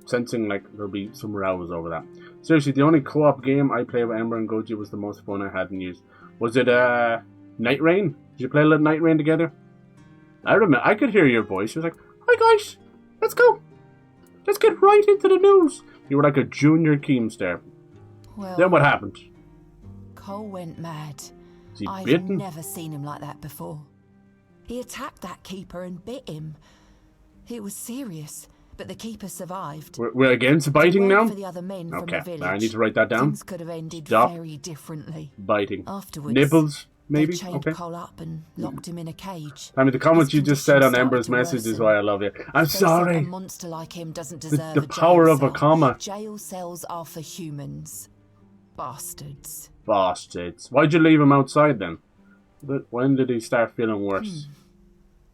Sensing like there'll be some rows over that. Seriously, the only co-op game I played with Ember and Goji was the most fun I had in years. Was it Night Rain? Did you play a little Night Rain together? I remember. I could hear your voice. She was like, "Hi guys, let's go. Let's get right into the news." You were like a junior Keemstar. Well, Then what happened? Cole went mad. Is he I've bitten? never seen him like that before. He attacked that keeper and bit him. It was serious, but the keeper survived. We're against biting now? For the other men from Okay, the village, I need to write that down. Things could have ended Stop very differently. biting. Afterwards, Nibbles, they maybe? chained Okay. Cole up and locked him in a cage. I mean, the comments His you just said on condition Ember's started to message is worsen. why I love you. I'm They said sorry. a monster like him doesn't deserve The a power jail of a cell. comma. Jail cells are for humans. Bastards. Bastards. Why'd you leave him outside then? When did he start feeling worse?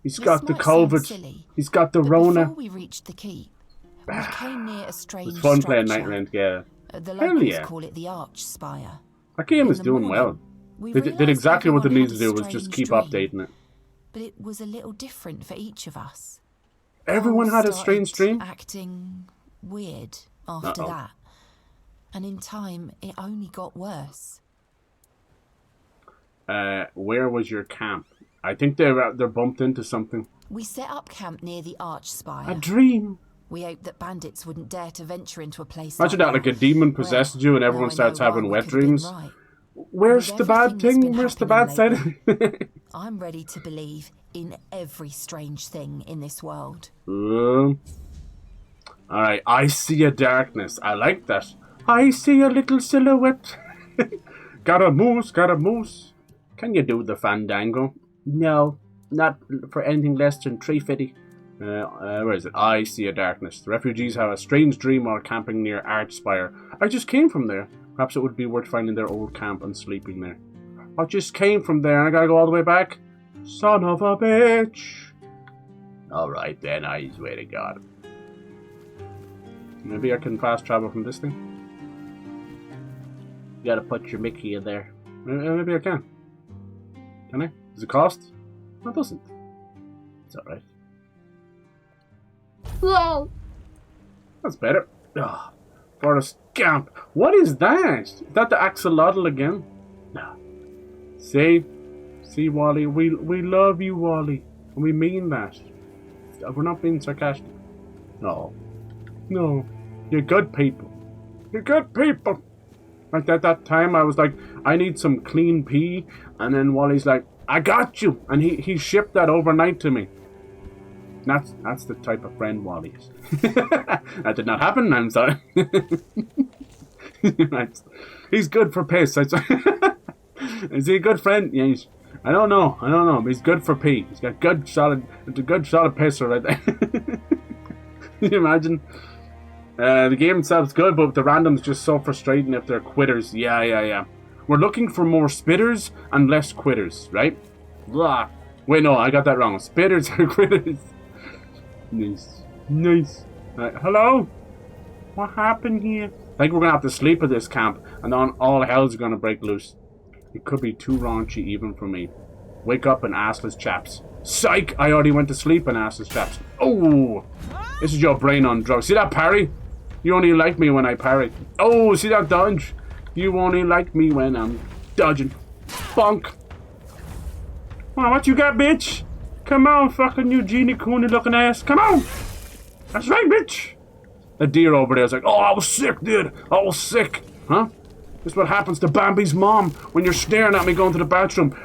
He's This got the might sound COVID. silly, He's got the but Rona. before we reached the keep, we came near a strange It's fun playing structure. Night Rent, yeah. The Hell locals yeah. call it the Arch Spire. That game In is the doing well. morning, we They did realised exactly what they everyone needed to had do a was just strange keep dream, updating it. But it was a little different for each of us. Everyone Cole had a strange started dream? acting weird after Uh-oh. that. And in time, it only got worse. Where was your camp? I think they're bumped into something. We set up camp near the Arch Spire. A dream. We hoped that bandits wouldn't dare to venture into a place Imagine that, like a demon possessed you and everyone starts having wet dreams. Right. Where's With the bad everything that's thing? been Where's the bad happening side of it? I'm ready to believe in every strange thing in this world. Alright, I see a darkness. I like that. I see a little silhouette. Got a moose, got a moose. Can you do the fandango? No, not for anything less than 350. Where is it? I see a darkness. The refugees have a strange dream while camping near Archspire. I just came from there. Perhaps it would be worth finding their old camp and sleeping there. I just came from there and I gotta go all the way back. Son of a bitch. Alright then, I swear to God. Maybe I can fast travel from this thing. You gotta put your Mickey in there. Maybe I can. Can I? Does it cost? No, it doesn't. It's alright. Whoa! That's better. Ugh. For a scamp. What is that? Is that the axolotl again? No. See, Wally, we love you, Wally, and we mean that. We're not being sarcastic. No, you're good people. You're good people. Like that time, I was like, I need some clean pee, and then Wally's like, I got you, and he shipped that overnight to me. That's the type of friend Wally is. That did not happen. I'm sorry. He's good for piss. Is he a good friend? Yeah, I don't know. But he's good for pee. He's got good solid pisser right there. Can you imagine? The game itself's good, but the random's just so frustrating if they're quitters. Yeah. We're looking for more spitters and less quitters, right? Blah. Wait, no, I got that wrong. Spitters are quitters. Nice. Hello? What happened here? I think we're gonna have to sleep at this camp, and then all hell's gonna break loose. It could be too raunchy even for me. Wake up and assless chaps. Psych! I already went to sleep and assless chaps. Oh! This is your brain on drugs. See that parry? You only like me when I parry. Oh, see that dodge? You only like me when I'm dodging. Bonk! Oh, what you got, bitch? Come on, fucking Eugenie Cooney looking ass. Come on! That's right, bitch! The deer over there is like, oh, I was sick, dude. I was sick. Huh? This is what happens to Bambi's mom when you're staring at me going to the bathroom.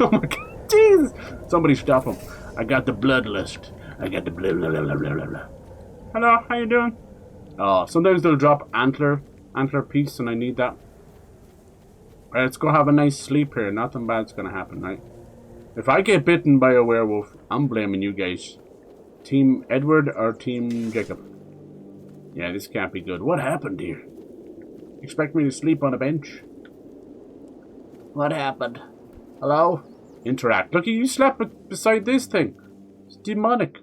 Oh my God, Jesus! Somebody stop him. I got the bloodlust. I got the blah, blah, blah, blah, blah, blah. Hello, how you doing? Oh, sometimes they'll drop antler piece, and I need that. Right, let's go have a nice sleep here. Nothing bad's gonna happen, right? If I get bitten by a werewolf, I'm blaming you guys. Team Edward or Team Jacob? Yeah, this can't be good. What happened here? Expect me to sleep on a bench? What happened? Hello? Interact. Look, you slept beside this thing. It's demonic.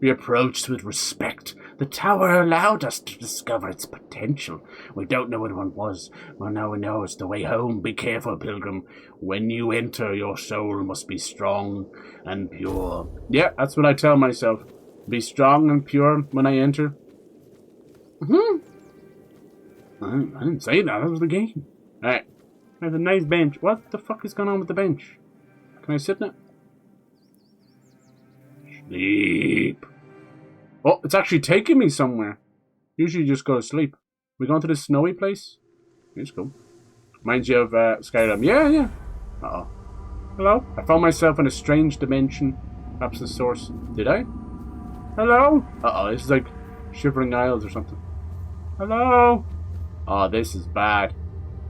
We approached with respect. The tower allowed us to discover its potential. We don't know what one was. Well, now we know it's the way home. Be careful, pilgrim. When you enter, your soul must be strong and pure. Yeah, that's what I tell myself. Be strong and pure when I enter. I didn't say that. That was the game. Alright. There's a nice bench. What the fuck is going on with the bench? Can I sit in it? Sleep. Oh, it's actually taking me somewhere. Usually you just go to sleep. We going to this snowy place? Let's go. Reminds you of Skyrim. Yeah, yeah. Uh-oh. Hello? I found myself in a strange dimension. Perhaps the source. Did I? Hello? Uh-oh, this is like Shivering Isles or something. Hello? Oh, this is bad.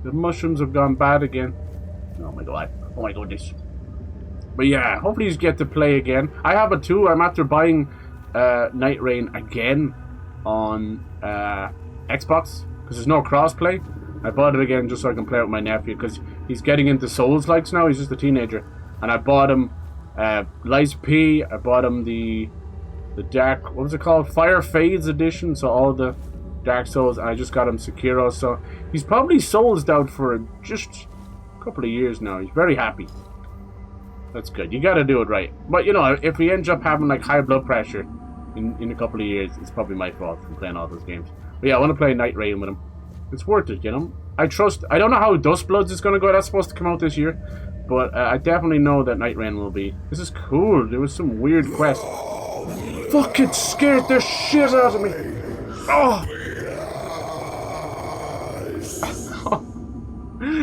The mushrooms have gone bad again. Oh my god. Oh my goodness. But yeah, hopefully you get to play again. I have it too. I'm after buying Night Rain again on Xbox. Because there's no crossplay. I bought it again just so I can play it with my nephew. Because he's getting into Souls-likes now. He's just a teenager. And I bought him Lies P. I bought him the Dark... What was it called? Fire Fades edition. So all the Dark Souls. And I just got him Sekiro. So he's probably Souls out for just a couple of years now. He's very happy. That's good. You gotta do it right. But you know, if he ends up having like high blood pressure in a couple of years, it's probably my fault for playing all those games. But yeah, I want to play Night Rain with him. It's worth it, you know. I don't know how Dustbloods is gonna go. That's supposed to come out this year. But I definitely know that Night Rain will be. This is cool. There was some weird quest. Fucking scared the shit out of me. Oh!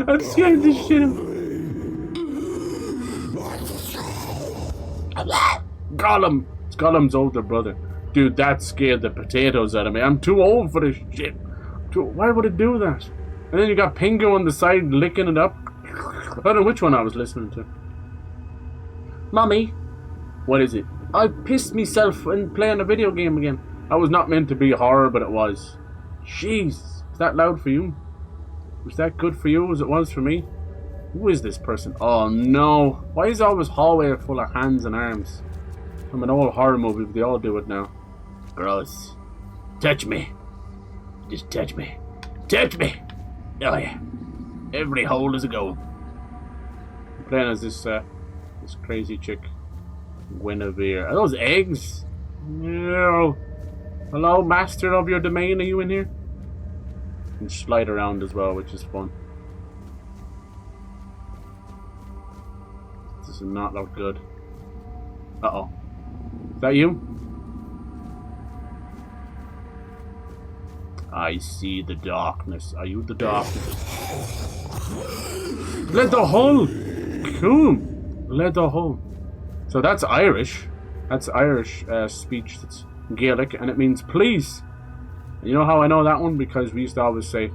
I'm scared the shit out of me. Gollum! It's Gollum's older brother. Dude, that scared the potatoes out of me. I'm too old for this shit. Why would it do that? And then you got Pingo on the side licking it up. I don't know which one I was listening to. Mommy, what is it? I pissed myself when playing a video game again. I was not meant to be horror, but it was. Jeez, is that loud for you? Was that good for you as it was for me? Who is this person? Oh no. Why is always hallway full of hands and arms? From an old horror movie, but they all do it now. Gross. Touch me. Just touch me. Touch me! Oh yeah. Every hole is a goal. I'm playing as this crazy chick. Guinevere. Are those eggs? No. Hello, master of your domain, are you in here? You can slide around as well, which is fun. This does not look good. Uh-oh. Is that you? I see the darkness. Are you the darkness? Let the hole! Cool! Let the hole. So that's Irish. That's Irish speech. That's Gaelic, and it means please. And you know how I know that one? Because we used to always say,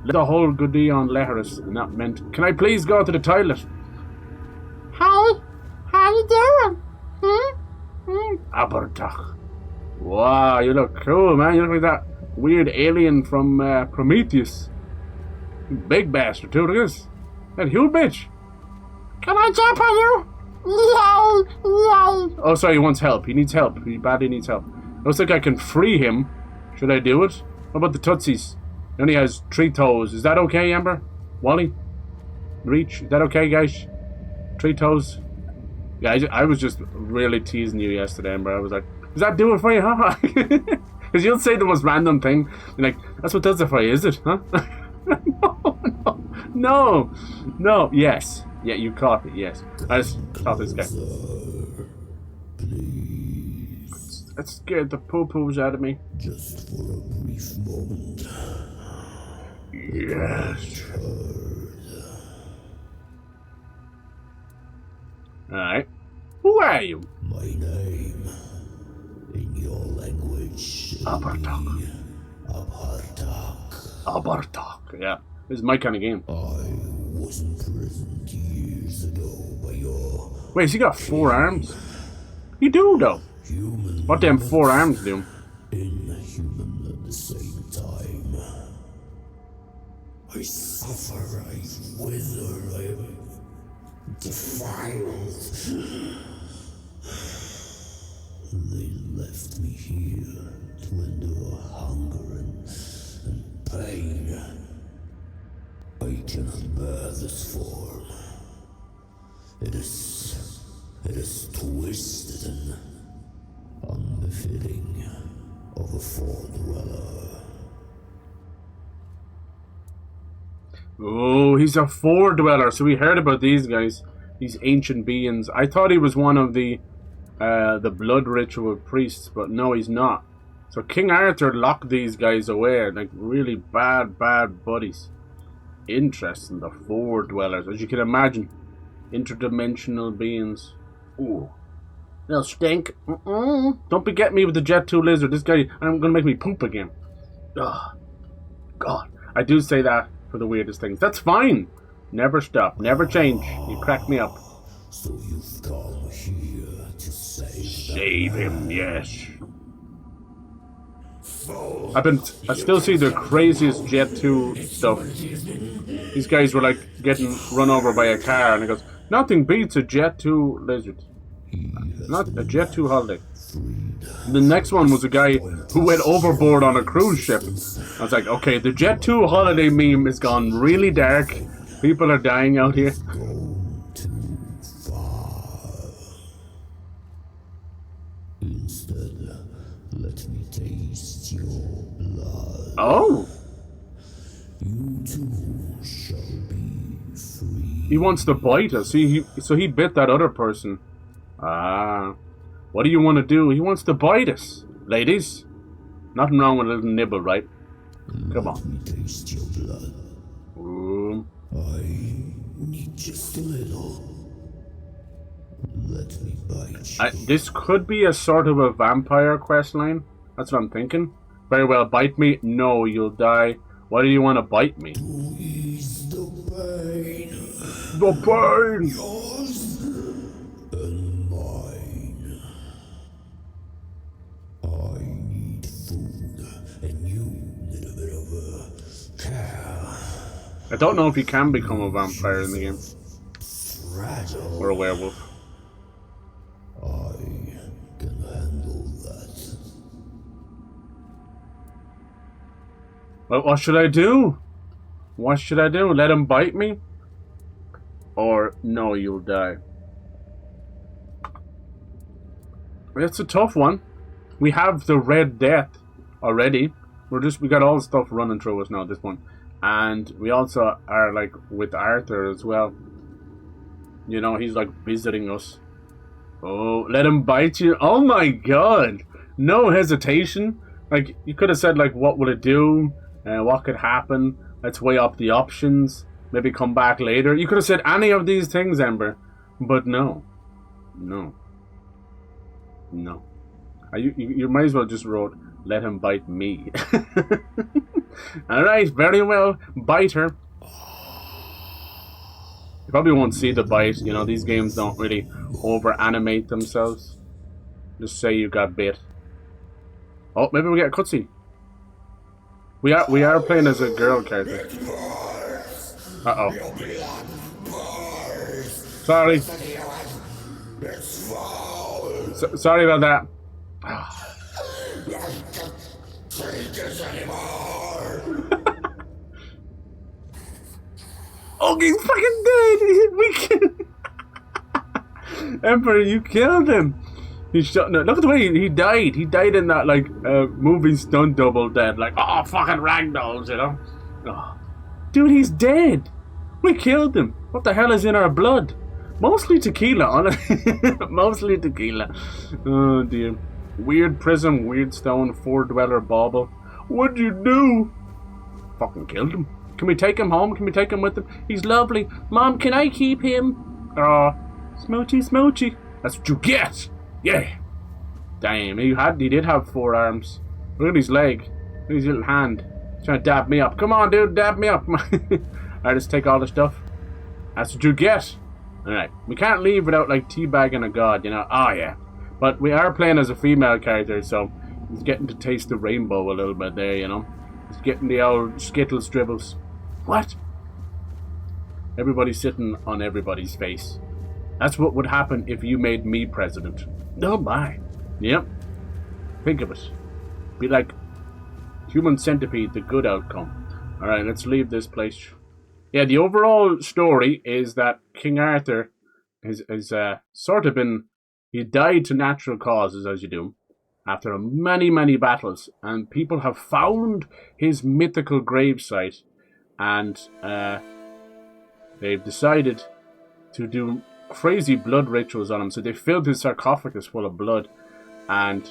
let the hole go dee on letters, and that meant, can I please go to the toilet? Hi! How you doing? Abertach. Wow, you look cool, man. You look like that weird alien from Prometheus. Big bastard, too. Look at this. That huge bitch. Can I jump on you? Yay! Oh, sorry, he wants help. He needs help. He badly needs help. Looks like I can free him. Should I do it? What about the Tootsies? He only has 3 toes. Is that okay, Amber? Wally? Reach? Is that okay, guys? 3 toes? Yeah, I was just really teasing you yesterday, Amber. I was like, does that do it for you, huh? Because you'll say the most random thing. You're like, that's what does it for you, is it? Huh? No. Yes. Yeah, you caught it, yes. I just caught this guy. That scared the poo-poos out of me. Just for a brief moment. Yes. Alright. Who are you? My name, in your language, Abertach. Abertach, yeah. This is my kind of game. I was imprisoned years ago by your... Wait, so you got 4 arms? You do, though. Human. What them 4 arms do? Inhuman at the same time. I suffer, I wither, I am defiled. They left me here to endure hunger and pain. I cannot bear this form. It is twisted and unbefitting of a Fall Dweller. Oh, he's a 4 dweller. So we heard about these guys, these ancient beings. I thought he was one of the blood ritual priests, but no, he's not. So King Arthur locked these guys away, like really bad buddies. Interesting, the Four Dwellers, as you can imagine, interdimensional beings. Ooh, they'll stink. Don't be getting me with the Jet 2 lizard. This guy, I'm gonna make me poop again. Ugh. God, I do say that for the weirdest things. That's fine. Never stop, never change. You crack me up. So you've come here to Save him, yes. I still see the craziest Jet 2 stuff. These guys were like getting run over by a car, and it goes, nothing beats a Jet 2 lizard. Not a Jet 2 holiday. The next one was a guy who went overboard on a cruise ship. I was like, okay, the Jet 2 holiday meme has gone really dark. People are dying out here. Instead, let me taste your blood. Oh! You too shall be free. He wants to bite us. So he bit that other person. Ah. What do you want to do? He wants to bite us. Ladies. Nothing wrong with a little nibble, right? Come on. Let me taste your blood. Ooh. I need just a little. Let me bite you. This could be a sort of a vampire quest line. That's what I'm thinking. Very well, bite me. No, you'll die. Why do you want to bite me? To ease the pain. The pain! Yours and mine. I need food, and you need a bit of a care. I don't know if you can become a vampire in the game. Fragile. Or a werewolf. I can handle that. Well, what should I do? What should I do? Let him bite me? Or, no, you'll die. It's a tough one. We have the Red Death already. We got all the stuff running through us now at this point. And we also are, like, with Arthur as well. You know, he's, like, visiting us. Oh, let him bite you? Oh my god! No hesitation. Like, you could have said, like, what will it do? What could happen? Let's weigh up the options. Maybe come back later. You could have said any of these things, Ember. But no. No. No. You might as well just wrote, let him bite me. Alright, very well. Bite her. You probably won't see the bite. You know, these games don't really over-animate themselves. Just say you got bit. Oh, maybe we get a cutscene. We are playing as a girl character. Uh-oh. Sorry. Sorry about that. Oh, he's fucking dead! We killed Emperor, you killed him! He shot. No, look at the way he died. He died in that, like, movie stunt double dead. Like, oh, fucking ragdolls, you know? Oh. Dude, he's dead! We killed him! What the hell is in our blood? Mostly tequila, honestly. Mostly tequila. Oh, dear. Weird prism, weird stone, Four Dweller bauble. What'd you do? Fucking killed him. Can we take him home? Can we take him with him? He's lovely. Mom, can I keep him? Smoochy, smoochy. That's what you get. Yeah. Damn, he did have 4 arms. Look at his leg. Look at his little hand. He's trying to dab me up. Come on, dude, dab me up. Alright, let's take all the stuff. That's what you get. Alright, we can't leave without, like, teabagging a god, you know? Oh, yeah. But we are playing as a female character, so he's getting to taste the rainbow a little bit there, you know? He's getting the old Skittles dribbles. What? Everybody's sitting on everybody's face. That's what would happen if you made me president. Oh my. Yep. Think of it. Be like Human Centipede, the good outcome. Alright, let's leave this place. Yeah, the overall story is that King Arthur has sort of been... He died to natural causes, as you do, after many, many battles. And people have found his mythical gravesite. And they've decided to do crazy blood rituals on him. So they filled his sarcophagus full of blood. And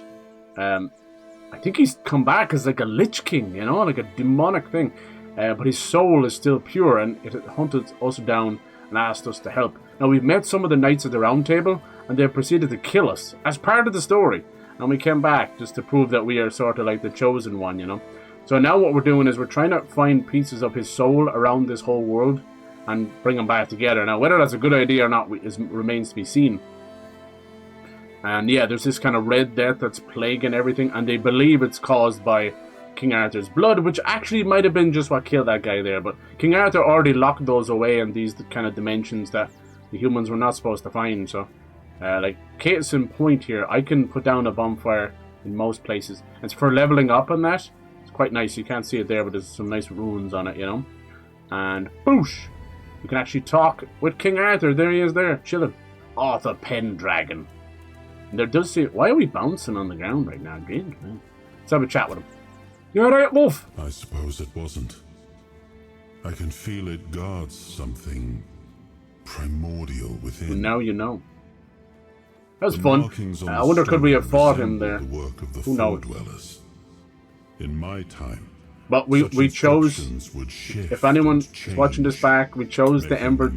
I think he's come back as like a Lich King, you know, like a demonic thing. But his soul is still pure, and it hunted us down and asked us to help. Now, we've met some of the Knights of the Round Table, and they proceeded to kill us as part of the story. And we came back just to prove that we are sort of like the chosen one, you know. So now what we're doing is we're trying to find pieces of his soul around this whole world and bring them back together. Now, whether that's a good idea or not remains to be seen. And yeah, there's this kind of red death that's plaguing everything, and they believe it's caused by King Arthur's blood, which actually might have been just what killed that guy there. But King Arthur already locked those away in these kind of dimensions that the humans were not supposed to find. So, like, case in point here, I can put down a bonfire in most places. It's for leveling up on that. It's quite nice. You can't see it there, but there's some nice runes on it, you know. And boosh! You can actually talk with King Arthur. There he is there, chilling. Arthur Pendragon. And there does seem... Why are we bouncing on the ground right now? Good, man. Let's have a chat with him. You alright, Wolf? I suppose it wasn't. I can feel it guards something primordial within. Well, now you know. That was fun. I wonder, could we have fought him there? The work of the Who knows? dwellers. In my time, but we chose, if anyone's watching this back, we chose the Ember.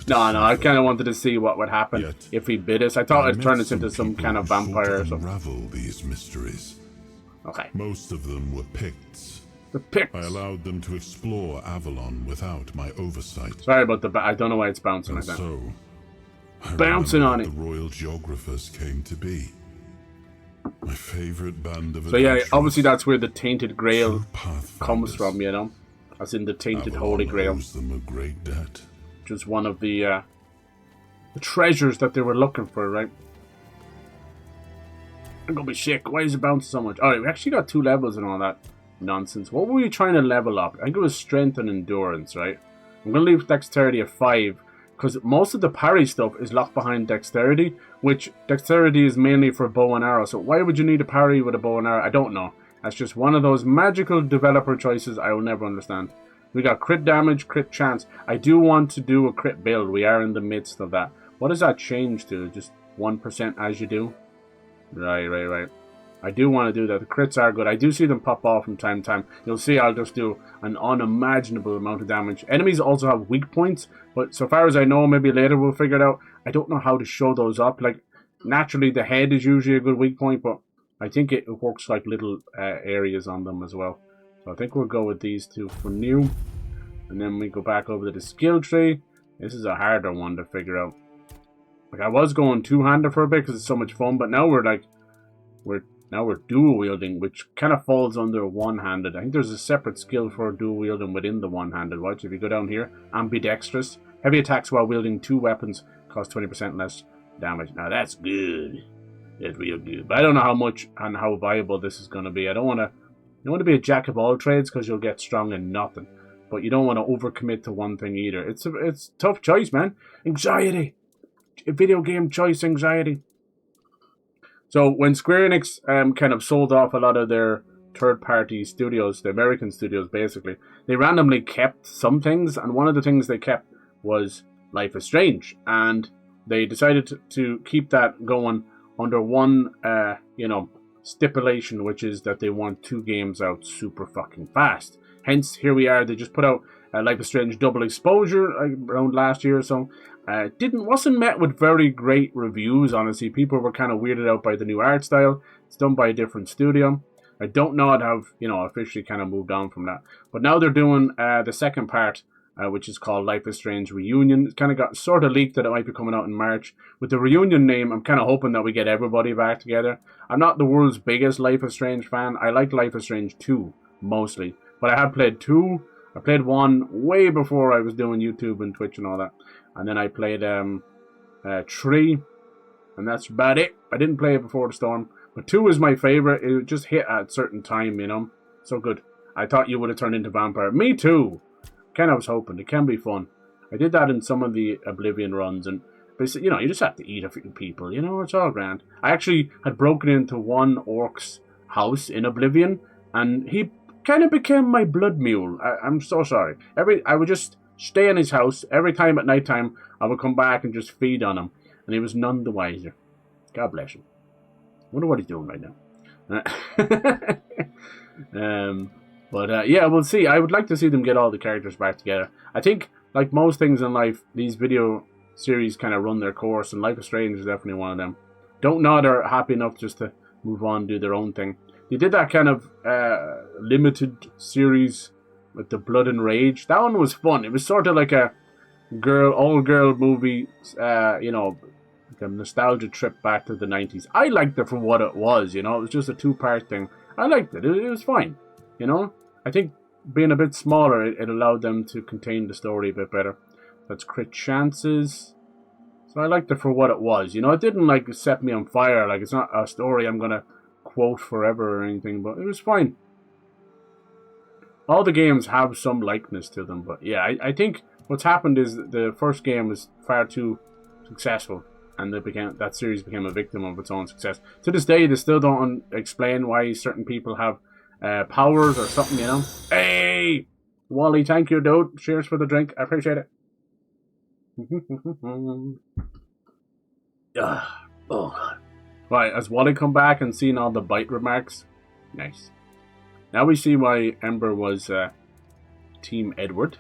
No, I kind of wanted to see what would happen if he bit us. I thought it'd turn us into some kind of vampire or something. Unravel these mysteries. Okay. Most of them were Picts. The Picts. I allowed them to explore Avalon without my oversight. Sorry about the... I don't know why it's bouncing like that. So, bouncing on it. The royal geographers came to be. My favorite band of So yeah, obviously that's where the Tainted Grail comes from, you know, as in the Tainted Holy Grail, owes them a great debt. which is one of the treasures that they were looking for, right? I'm gonna be sick. Why is it bouncing so much? Alright, we actually got 2 levels and all that nonsense. What were we trying to level up? I think it was strength and endurance, right? I'm gonna leave dexterity at 5. Because most of the parry stuff is locked behind dexterity, which dexterity is mainly for bow and arrow. So why would you need a parry with a bow and arrow? I don't know. That's just one of those magical developer choices I will never understand. We got crit damage, crit chance. I do want to do a crit build. We are in the midst of that. What does that change to? Just 1% as you do? Right. I do want to do that. The crits are good. I do see them pop off from time to time. You'll see I'll just do an unimaginable amount of damage. Enemies also have weak points, but so far as I know, maybe later we'll figure it out. I don't know how to show those up. Like, naturally the head is usually a good weak point, but I think it works like little areas on them as well. So I think we'll go with these 2 for new. And then we go back over to the skill tree. This is a harder one to figure out. Like, I was going 2-handed for a bit because it's so much fun, but now we're dual wielding, which kind of falls under one-handed. I think there's a separate skill for dual wielding within the one-handed. Watch, if you go down here, ambidextrous. Heavy attacks while wielding 2 weapons cost 20% less damage. Now that's good. That's real good. But I don't know how much and how viable this is going to be. I don't want to be a jack of all trades because you'll get strong in nothing. But you don't want to overcommit to one thing either. It's a tough choice, man. Anxiety. Video game choice anxiety. So when Square Enix kind of sold off a lot of their third-party studios, the American studios basically, they randomly kept some things, and one of the things they kept was Life is Strange, and they decided to keep that going under one, stipulation, which is that they want 2 games out super fucking fast. Hence, here we are. They just put out Life is Strange Double Exposure around last year or so. Wasn't met with very great reviews, honestly. People were kind of weirded out by the new art style. It's done by a different studio. I don't know it have, officially kind of moved on from that. But now they're doing the second part, which is called Life is Strange Reunion. It kind of got sort of leaked that it might be coming out in March. With the Reunion name, I'm kind of hoping that we get everybody back together. I'm not the world's biggest Life is Strange fan. I like Life is Strange 2, mostly. But I have played 2. I played 1 way before I was doing YouTube and Twitch and all that. And then I played 3, and that's about it. I didn't play it before the storm. But 2 is my favorite. It just hit at a certain time, So good. I thought you would have turned into vampire. Me too. Kind of was hoping. It can be fun. I did that in some of the Oblivion runs. And basically, you just have to eat a few people. It's all grand. I actually had broken into one orc's house in Oblivion. And he kind of became my blood mule. I'm so sorry. I would just stay in his house. Every time at night time, I would come back and just feed on him. And he was none the wiser. God bless him. Wonder what he's doing right now. Yeah, we'll see. I would like to see them get all the characters back together. I think, like most things in life, these video series kind of run their course, and Life is Strange is definitely one of them. Don't know they're happy enough just to move on and do their own thing. They did that kind of limited series with the Blood and Rage. That one was fun. It was sort of like a all-girl movie, you know, like a nostalgia trip back to the 90s. I liked it for what it was, you know. It was just a two-part thing. I liked it. It was fine, you know. I think being a bit smaller, it allowed them to contain the story a bit better. That's Crit Chances. So I liked it for what it was, you know. It didn't, like, set me on fire. Like, it's not a story I'm going to quote forever or anything, but it was fine. All the games have some likeness to them, but yeah, I think what's happened is the first game was far too successful, and that series became a victim of its own success. To this day, they still don't explain why certain people have powers or something, you know. Hey! Wally, thank you, dude. Cheers for the drink. I appreciate it. Oh, God. Right, has Wally come back and seen all the bite remarks? Nice. Now we see why Ember was Team Edward.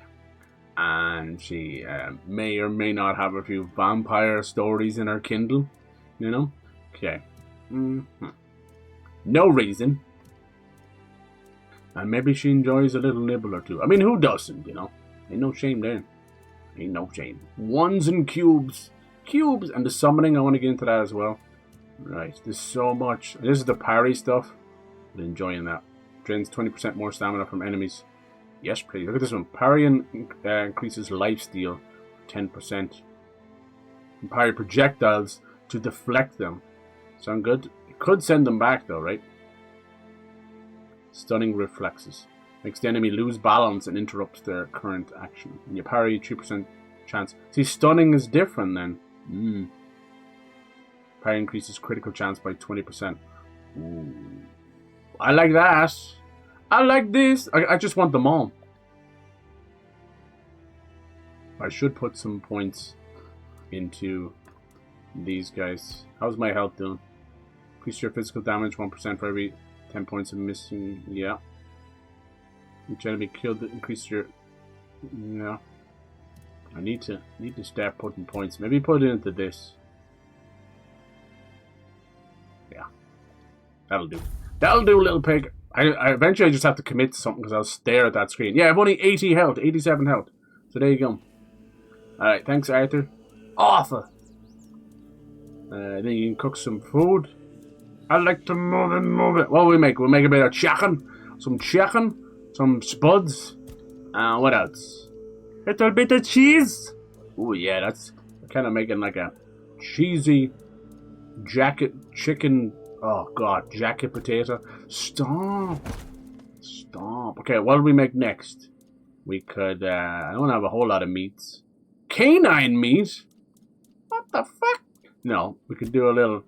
And she may or may not have a few vampire stories in her Kindle. You know? Okay. No reason. And maybe she enjoys a little nibble or two. I mean, who doesn't, you know? Ain't no shame there. Ain't no shame. Ones and cubes. Cubes. And the summoning, I want to get into that as well. Right. There's so much. This is the parry stuff. I'm enjoying that. Drains 20% more stamina from enemies. Yes, please. Look at this one. Parrying increases lifesteal 10%. And parry projectiles to deflect them. Sound good? It could send them back though, right? Stunning reflexes. Makes the enemy lose balance and interrupts their current action. And you parry 2% chance. See, stunning is different then. Parry increases critical chance by 20%. Ooh. I like that. I like this. I just want them all. I should put some points into these guys. How's my health doing? Increase your physical damage 1% for every 10 points of missing. Yeah. Each enemy killed. Increase your. Yeah. I need to start putting points. Maybe put it into this. Yeah. That'll do. That'll do, little pig. I eventually just have to commit to something because I'll stare at that screen. Yeah, I've only 80 health, 87 health. So there you go. Alright, thanks, Arthur. Awful. Then you can cook some food. I like to move it. What will we make? We'll make a bit of chicken. Some spuds. What else? A little bit of cheese. Oh yeah, that's kind of making like a cheesy jacket chicken. Oh god, jacket potato. Stop. Okay, what do we make next? We could, I don't have a whole lot of meats. Canine meat? What the fuck? No, we could do a little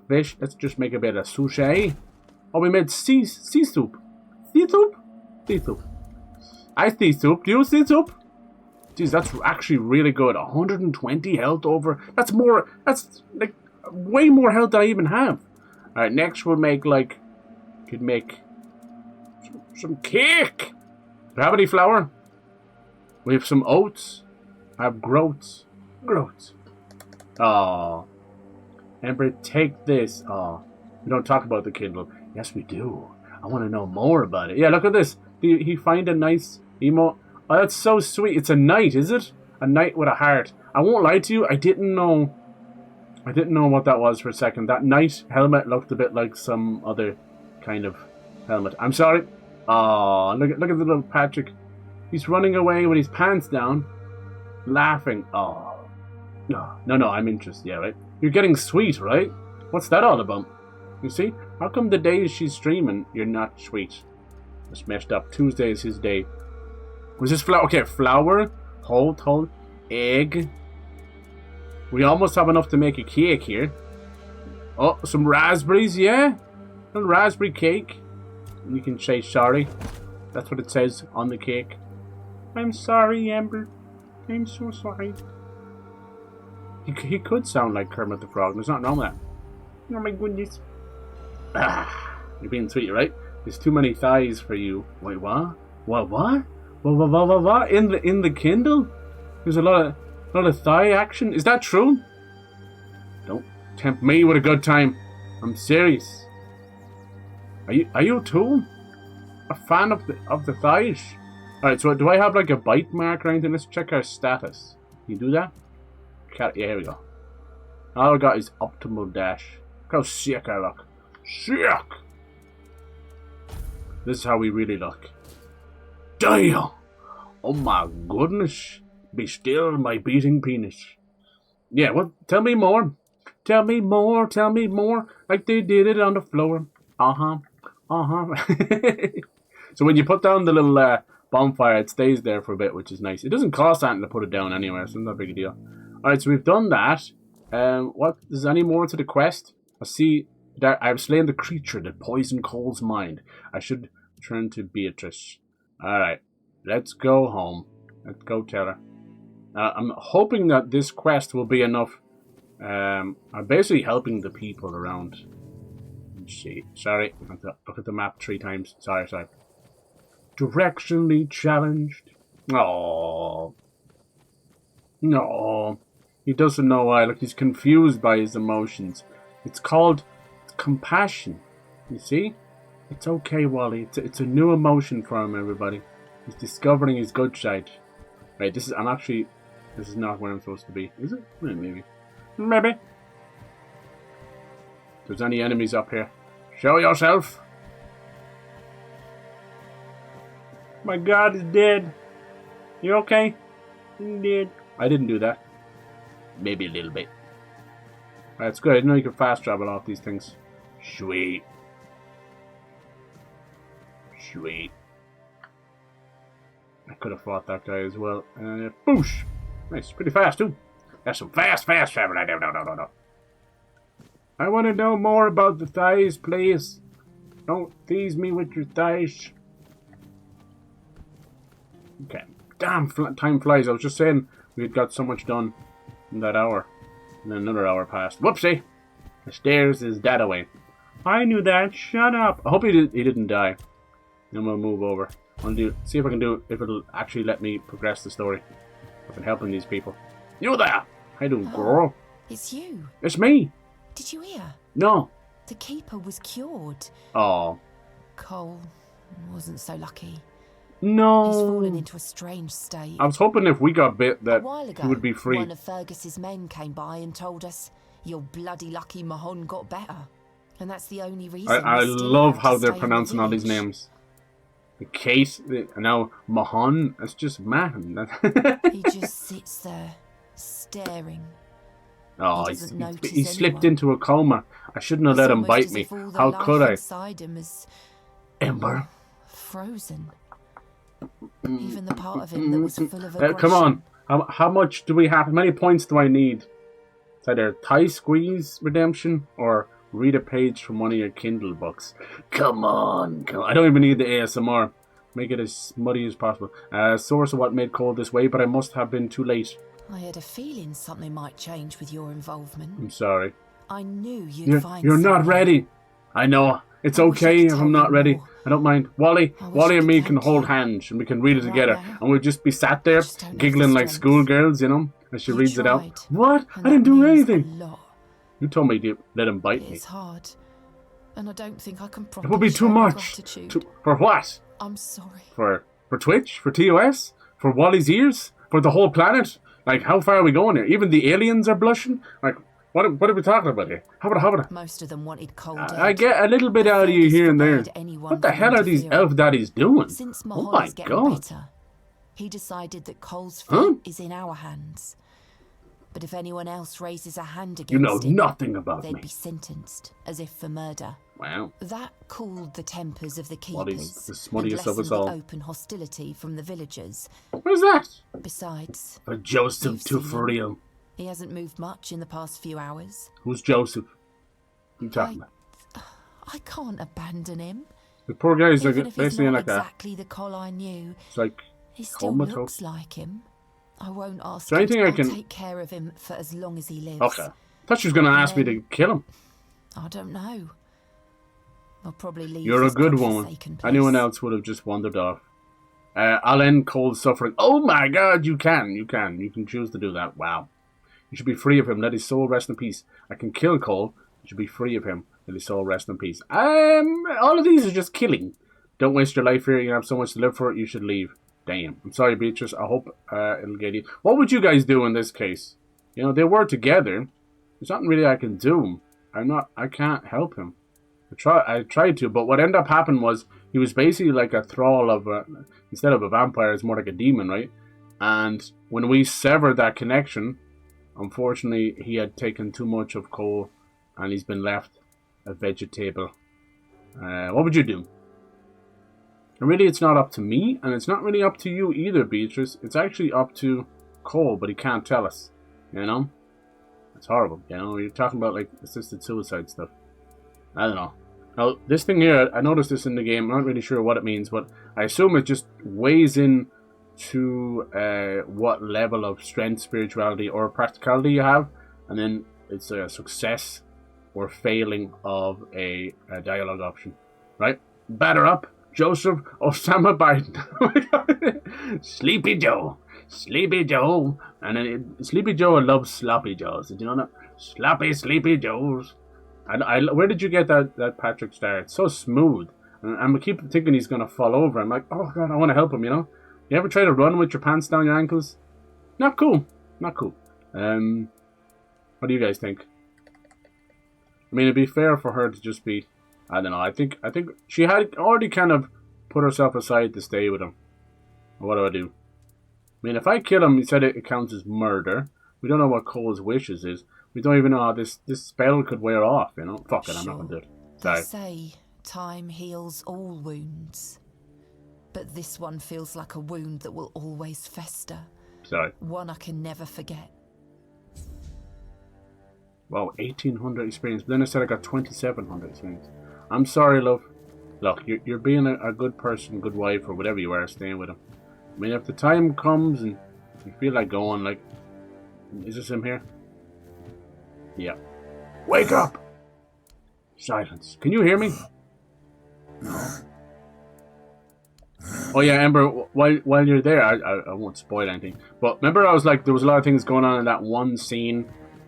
fish. Let's just make a bit of sushi. Oh, we made sea soup. Sea soup? Sea soup. I sea soup. Do you sea soup? Jeez, that's actually really good. 120 health over. That's like way more health than I even have. Alright, next we'll make could make some cake. Do I have any flour? We have some oats. I have groats. Oh. Ember, take this. Oh. We don't talk about the Kindle. Yes, we do. I want to know more about it. Yeah, look at this. He find a nice emote. Oh, that's so sweet. It's a knight, is it? A knight with a heart. I won't lie to you. I didn't know what that was for a second. That knight helmet looked a bit like some other kind of helmet. I'm sorry. Oh, look at the little Patrick. He's running away with his pants down, laughing. Oh. No, I'm interested. Yeah, right? You're getting sweet, right? What's that all about? You see? How come the days she's streaming, you're not sweet? Just messed up. Tuesday is his day. Was this flour? Okay, flour. Hold. Egg. We almost have enough to make a cake here. Oh, some raspberries, yeah? A little raspberry cake. You can say sorry. That's what it says on the cake. I'm sorry, Ember. I'm so sorry. He could sound like Kermit the Frog. There's nothing wrong with that. Oh my goodness. You're being sweet, right? There's too many thighs for you. Wait, what? What? In the Kindle? There's a lot of thigh action. Is that true? Don't tempt me with a good time. I'm serious. Are you too a fan of the thighs? Alright, so do I have like a bite mark or anything? Let's check our status. Can you do that? Yeah, here we go. All I got is optimal dash. Look how sick I look. Sick! This is how we really look. Damn! Oh my goodness. Be still, my beating penis. Yeah, well, tell me more. Tell me more. Like they did it on the floor. Uh-huh. So when you put down the little bonfire, it stays there for a bit, which is nice. It doesn't cost anything to put it down anywhere, so it's not a big deal. Alright, so we've done that. What? Is any more to the quest? I see that I've slain the creature that poisoned Cole's mind. I should turn to Beatrice. Alright, let's go home. Let's go tell her. I'm hoping that this quest will be enough. I'm basically helping the people around. Let's see. Sorry, I have to look at the map 3 times. Sorry. Directionally challenged. Oh. No. He doesn't know why. Look, he's confused by his emotions. It's called compassion. You see? It's okay, Wally. It's a new emotion for him, everybody. He's discovering his good side. Right, this is not where I'm supposed to be. Is it? Maybe. If there's any enemies up here, show yourself. My god is dead. You okay? He's dead. I didn't do that. Maybe a little bit. That's good. I didn't know you could fast travel off these things. Sweet. I could have fought that guy as well. Boosh! Nice. Pretty fast, too. That's some fast travel. No. I want to know more about the thighs, please. Don't tease me with your thighs. Okay. Damn, time flies. I was just saying we had got so much done in that hour. And then another hour passed. Whoopsie! The stairs is that away. I knew that. Shut up. I hope he didn't die. Then we'll move over. I'll see if I can do it, if it'll actually let me progress the story. I've been helping these people. You there! How you doing, girl? It's you. It's me. Did you hear? No. The keeper was cured. Oh. Cole wasn't so lucky. No. He's fallen into a strange state. I was hoping if we got bit that a while ago, he would be free. One of Fergus's men came by and told us, "Your bloody lucky Mahon got better." And that's the only reason. I love how they're pronouncing all these names. The case, now Mahon, that's just man. He just sits there, staring. Oh, he slipped into a coma. I shouldn't have let him bite me. How could I? Him is Ember. Frozen. Even the part of him that was full of aggression. Come on. How much do we have? How many points do I need? It's either Thigh Squeeze Redemption or read a page from one of your Kindle books. Come on. I don't even need the ASMR. Make it as smutty as possible. Source of what made Cole this way, but I must have been too late. I had a feeling something might change with your involvement. I'm sorry. I knew you'd find You're not ready. I know. It's okay if I'm not ready. I don't mind. Wally and me can hold hands and we can read it together. And we'll just be sat there giggling like schoolgirls, you know, as she reads it out. What? I didn't do anything. You told me to let him bite me. It's hard. And I don't think I can properly. It would be too much. For what? I'm sorry. For Twitch? For TOS? For Wally's ears? For the whole planet? Like, how far are we going here? Even the aliens are blushing? Like, what are we talking about here? How about it? Most of them wanted Cole dead. I get a little bit out of you here and there. What the hell are these elf daddies doing? Since Oh my god. Better, he decided that Cole's fate is in our hands. But if anyone else raises a hand against you know him, nothing about they'd me. be sentenced, as if for murder. Wow. That cooled the tempers of the keepers. What is the smuttiest of us and all? the open hostility from the villagers. What is that? Besides, For Joseph to for real. He hasn't moved much in the past few hours. Who's Joseph? Who you talking about? I can't abandon him. The poor guy is Even like if basically he's not like exactly the Cole I knew. It's like he still comatose. looks like him. I won't ask there him. anything I I'll can take care of him for as long as he lives. Okay. I thought she was gonna ask me to kill him. I don't know. I'll probably leave You're a this good woman. godforsaken place. Anyone else would have just wandered off. I'll end Cole's suffering. Oh my god, you can. You can choose to do that. Wow. You should be free of him. Let his soul rest in peace. I can kill Cole. You should be free of him. Let his soul rest in peace. All of these are just killing. Don't waste your life here. You have so much to live for. You should leave. Damn. I'm sorry, Beatrice. I hope it'll get you. What would you guys do in this case? You know, they were together. There's nothing really I can do. I can't help him. I tried to, but what ended up happening was he was basically like a thrall of instead of a vampire, it's more like a demon, right? And when we severed that connection, unfortunately, he had taken too much of Cole, and he's been left a vegetable. What would you do? And really, it's not up to me, and it's not really up to you either, Beatrice. It's actually up to Cole, but he can't tell us. You know? It's horrible. You know, you're talking about like assisted suicide stuff. I don't know. Now, this thing here, I noticed this in the game. I'm not really sure what it means, but I assume it just weighs in to what level of strength, spirituality, or practicality you have, and then it's a success or failing of a dialogue option. Right? Batter up, Joseph Osama Biden. Sleepy Joe. Sleepy Joe. And then Sleepy Joe loves sloppy joes. Did you know that? Sloppy Sleepy Joes. Where did you get that Patrick Star? It's so smooth. And I keep thinking he's going to fall over. I'm like, oh god, I want to help him, you know? You ever try to run with your pants down your ankles? Not cool. Not cool. What do you guys think? I mean, it'd be fair for her to just be... I don't know. I think she had already kind of put herself aside to stay with him. What do I do? I mean, if I kill him, he said it counts as murder. We don't know what Cole's wishes is. We don't even know how this spell could wear off, you know? Fuck it, I'm not going to do it. Sorry. They say time heals all wounds. But this one feels like a wound that will always fester. Sorry. One I can never forget. Wow, 1,800 experience. But then I said I got 2,700 experience. I'm sorry, love. Look, you're being a good person, good wife, or whatever you are, staying with him. I mean, if the time comes and you feel like going, like... Is this him here? Yeah. Wake up! Silence. Can you hear me? Oh yeah, Ember, while you're there, I won't spoil anything. But remember I was like, there was a lot of things going on in that one scene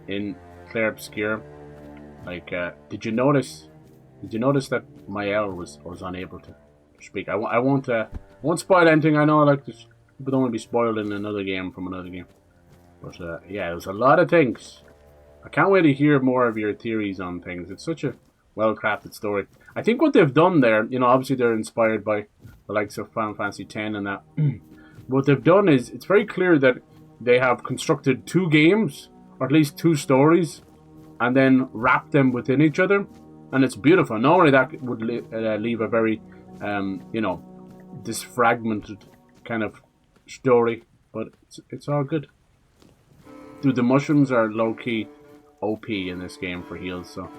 in Claire Obscure. Like, did you notice that Mael was unable to speak? I won't spoil anything. I know, like, people don't want to be spoiled in another game from another game. But yeah, there's a lot of things. I can't wait to hear more of your theories on things. It's such a well-crafted story. I think what they've done there, you know, obviously they're inspired by the likes of Final Fantasy X and that. What they've done is, it's very clear that they have constructed 2 games, or at least 2 stories, and then wrapped them within each other. And it's beautiful. Normally that would leave a very, you know, disfragmented kind of story. But it's all good. Dude, the mushrooms are low-key OP in this game for heals, so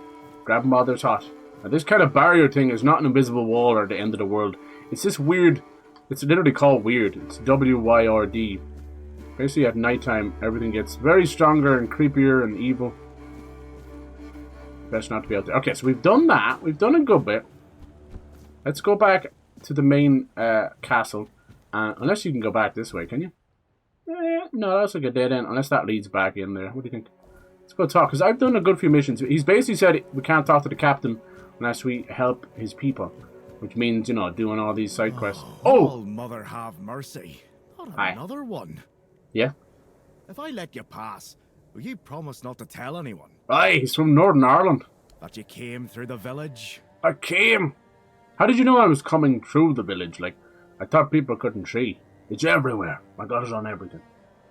grab them while they're hot. Now, this kind of barrier thing is not an invisible wall or the end of the world. It's this weird, it's literally called weird. It's WYRD. Basically at nighttime, everything gets very stronger and creepier and evil. Best not to be out there. Okay, so we've done that. We've done a good bit. Let's go back to the main castle. Unless you can go back this way, can you? No, that's like a dead end. Unless that leads back in there. What do you think? Let's go talk, because I've done a good few missions. He's basically said we can't talk to the captain unless we help his people. Which means, you know, doing all these side quests. Oh! Mother have mercy. Not Hi. another one. Yeah? If I let you pass, will you promise not to tell anyone? Aye, he's from Northern Ireland. That you came through the village? I came! How did you know I was coming through the village? Like, I thought people couldn't see. It's everywhere. My God is on everything.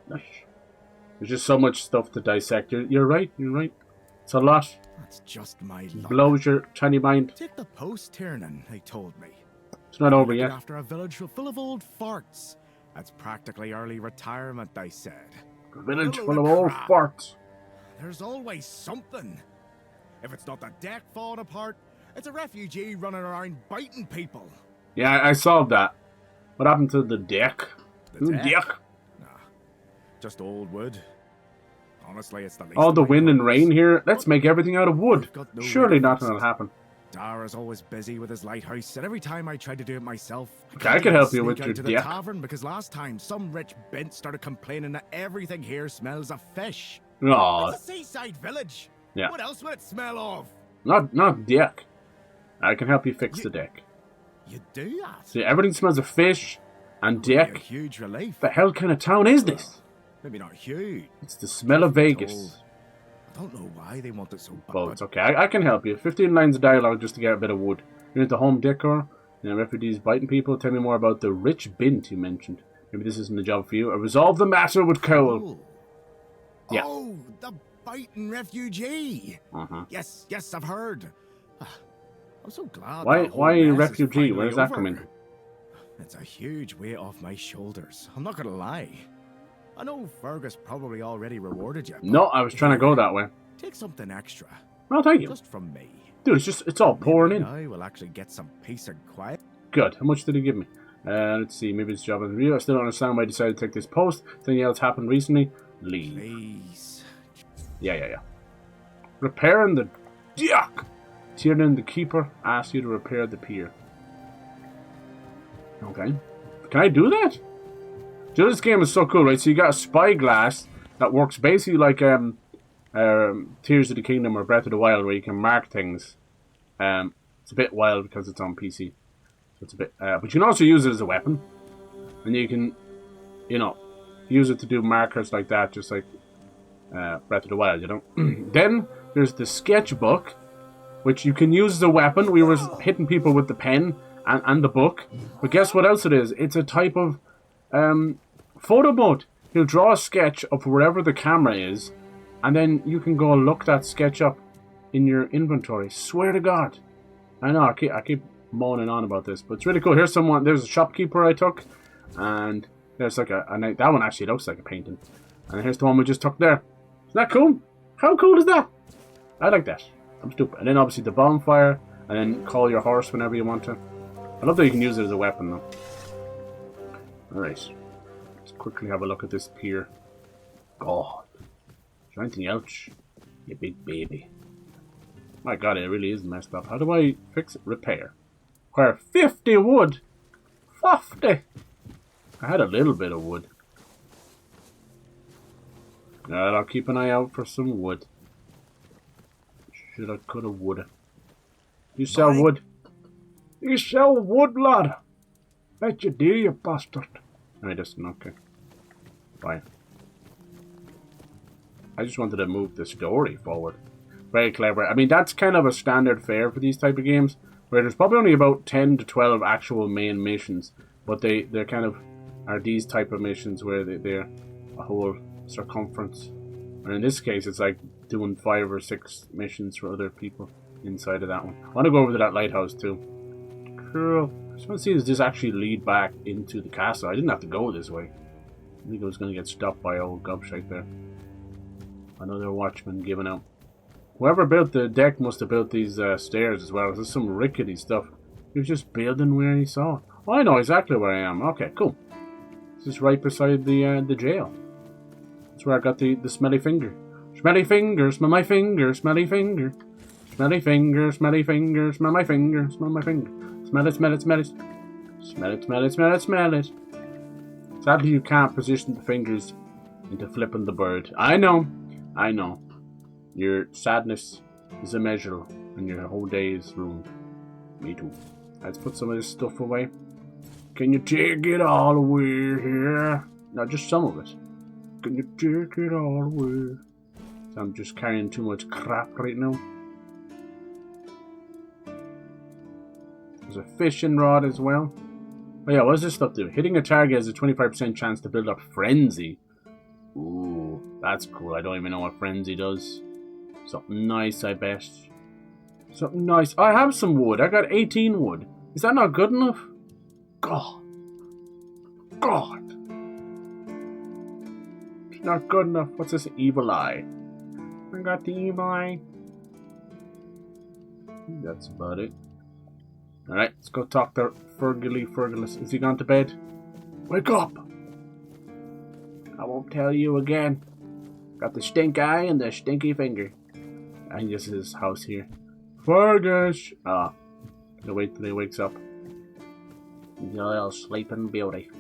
There's just so much stuff to dissect. You're right, you're right. It's a lot. That's just my luck. Blows your tiny mind. Take the post, Tiernan, they told me. It's not over yet. After a village full of old farts. That's practically early retirement, they said. A village full of old farts. There's always something. If it's not the deck falling apart, it's a refugee running around biting people. Yeah, I solved that. What happened to the deck? The deck? Nah, just old wood. Honestly, it's the least. All the wind and rain here. Let's make everything out of wood. Surely nothing will happen. Dara's always busy with his lighthouse, and every time I try to do it myself, Okay, I can help you with sneak your out to the deck. tavern because last time some rich bint started complaining that everything here smells of fish. Aw. It's a seaside village. Yeah. What else would it smell of? Not deck. I can help you fix the deck. You do that? See, everything smells of fish and Be a deck. huge relief. The hell kind of town is this? Maybe not huge. It's the smell of Vegas. I don't know why they want it so bad. But it's okay. I can help you. 15 lines of dialogue just to get a bit of wood. You're into home decor. Refugees biting people. Tell me more about the rich bint you mentioned. Maybe this isn't a job for you. Resolve the matter with Cole. Yeah. Oh, the biting refugee. Yes, I've heard. I'm so glad. Why refugee? Where does that come in? It's a huge weight off my shoulders. I'm not gonna lie. I know Fergus probably already rewarded you. No, I was trying to go that way. Take something extra. No, thank you. Just from me. Dude, it's all pouring in. I will actually get some peace and quiet. Good. How much did he give me? Let's see. Maybe it's job interview. I still don't understand why I decided to take this post. Something else happened recently. Leave. Please. Yeah. Repairing the deck. Tiernan, the keeper, asked you to repair the pier. Okay. Can I do that? Dude, this game is so cool, right? So you got a spyglass that works basically like Tears of the Kingdom or Breath of the Wild, where you can mark things. It's a bit wild because it's on PC. So it's a bit, but you can also use it as a weapon, and you can, use it to do markers like that, just like Breath of the Wild, Then there's the sketchbook, which you can use as a weapon. We were hitting people with the pen and the book, but guess what else it is? It's a type of photo mode. He'll draw a sketch of wherever the camera is, and then you can go look that sketch up in your inventory. Swear to God. I know, I keep moaning on about this, but it's really cool. There's a shopkeeper I took, and there's like that one actually looks like a painting. And here's the one we just took there. Isn't that cool? How cool is that? I like that. I'm stupid. And then obviously the bonfire, and then call your horse whenever you want to. I love that you can use it as a weapon though. Alright. Let's quickly have a look at this pier. God. Is there anything else? You big baby. My God, it really is messed up. How do I fix it? Repair. Require 50 wood. 50. I had a little bit of wood. Alright, I'll keep an eye out for some wood. Shoulda, coulda, woulda. You sell wood? You sell wood, lad? Bet you do, you bastard. I just okay. Fine. I just wanted to move the story forward. Very clever. I mean, that's kind of a standard fare for these type of games, where there's probably only about 10 to 12 actual main missions, but they're kind of are these type of missions where they're a whole circumference. And in this case, it's like doing 5 or 6 missions for other people inside of that one. I want to go over to that lighthouse too. Cool. I just want to see, does this actually lead back into the castle? I didn't have to go this way. I think I was going to get stopped by old Gobshite there. Another watchman giving out. Whoever built the deck must have built these stairs as well. There's some rickety stuff. He was just building where he saw it. Oh, I know exactly where I am. Okay, cool. This is right beside the jail. That's where I got the smelly finger. Smelly finger, smell my finger, smelly finger. Smelly finger, smelly finger, smell my finger, smell my finger. Smell it, smell it, smell it. Smell it, smell it, smell it, smell it. Sadly, you can't position the fingers into flipping the bird. I know. Your sadness is immeasurable, and your whole day is ruined. Me too. Let's put some of this stuff away. Can you take it all away here? No, just some of it. Can you take it all away? So I'm just carrying too much crap right now. There's a fishing rod as well. Oh yeah, what does this stuff do? Hitting a target has a 25% chance to build up frenzy. Ooh, that's cool. I don't even know what frenzy does. Something nice, I bet. Something nice. I have some wood. I got 18 wood. Is that not good enough? God. It's not good enough. What's this? Evil eye. I got the evil eye. That's about it. Alright, let's go talk to Fergus. Is he gone to bed? Wake up! I won't tell you again. Got the stink eye and the stinky finger. I think this is his house here. Fergus! Ah. Gonna wait till he wakes up. You'll sleep in beauty.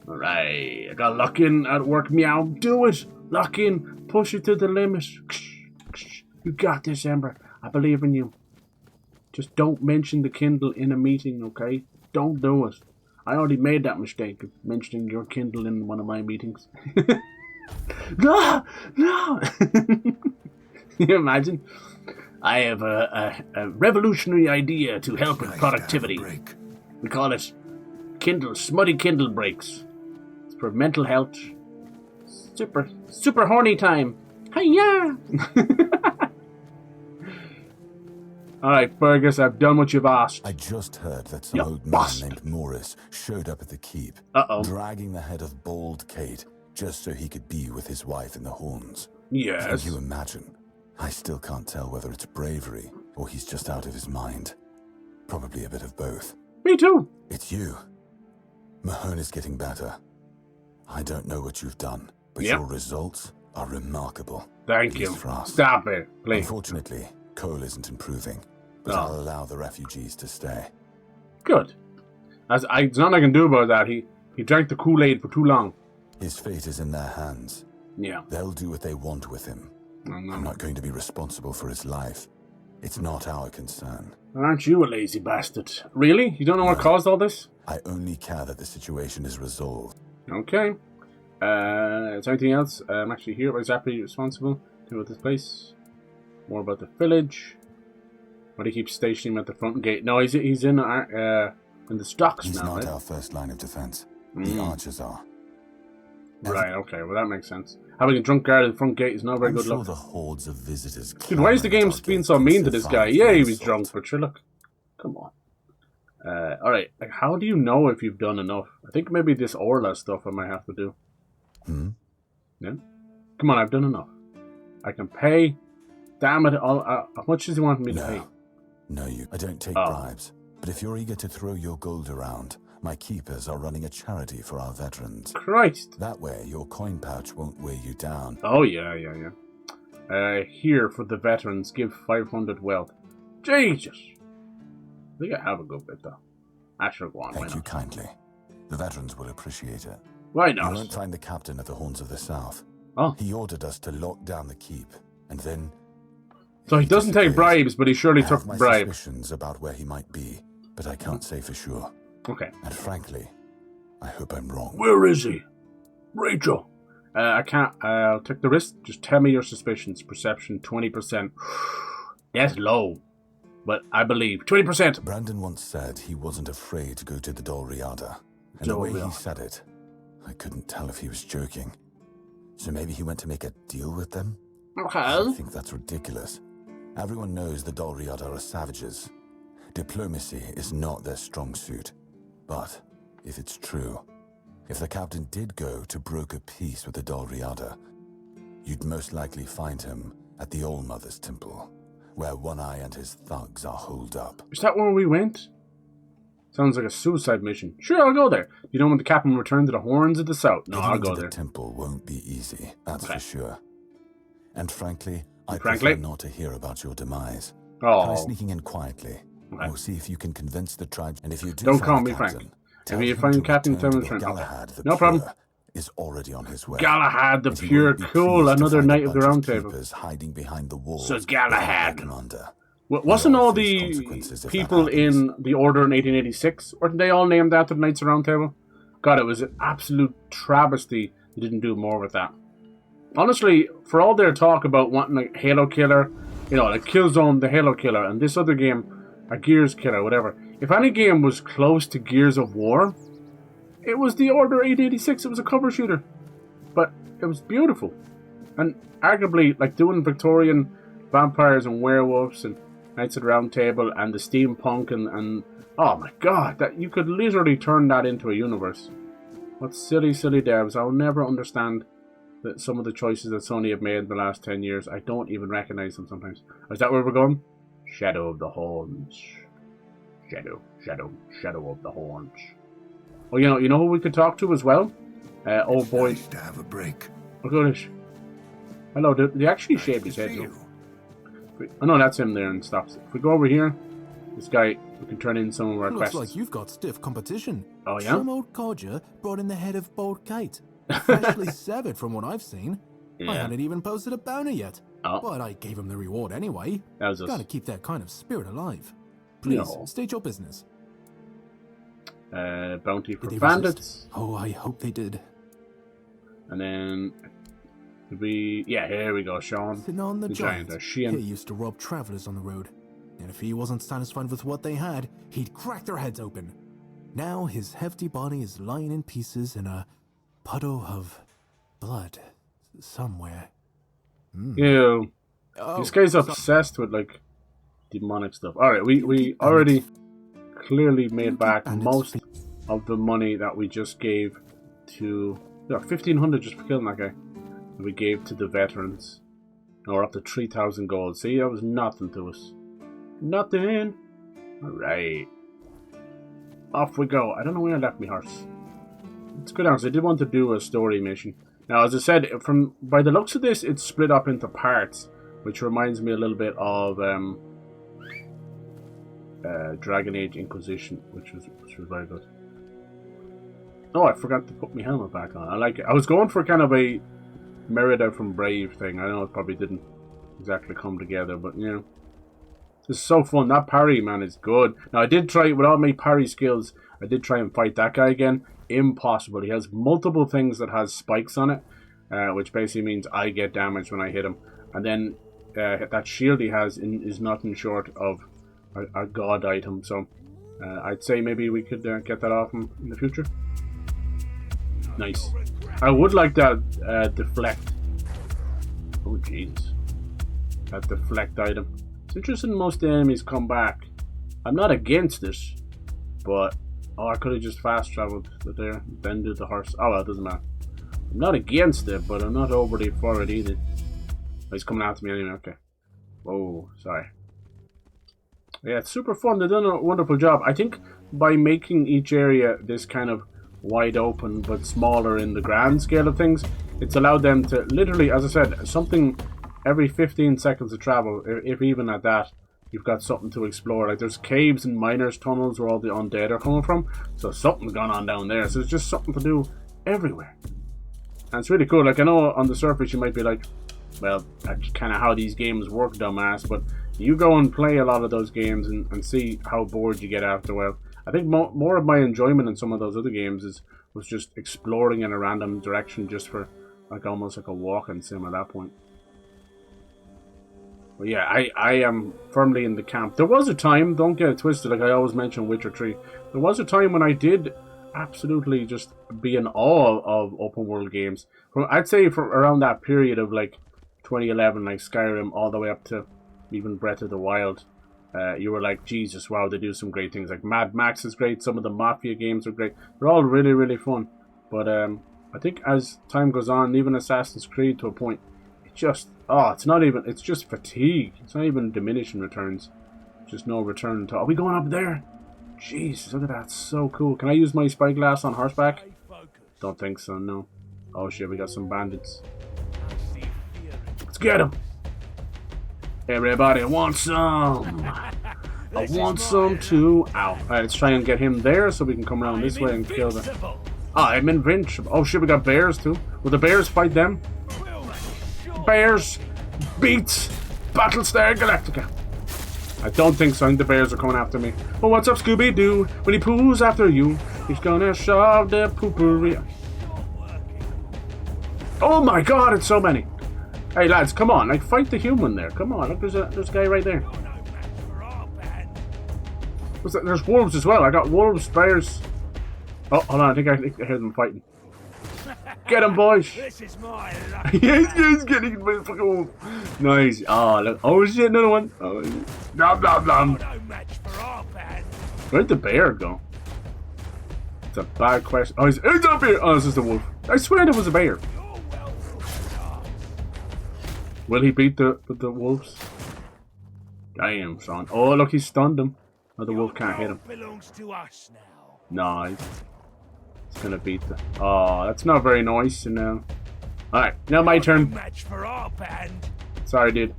Alright, I got lock in at work. Meow. Do it! Lock in. Push it to the limit. You got this, Ember. I believe in you. Just don't mention the Kindle in a meeting, okay? Don't do it. I already made that mistake of mentioning your Kindle in one of my meetings. No! No! Can you imagine? I have a revolutionary idea to help with productivity. We call it Smutty Kindle breaks. It's for mental health. Super horny time. Hiya! Alright, Fergus, I've done what you've asked. I just heard that some old man named Morris showed up at the keep, dragging the head of bald Kate just so he could be with his wife in the horns. Yes. Can you imagine? I still can't tell whether it's bravery or he's just out of his mind. Probably a bit of both. Me too. It's you. Mahone is getting better. I don't know what you've done, but your results are remarkable. Thank you. Stop it, please. Unfortunately, Cole isn't improving, but I'll allow the refugees to stay. Good. There's nothing I can do about that. He drank the Kool-Aid for too long. His fate is in their hands. Yeah. They'll do what they want with him. I'm not going to be responsible for his life. It's not our concern. Aren't you a lazy bastard? Really? You don't know what caused all this? I only care that the situation is resolved. Okay. Is there anything else? I'm actually here. What is Zappy responsible? Do with this place? More about the village. Why do you keep stationing him at the front gate? No, he's in the stocks He's now. He's not our first line of defense. The archers are. Right, okay, well that makes sense. Having a drunk guard at the front gate is not very good luck. The hordes of visitors. Dude, why is the game being so mean to this guy? Yeah, he was drunk, but sure, look. Come on. Alright, like, how do you know if you've done enough? I think maybe this Orla stuff I might have to do. Yeah? Come on, I've done enough. I can pay. Damn it, how much does he want me to pay? No, I don't take bribes. But if you're eager to throw your gold around, my keepers are running a charity for our veterans. Christ! That way, your coin pouch won't weigh you down. Oh, yeah. Here, for the veterans, give 500 wealth. Jesus! I think I have a good bit, though. I should go on. Thank you kindly. The veterans will appreciate it. Why not? You won't find the captain at the Horns of the South. Oh. He ordered us to lock down the keep, and then... So he doesn't take bribes, but he surely took bribes. I have my suspicions about where he might be, but I can't say for sure. Okay. And frankly, I hope I'm wrong. Where is he? Rachel! I can't. I'll take the risk. Just tell me your suspicions. Perception, 20%. That's low. But I believe. 20%! Brandon once said he wasn't afraid to go to the Dolriada. And the way he said it, I couldn't tell if he was joking. So maybe he went to make a deal with them? Okay. I think that's ridiculous. Everyone knows the Dolriada are savages. Diplomacy is not their strong suit. But if it's true, if the captain did go to broker peace with the Dolriada, you'd most likely find him at the All-Mother's Temple, where One Eye and his thugs are holed up. Is that where we went? Sounds like a suicide mission. Sure, I'll go there. You don't want the captain return to the Horns of the South. No, I'll go there. The temple won't be easy, that's for sure. And frankly, I prefer not to hear about your demise. Try sneaking in quietly. Okay. We'll see if you can convince the tribe, and if you do, don't call me Frank. If you find Captain Return, no problem. Is already on his way. Galahad the Pure, cool. Another Knight of the Round Table. Hiding behind the walls. So Galahad. Wasn't all the people in the Order in 1886? Weren't they all named after the Knights of the Round Table? God, it was an absolute travesty. They didn't do more with that. Honestly, for all their talk about wanting a Halo killer, you know, like Killzone, the Halo killer, and this other game, a Gears killer, whatever. If any game was close to Gears of War, it was the Order 886. It was a cover shooter. But it was beautiful. And arguably, like doing Victorian vampires and werewolves and Knights of the Round Table and the steampunk and oh my god, that you could literally turn that into a universe. What silly devs. I'll never understand that some of the choices that Sony have made in the last 10 years. I don't even recognize them sometimes. Is that where we're going? Shadow of the Horns. Shadow of the Horns. Oh, you know who we could talk to as well? Oh boy. Nice to have a break. Oh gosh. Hello, they actually shaved his head. Oh no, that's him there and stops it. If we go over here, this guy, we can turn in some of our Looks quests. like you've got stiff competition. Oh yeah? Some old codger brought in the head of Bold Kite. Freshly severed from what I've seen. Yeah. I hadn't even posted a bounty yet. Oh. But I gave him the reward anyway. That was us. Gotta keep that kind of spirit alive. Please, state your business. Bounty for Did they bandits. resist? Oh, I hope they did. And then yeah, here we go, Sean. Sitting on the giant. He Sheehan. used to rob travelers on the road. And if he wasn't satisfied with what they had, he'd crack their heads open. Now his hefty body is lying in pieces in a puddle of blood somewhere. Ew. This guy's obsessed with like demonic stuff. Alright, we already clearly made back most of the money that we just gave to 1,500 just for killing that guy. We gave to the veterans. Now we're up to 3,000 gold. See, that was nothing to us. Nothing. Alright. Off we go. I don't know where I left my horse. Let's go down. So I did want to do a story mission. Now, as I said, by the looks of this, it's split up into parts, which reminds me a little bit of Dragon Age Inquisition, which was very good. Oh, I forgot to put my helmet back on. I like it. I was going for kind of a Merida from Brave thing. I know it probably didn't exactly come together, but you know, this is so fun. That parry, man, is good. Now, I did try, with all my parry skills, I did try and fight that guy again. Impossible. He has multiple things that has spikes on it, which basically means I get damage when I hit him. And then that shield he has is nothing short of a god item. So I'd say maybe we could get that off him in the future. Nice. I would like that deflect. Oh jeez. That deflect item. It's interesting most enemies come back. I'm not against it, but I could have just fast traveled there, then do the horse. Oh well, it doesn't matter. I'm not against it, but I'm not overly for it either. Oh, he's coming after me anyway, okay. Whoa, sorry. Yeah, it's super fun. They've done a wonderful job. I think by making each area this kind of wide open but smaller in the grand scale of things, it's allowed them to literally, as I said, something every 15 seconds of travel, if even at that, you've got something to explore. Like there's caves and miners' tunnels where all the undead are coming from, so something's gone on down there. So there's just something to do everywhere, and it's really cool. Like I know on the surface you might be like, well, that's kind of how these games work, dumbass, but you go and play a lot of those games and see how bored you get after a while. I think more of my enjoyment in some of those other games was just exploring in a random direction just for like almost like a walking sim at that point. But yeah, I am firmly in the camp. There was a time, don't get it twisted, like I always mention Witcher 3. There was a time when I did absolutely just be in awe of open world games. I'd say for around that period of like 2011, like Skyrim, all the way up to even Breath of the Wild. You were like, Jesus, wow, they do some great things. Like Mad Max is great, some of the Mafia games are great. They're all really, really fun. But I think as time goes on, even Assassin's Creed to a point, it's just fatigue. It's not even diminishing returns. Just no return to, are we going up there? Jesus, look at that, so cool. Can I use my spyglass on horseback? Don't think so, no. Oh shit, we got some bandits. Let's get them. Everybody wants some. I want some too. Ow. Alright, let's try and get him there so we can come around this way and kill them. I'm invincible. Oh shit, we got bears too. Will the bears fight them? Bears beats Battlestar Galactica. I don't think so. I think the bears are coming after me. Oh, what's up, Scooby-Doo? When he poos after you, he's gonna shove the poopery. Oh my god, it's so many. Hey lads, come on, like fight the human there. Come on, look, there's a guy right there. What's that? There's wolves as well. I got wolves, bears. Oh, hold on, I think I hear them fighting. Get him, boys! This is my Yes, getting my fucking wolf. Nice. Oh, look. Oh shit, another one. Oh, nom nom nom. no match for our band. Where'd the bear go? It's a bad question. Oh, it's up here. Oh, this is the wolf. I swear there was a bear. Will he beat the wolves? Damn, son. Oh, look, he stunned him. Oh, the wolf can't hit him. Belongs to us now. Nice. It's gonna beat the. Oh, that's not very nice. You know. All right, now my turn. Match for our band. Sorry, dude.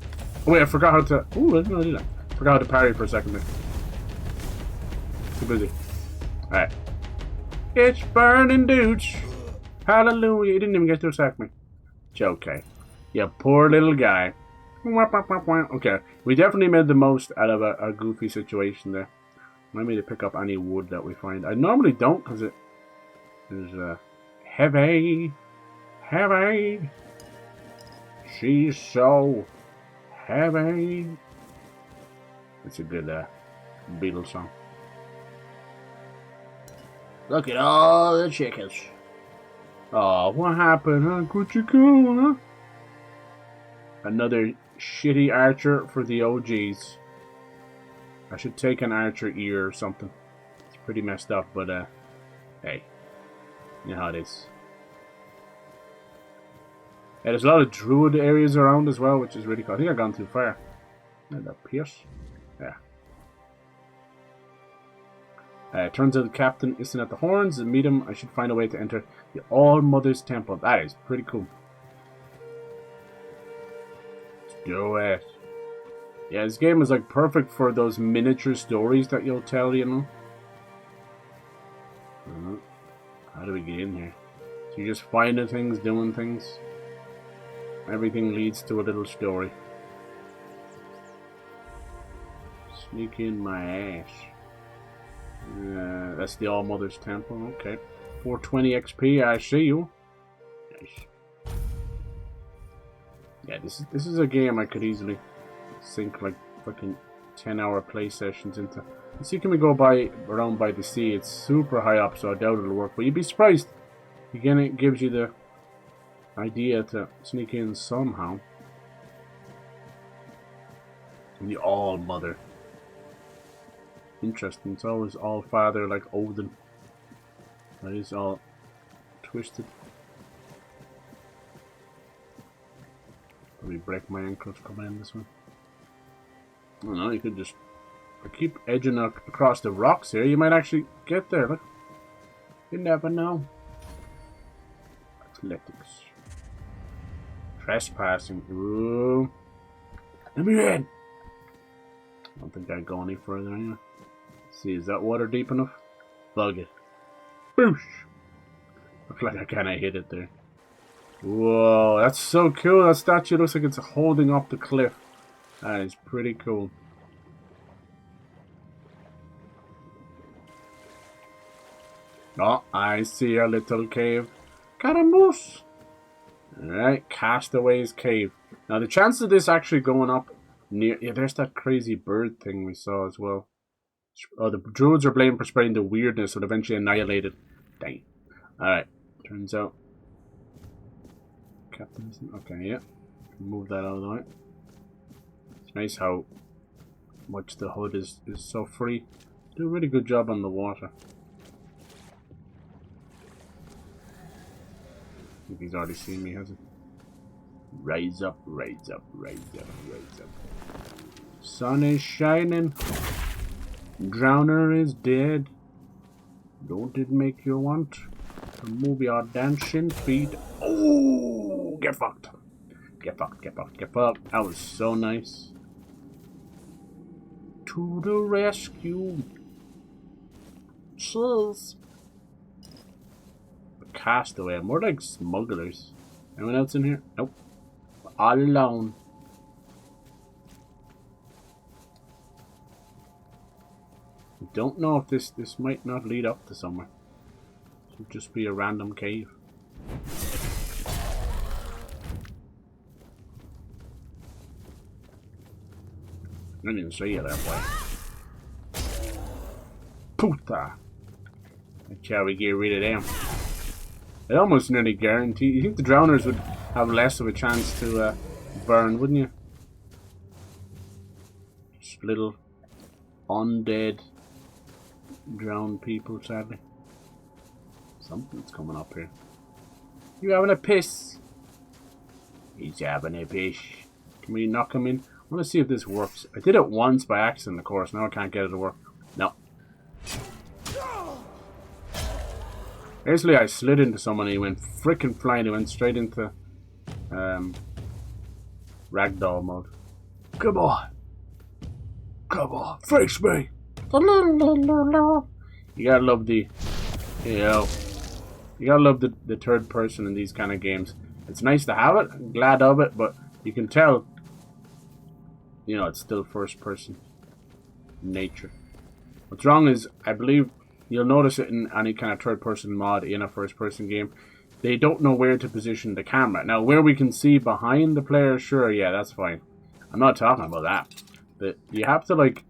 Oh wait, I forgot how to... Ooh, I didn't know I did that. Forgot how to parry for a second there. Too busy. Alright. It's burning dudes. Hallelujah. He didn't even get to attack me. It's okay. You poor little guy. Okay. We definitely made the most out of a goofy situation there. Remind me to pick up any wood that we find. I normally don't because it is heavy. Heavy. She's so heavy. It's a good Beatles song. Look at all the chickens. Oh, what happened, huh? Could you go, huh? Another shitty archer for the OGs. I should take an archer ear or something. It's pretty messed up, but hey. You know how it is. Yeah, there's a lot of druid areas around as well, which is really cool. I think I've gone too far. That Pierce. Yeah. Turns out the captain isn't at the horns. To meet him, I should find a way to enter the All-Mother's Temple. That is pretty cool. Let's do it. Yeah, this game is like perfect for those miniature stories that you'll tell, you know. How do we get in here? So you're just finding things, doing things. Everything leads to a little story. Sneak in my ass. That's the All-Mother's Temple, okay. 420 XP, I see you. Nice. Yeah, this is a game I could easily sink like fucking 10-hour play sessions into. You see, can we go around by the sea? It's super high up, so I doubt it'll work. But you'd be surprised. Again, it gives you the idea to sneak in somehow. The All-Mother. Interesting. It's always All-Father like Odin. That is all twisted. Probably break my ankles coming in this one. I don't know, you could just... If I keep edging across the rocks here, you might actually get there. Look. You never know. Athletics. Trespassing. Ooh. Let me in! I don't think I'd go any further anyway. Let's see, is that water deep enough? Bug it. Boosh! Looks like I kinda hit it there. Whoa, that's so cool. That statue looks like it's holding up the cliff. That is pretty cool. Oh, I see a little cave. Got a moose! Alright, Castaway's Cave. Now, the chance of this actually going up near... Yeah, there's that crazy bird thing we saw as well. Oh, the druids are blamed for spreading the weirdness that eventually annihilated. Dang. Alright, turns out... Captain isn't... Okay, yeah. Move that out of the way. It's nice how much the HUD is so free. Do a really good job on the water. I think he's already seen me, has he? Rise up, rise up, rise up, rise up. Sun is shining. Drowner is dead. Don't it make you want to move your dancing feet? Oh, get fucked. Get fucked, get fucked, get fucked. That was so nice. To the rescue. Cheers. Castaway. More like smugglers. Anyone else in here? Nope. All alone. I don't know if this might not lead up to somewhere. It could just be a random cave. I didn't even see you there, boy. Puta! That's how we get rid of them. It almost nearly guaranteed. You think the drowners would have less of a chance to burn, wouldn't you? Just little undead drowned people, sadly. Something's coming up here. You having a piss? He's having a piss. Can we knock him in? I want to see if this works. I did it once by accident, of course. Now I can't get it to work. No. Basically, I slid into someone and he went frickin' flying. He went straight into ragdoll mode. Come on. Come on. Face me. You gotta love the, you know, you gotta love the third person in these kind of games. It's nice to have it. I'm glad of it, but you can tell, you know, it's still first person nature. What's wrong is, I believe, you'll notice it in any kind of third person mod in a first person game. They don't know where to position the camera. Now, where we can see behind the player, sure, yeah, that's fine. I'm not talking about that. But you have to, like,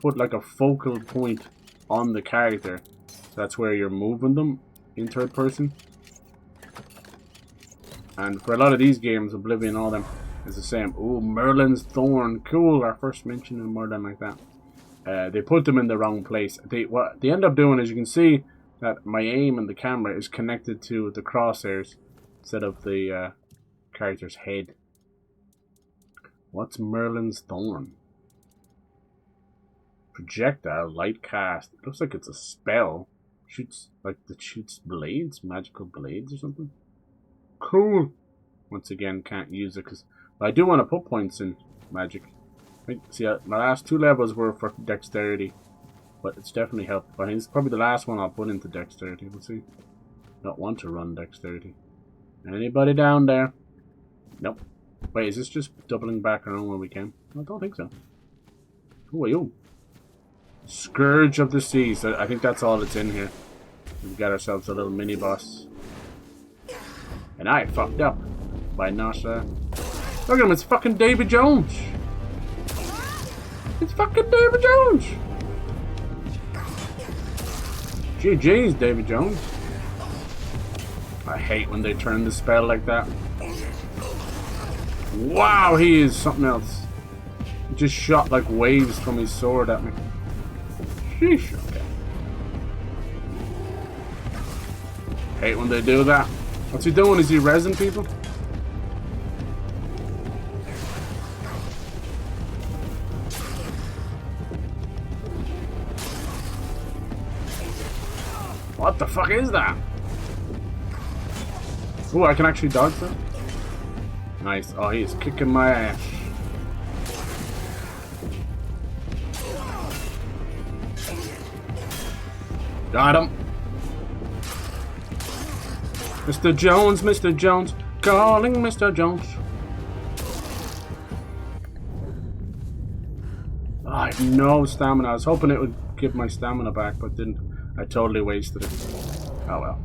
put, like, a focal point on the character. That's where you're moving them in third person. And for a lot of these games, Oblivion, all them, is the same. Ooh, Merlin's Thorn. Cool, our first mention in Merlin like that. They put them in the wrong place. What they end up doing is, you can see that my aim and the camera is connected to the crosshairs instead of the character's head. What's Merlin's Thorn? Projectile, light cast. It looks like it's a spell. Shoots, like, it shoots blades, magical blades or something. Cool. Once again, can't use it because I do want to put points in magic. See, my last 2 levels were for dexterity, but it's definitely helped. I think it's probably the last one I'll put into dexterity. We'll see. Don't want to run dexterity. Anybody down there? Nope. Wait, is this just doubling back around where we came? I don't think so. Who are you? Scourge of the Seas. I think that's all that's in here. We've got ourselves a little mini boss. And I fucked up by not, look at him, it's fucking David Jones. It's fucking David Jones. GG's, David Jones. I hate when they turn the spell like that. Wow, he is something else. He just shot like waves from his sword at me. Sheesh, okay. Hate when they do that. What's he doing? Is he resin people? What the fuck is that? Oh, I can actually dodge that? Nice. Oh, he's kicking my ass. Got him. Mr. Jones, Mr. Jones, calling Mr. Jones. Oh, I have no stamina. I was hoping it would give my stamina back, but didn't. I totally wasted it. Oh well.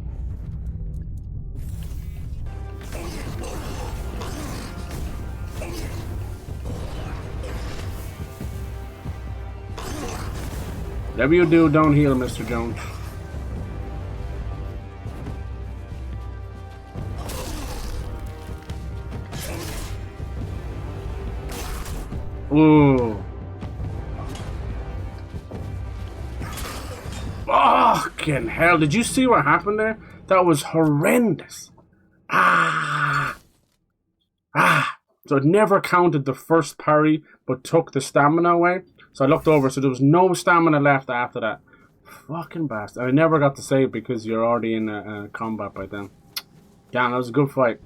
Whatever you do, don't heal, Mr. Jones. Ooh. Fucking hell. Did you see what happened there? That was horrendous. So it never counted the first parry, but took the stamina away. So I looked over, so there was no stamina left after that. Fucking bastard. I never got to save because you're already in combat by then. Damn, that was a good fight.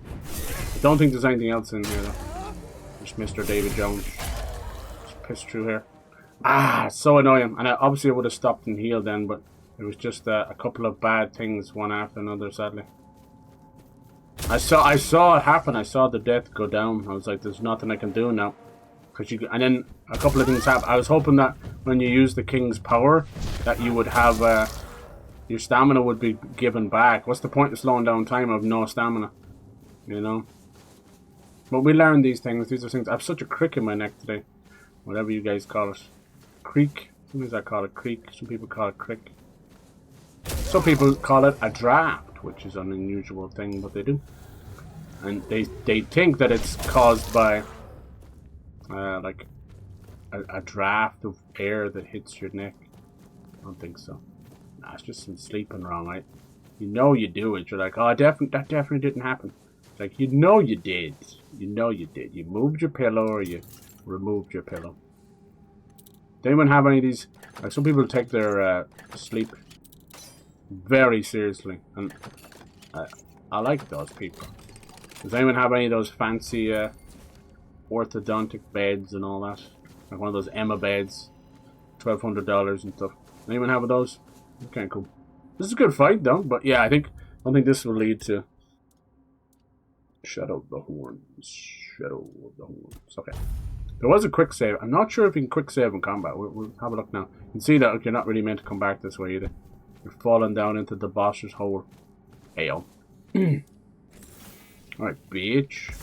I don't think there's anything else in here though. Just Mr. David Jones. Just piss through here. It's so annoying. And obviously I would have stopped and healed then, but it was just a couple of bad things, one after another, sadly. I saw it happen. I saw the death go down. I was like, there's nothing I can do now. And then a couple of things happened. I was hoping that when you use the king's power, that you would have your stamina would be given back. What's the point of slowing down time of no stamina? You know. But we learn these things. These are things. I have such a crick in my neck today. Whatever you guys call it, creak. Sometimes I call it creak. Some people call it crick. Some people call it a draft, which is an unusual thing, but they do. And they think that it's caused by like a draft of air that hits your neck. I don't think so. Nah, it's just some sleeping wrong, right? You know you do it. You're like, oh, that definitely didn't happen. It's like, you know you did. You know you did. You moved your pillow or you removed your pillow. Does anyone have any of these? Like, some people take their sleep very seriously, and I like those people. Does anyone have any of those fancy orthodontic beds and all that. Like one of those Emma beds. $1,200 and stuff. Anyone have those? Okay, cool. This is a good fight though, but yeah, I don't think this will lead to Shadow of the Horns. Shadow of the Horns. Okay. There was a quick save. I'm not sure if you can quick save in combat. We'll have a look now. You can see that you're not really meant to come back this way either. You're falling down into the boss's hole. Ayo. Alright, bitch.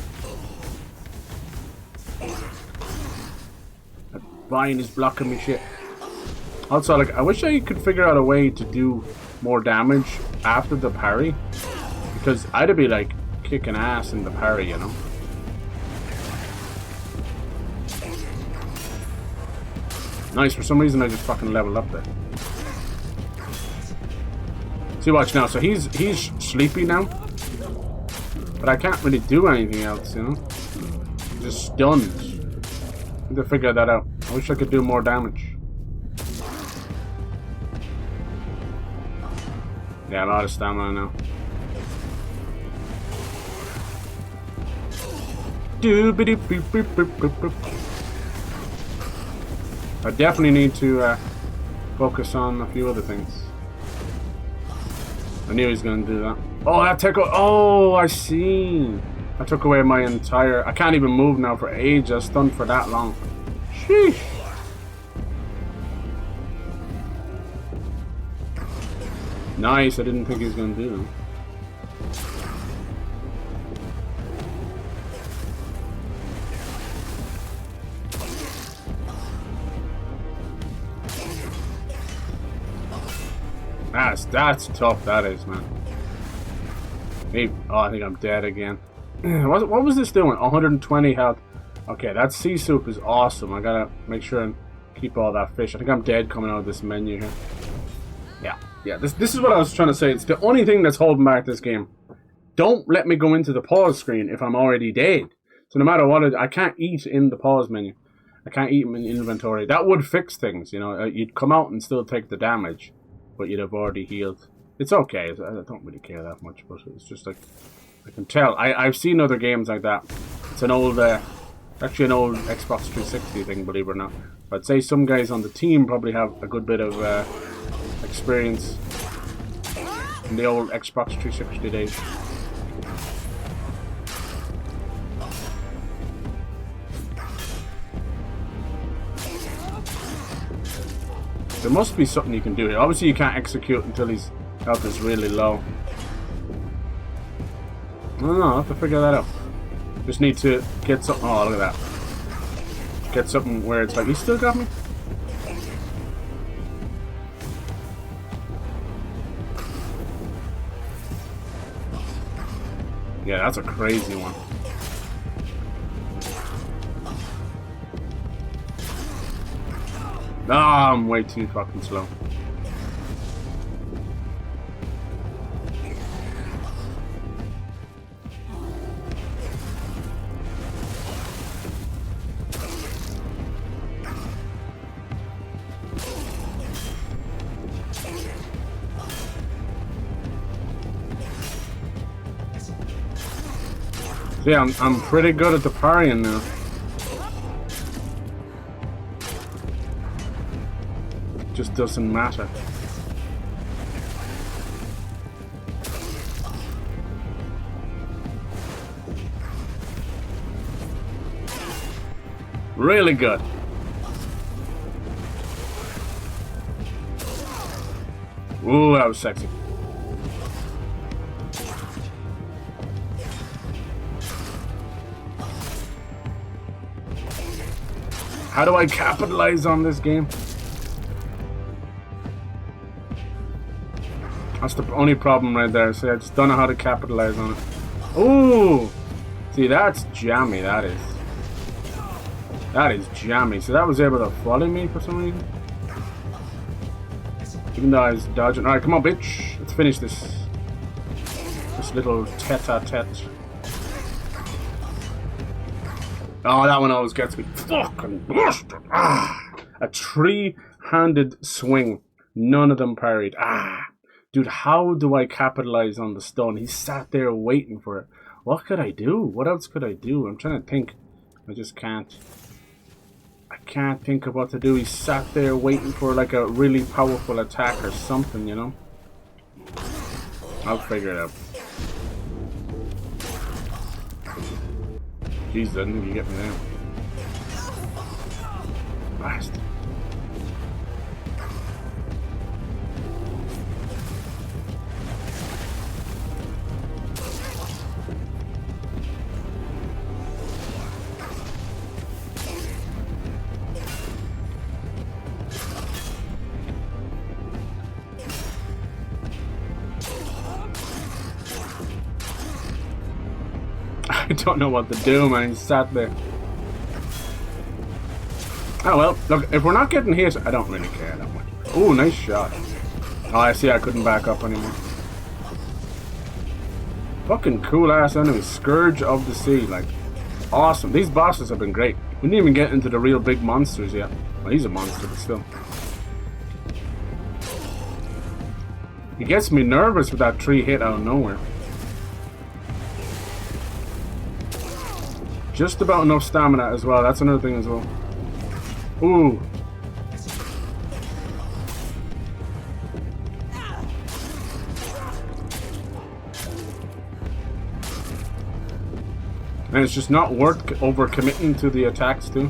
That vine is blocking me shit. Also, like, I wish I could figure out a way to do more damage after the parry. Because I'd be like kicking ass in the parry, you know? Nice, for some reason I just fucking leveled up there. See, watch now. So he's sleepy now. But I can't really do anything else, you know? Just stunned. Need to figure that out. I wish I could do more damage. Yeah, I'm out of stamina now. I definitely need to focus on a few other things. I knew he was going to do that. Oh, that took... Oh, I see. I took away my entire... I can't even move now for ages. I was stunned for that long. Sheesh. Nice. I didn't think he was going to do that. That's tough, that is, man. Maybe, oh, I think I'm dead again. What was this doing? 120 health. Okay, that sea soup is awesome. I gotta make sure and keep all that fish. I think I'm dead coming out of this menu here. Yeah, this is what I was trying to say. It's the only thing that's holding back this game. Don't let me go into the pause screen if I'm already dead. So no matter what, I can't eat in the pause menu. I can't eat in inventory. That would fix things, you know. You'd come out and still take the damage, but you'd have already healed. It's okay. I don't really care that much, but it's just like, I can tell. I've seen other games like that. It's an old, actually an old Xbox 360 thing, believe it or not. I'd say some guys on the team probably have a good bit of experience in the old Xbox 360 days. There must be something you can do here. Obviously you can't execute until his health is really low. I don't know, I'll have to figure that out. Just need to get something. Oh, look at that. Get something where it's like, he still got me? Yeah, that's a crazy one. Ah, I'm way too fucking slow. Yeah, I'm pretty good at the parrying now. Just doesn't matter. Really good. Ooh, that was sexy. How do I capitalize on this game? That's the only problem right there. See, I just don't know how to capitalize on it. Ooh! See, that's jammy, that is. That is jammy. So that was able to follow me for some reason. Even though I was dodging. Alright, come on, bitch. Let's finish this. This little tete-a-tete. Oh, that one always gets me. Fucking bastard. Ah! A three-handed swing. None of them parried. Ah! Dude, how do I capitalize on the stun? He sat there waiting for it. What could I do? What else could I do? I'm trying to think. I just can't. I can't think of what to do. He sat there waiting for like a really powerful attack or something, you know? I'll figure it out. Jeez, I didn't think you get me there. Bastard. I don't know what to do, man. He sat there. Oh well, look, if we're not getting hit, I don't really care that much. Oh, nice shot. Oh, I see I couldn't back up anymore. Fucking cool ass enemy. Scourge of the Sea, like, awesome. These bosses have been great. We didn't even get into the real big monsters yet. Well, he's a monster, but still. He gets me nervous with that tree hit out of nowhere. Just about enough stamina as well. That's another thing as well. Ooh. And it's just not worth overcommitting to the attacks too.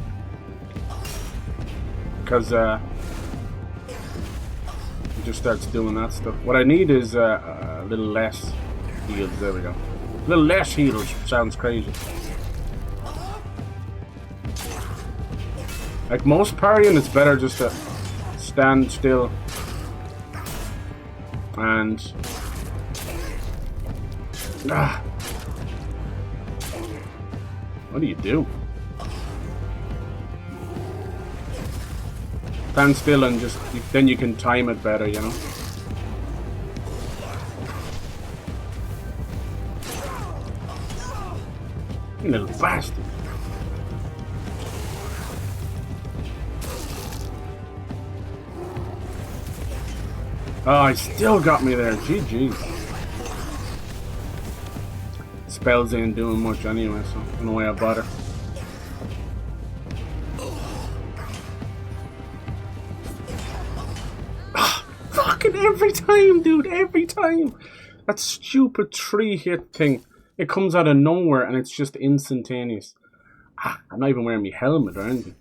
Because it just starts doing that stuff. What I need is a little less heals. There we go. A little less heals sounds crazy. Like most parrying, it's better just to stand still and what do you do? Stand still and just then you can time it better, you know. You little bastard. Oh, he still got me there. GG. Spells ain't doing much anyway, so no way I bother. Fucking every time, dude. Every time. That stupid tree hit thing. It comes out of nowhere and it's just instantaneous. I'm not even wearing my helmet or anything.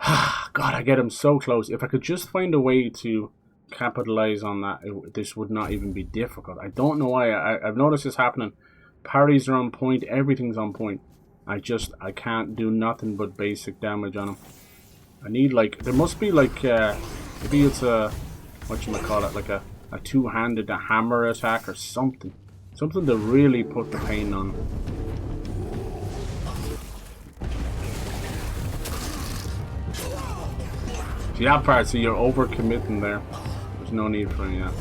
God, I get him so close. If I could just find a way to capitalize on that, this would not even be difficult. I don't know why. I've noticed this happening. Parries are on point, everything's on point. I can't do nothing but basic damage on him. I need like, there must be like maybe it's a, whatchamacallit, like a two-handed hammer attack or something to really put the pain on him. See that part, so you're overcommitting there. No need for any of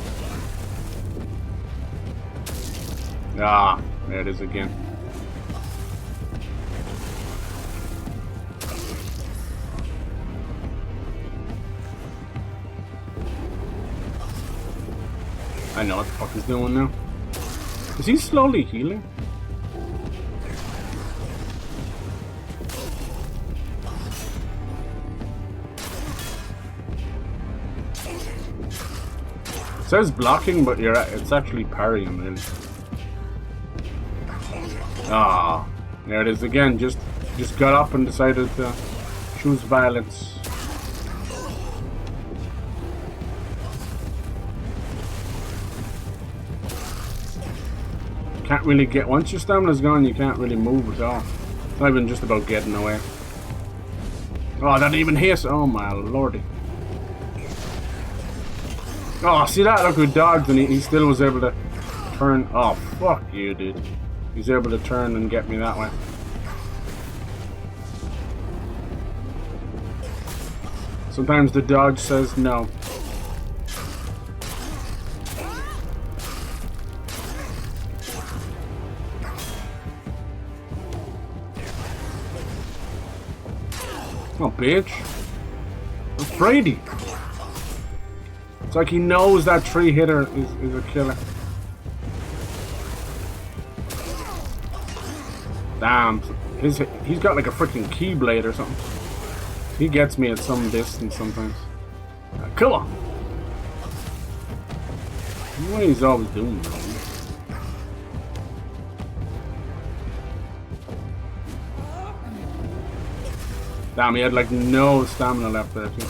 that. Ah, there it is again. I know what the fuck he's doing now. Is he slowly healing? It says blocking, but it's actually parrying, really. Ah, there it is again. Just got up and decided to choose violence. Can't really get, once your stamina's gone, you can't really move at all. It's not even just about getting away. Oh, that even hit! Oh my lordy. Oh, see that? Look, we dodged and he still was able to turn. Oh, fuck you, dude. He's able to turn and get me that way. Sometimes the dodge says no. Oh, bitch. That's Brady. It's like he knows that tree hitter is a killer. Damn. he's got like a freaking keyblade or something. He gets me at some distance sometimes. Come on! What he's always doing, man. Damn, he had like no stamina left there too.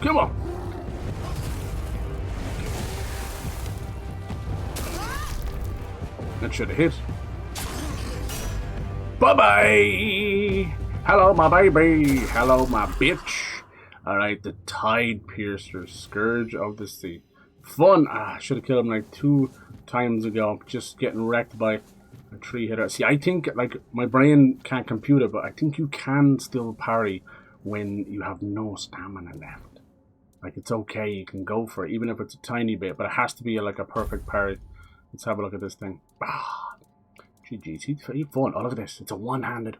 Come on! That should have hit. Bye-bye! Hello, my baby! Hello, my bitch! Alright, the Tide Piercer, Scourge of the Sea. Fun! I should have killed him like 2 times ago. Just getting wrecked by a tree hitter. See, I think, like, my brain can't compute it, but I think you can still parry when you have no stamina left. Like, it's okay, you can go for it, even if it's a tiny bit, but it has to be like a perfect parry. Let's have a look at this thing. Ah, GG's, he's fun. Oh, look at this. It's a one-handed.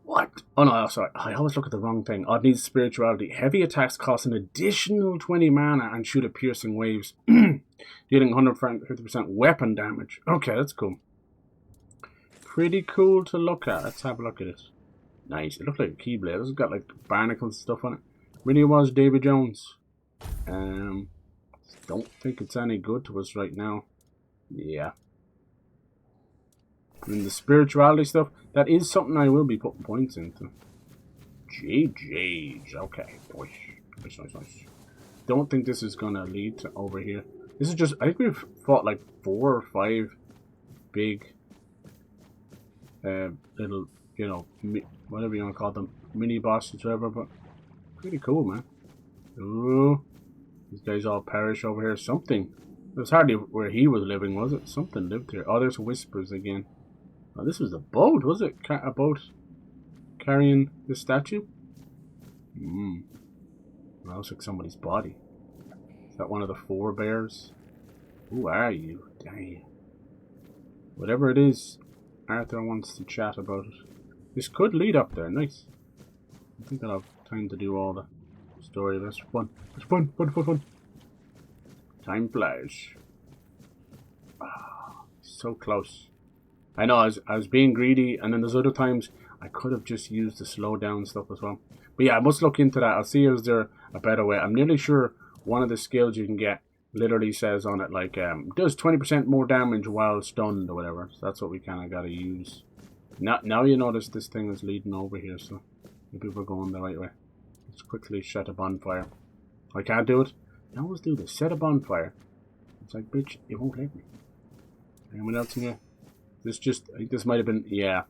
What? Oh no, sorry. I always look at the wrong thing. Odd needs spirituality. Heavy attacks cost an additional 20 mana and shoot at piercing waves, dealing 150% weapon damage. Okay, that's cool. Pretty cool to look at. Let's have a look at it. Nice. It looks like a keyblade. It's got like barnacles and stuff on it. Really was Davy Jones. Don't think it's any good to us right now. Yeah. And the spirituality stuff, that is something I will be putting points into. GG's. Okay. Nice. Don't think this is going to lead to over here. This is just, I think we've fought like 4 or 5 big, little, you know, whatever you want to call them, mini bosses or whatever, but pretty cool, man. Ooh. These guys all perish over here. Something. It was hardly where he was living, was it? Something lived here. Oh, there's whispers again. Oh, this was a boat, was it? A boat carrying the statue? That looks like somebody's body. Is that one of the 4 bears? Who are you? Dang. Whatever it is, Arthur wants to chat about it. This could lead up there. Nice. I think I'll have time to do all the story. That's fun. It's fun. Time flies. Ah, so close. I know, I was being greedy, and then there's other times I could have just used the slow down stuff as well. But yeah, I must look into that. I'll see is there a better way. I'm nearly sure one of the skills you can get literally says on it, like, does 20% more damage while stunned or whatever. So that's what we kind of got to use. Now you notice this thing is leading over here, so maybe we're going the right way. Let's quickly set a bonfire. I can't do it. I always do this. Set a bonfire. It's like, bitch, it won't let me. Anyone else in here? This just, I think this might have been, yeah.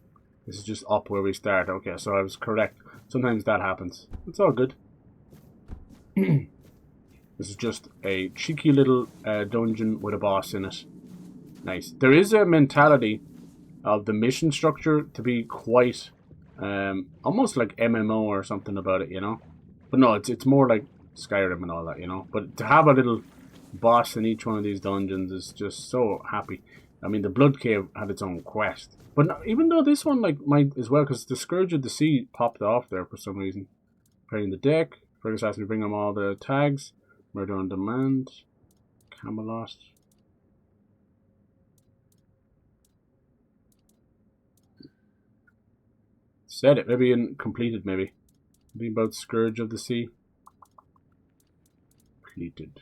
This is just up where we start. Okay, so I was correct. Sometimes that happens. It's all good. This is just a cheeky little dungeon with a boss in it. Nice. There is a mentality of the mission structure to be quite, almost like MMO or something about it, you know? But no, it's more like Skyrim and all that, you know? But to have a little boss in each one of these dungeons is just so happy. I mean, the Blood Cave had its own quest. But no, even though this one like might as well, because the Scourge of the Sea popped off there for some reason. Preparing the deck. Fergus asked me to bring them all the tags. Murder on Demand. Camelot. Said it. Maybe completed, maybe. Something about Scourge of the Sea. Completed.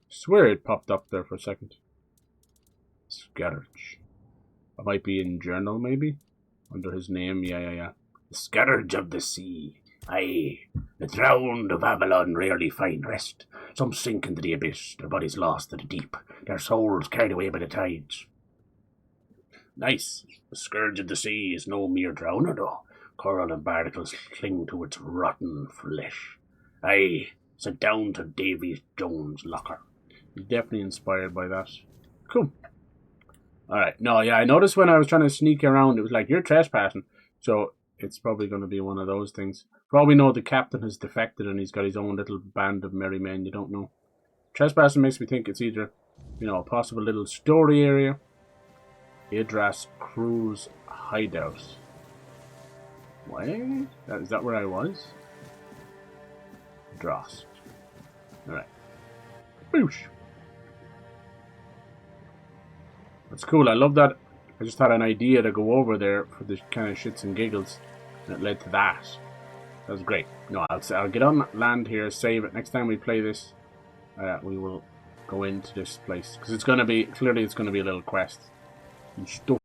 Swear it popped up there for a second. Scourge. It might be in journal, maybe? Under his name, yeah. The Scourge of the Sea. Aye, the drowned of Avalon rarely find rest. Some sink into the abyss, their bodies lost to the deep, their souls carried away by the tides. Nice. The Scourge of the Sea is no mere drowner, though. Coral and barnacles cling to its rotten flesh. Aye, sent down to Davy Jones' locker. Definitely inspired by that. Cool. Alright, no, yeah, I noticed when I was trying to sneak around, it was like, you're trespassing. So, it's probably going to be one of those things. For all we know, the captain has defected and he's got his own little band of merry men, you don't know. Trespassing makes me think it's either, you know, a possible little story area. Idras Crew's hideout. What? Is that where I was? Drost. Alright. Boosh. That's cool. I love that. I just had an idea to go over there for the kind of shits and giggles, and it led to that. That was great. No, I'll get on land here, save it. Next time we play this, we will go into this place because it's going to be, clearly it's going to be a little quest and stuff.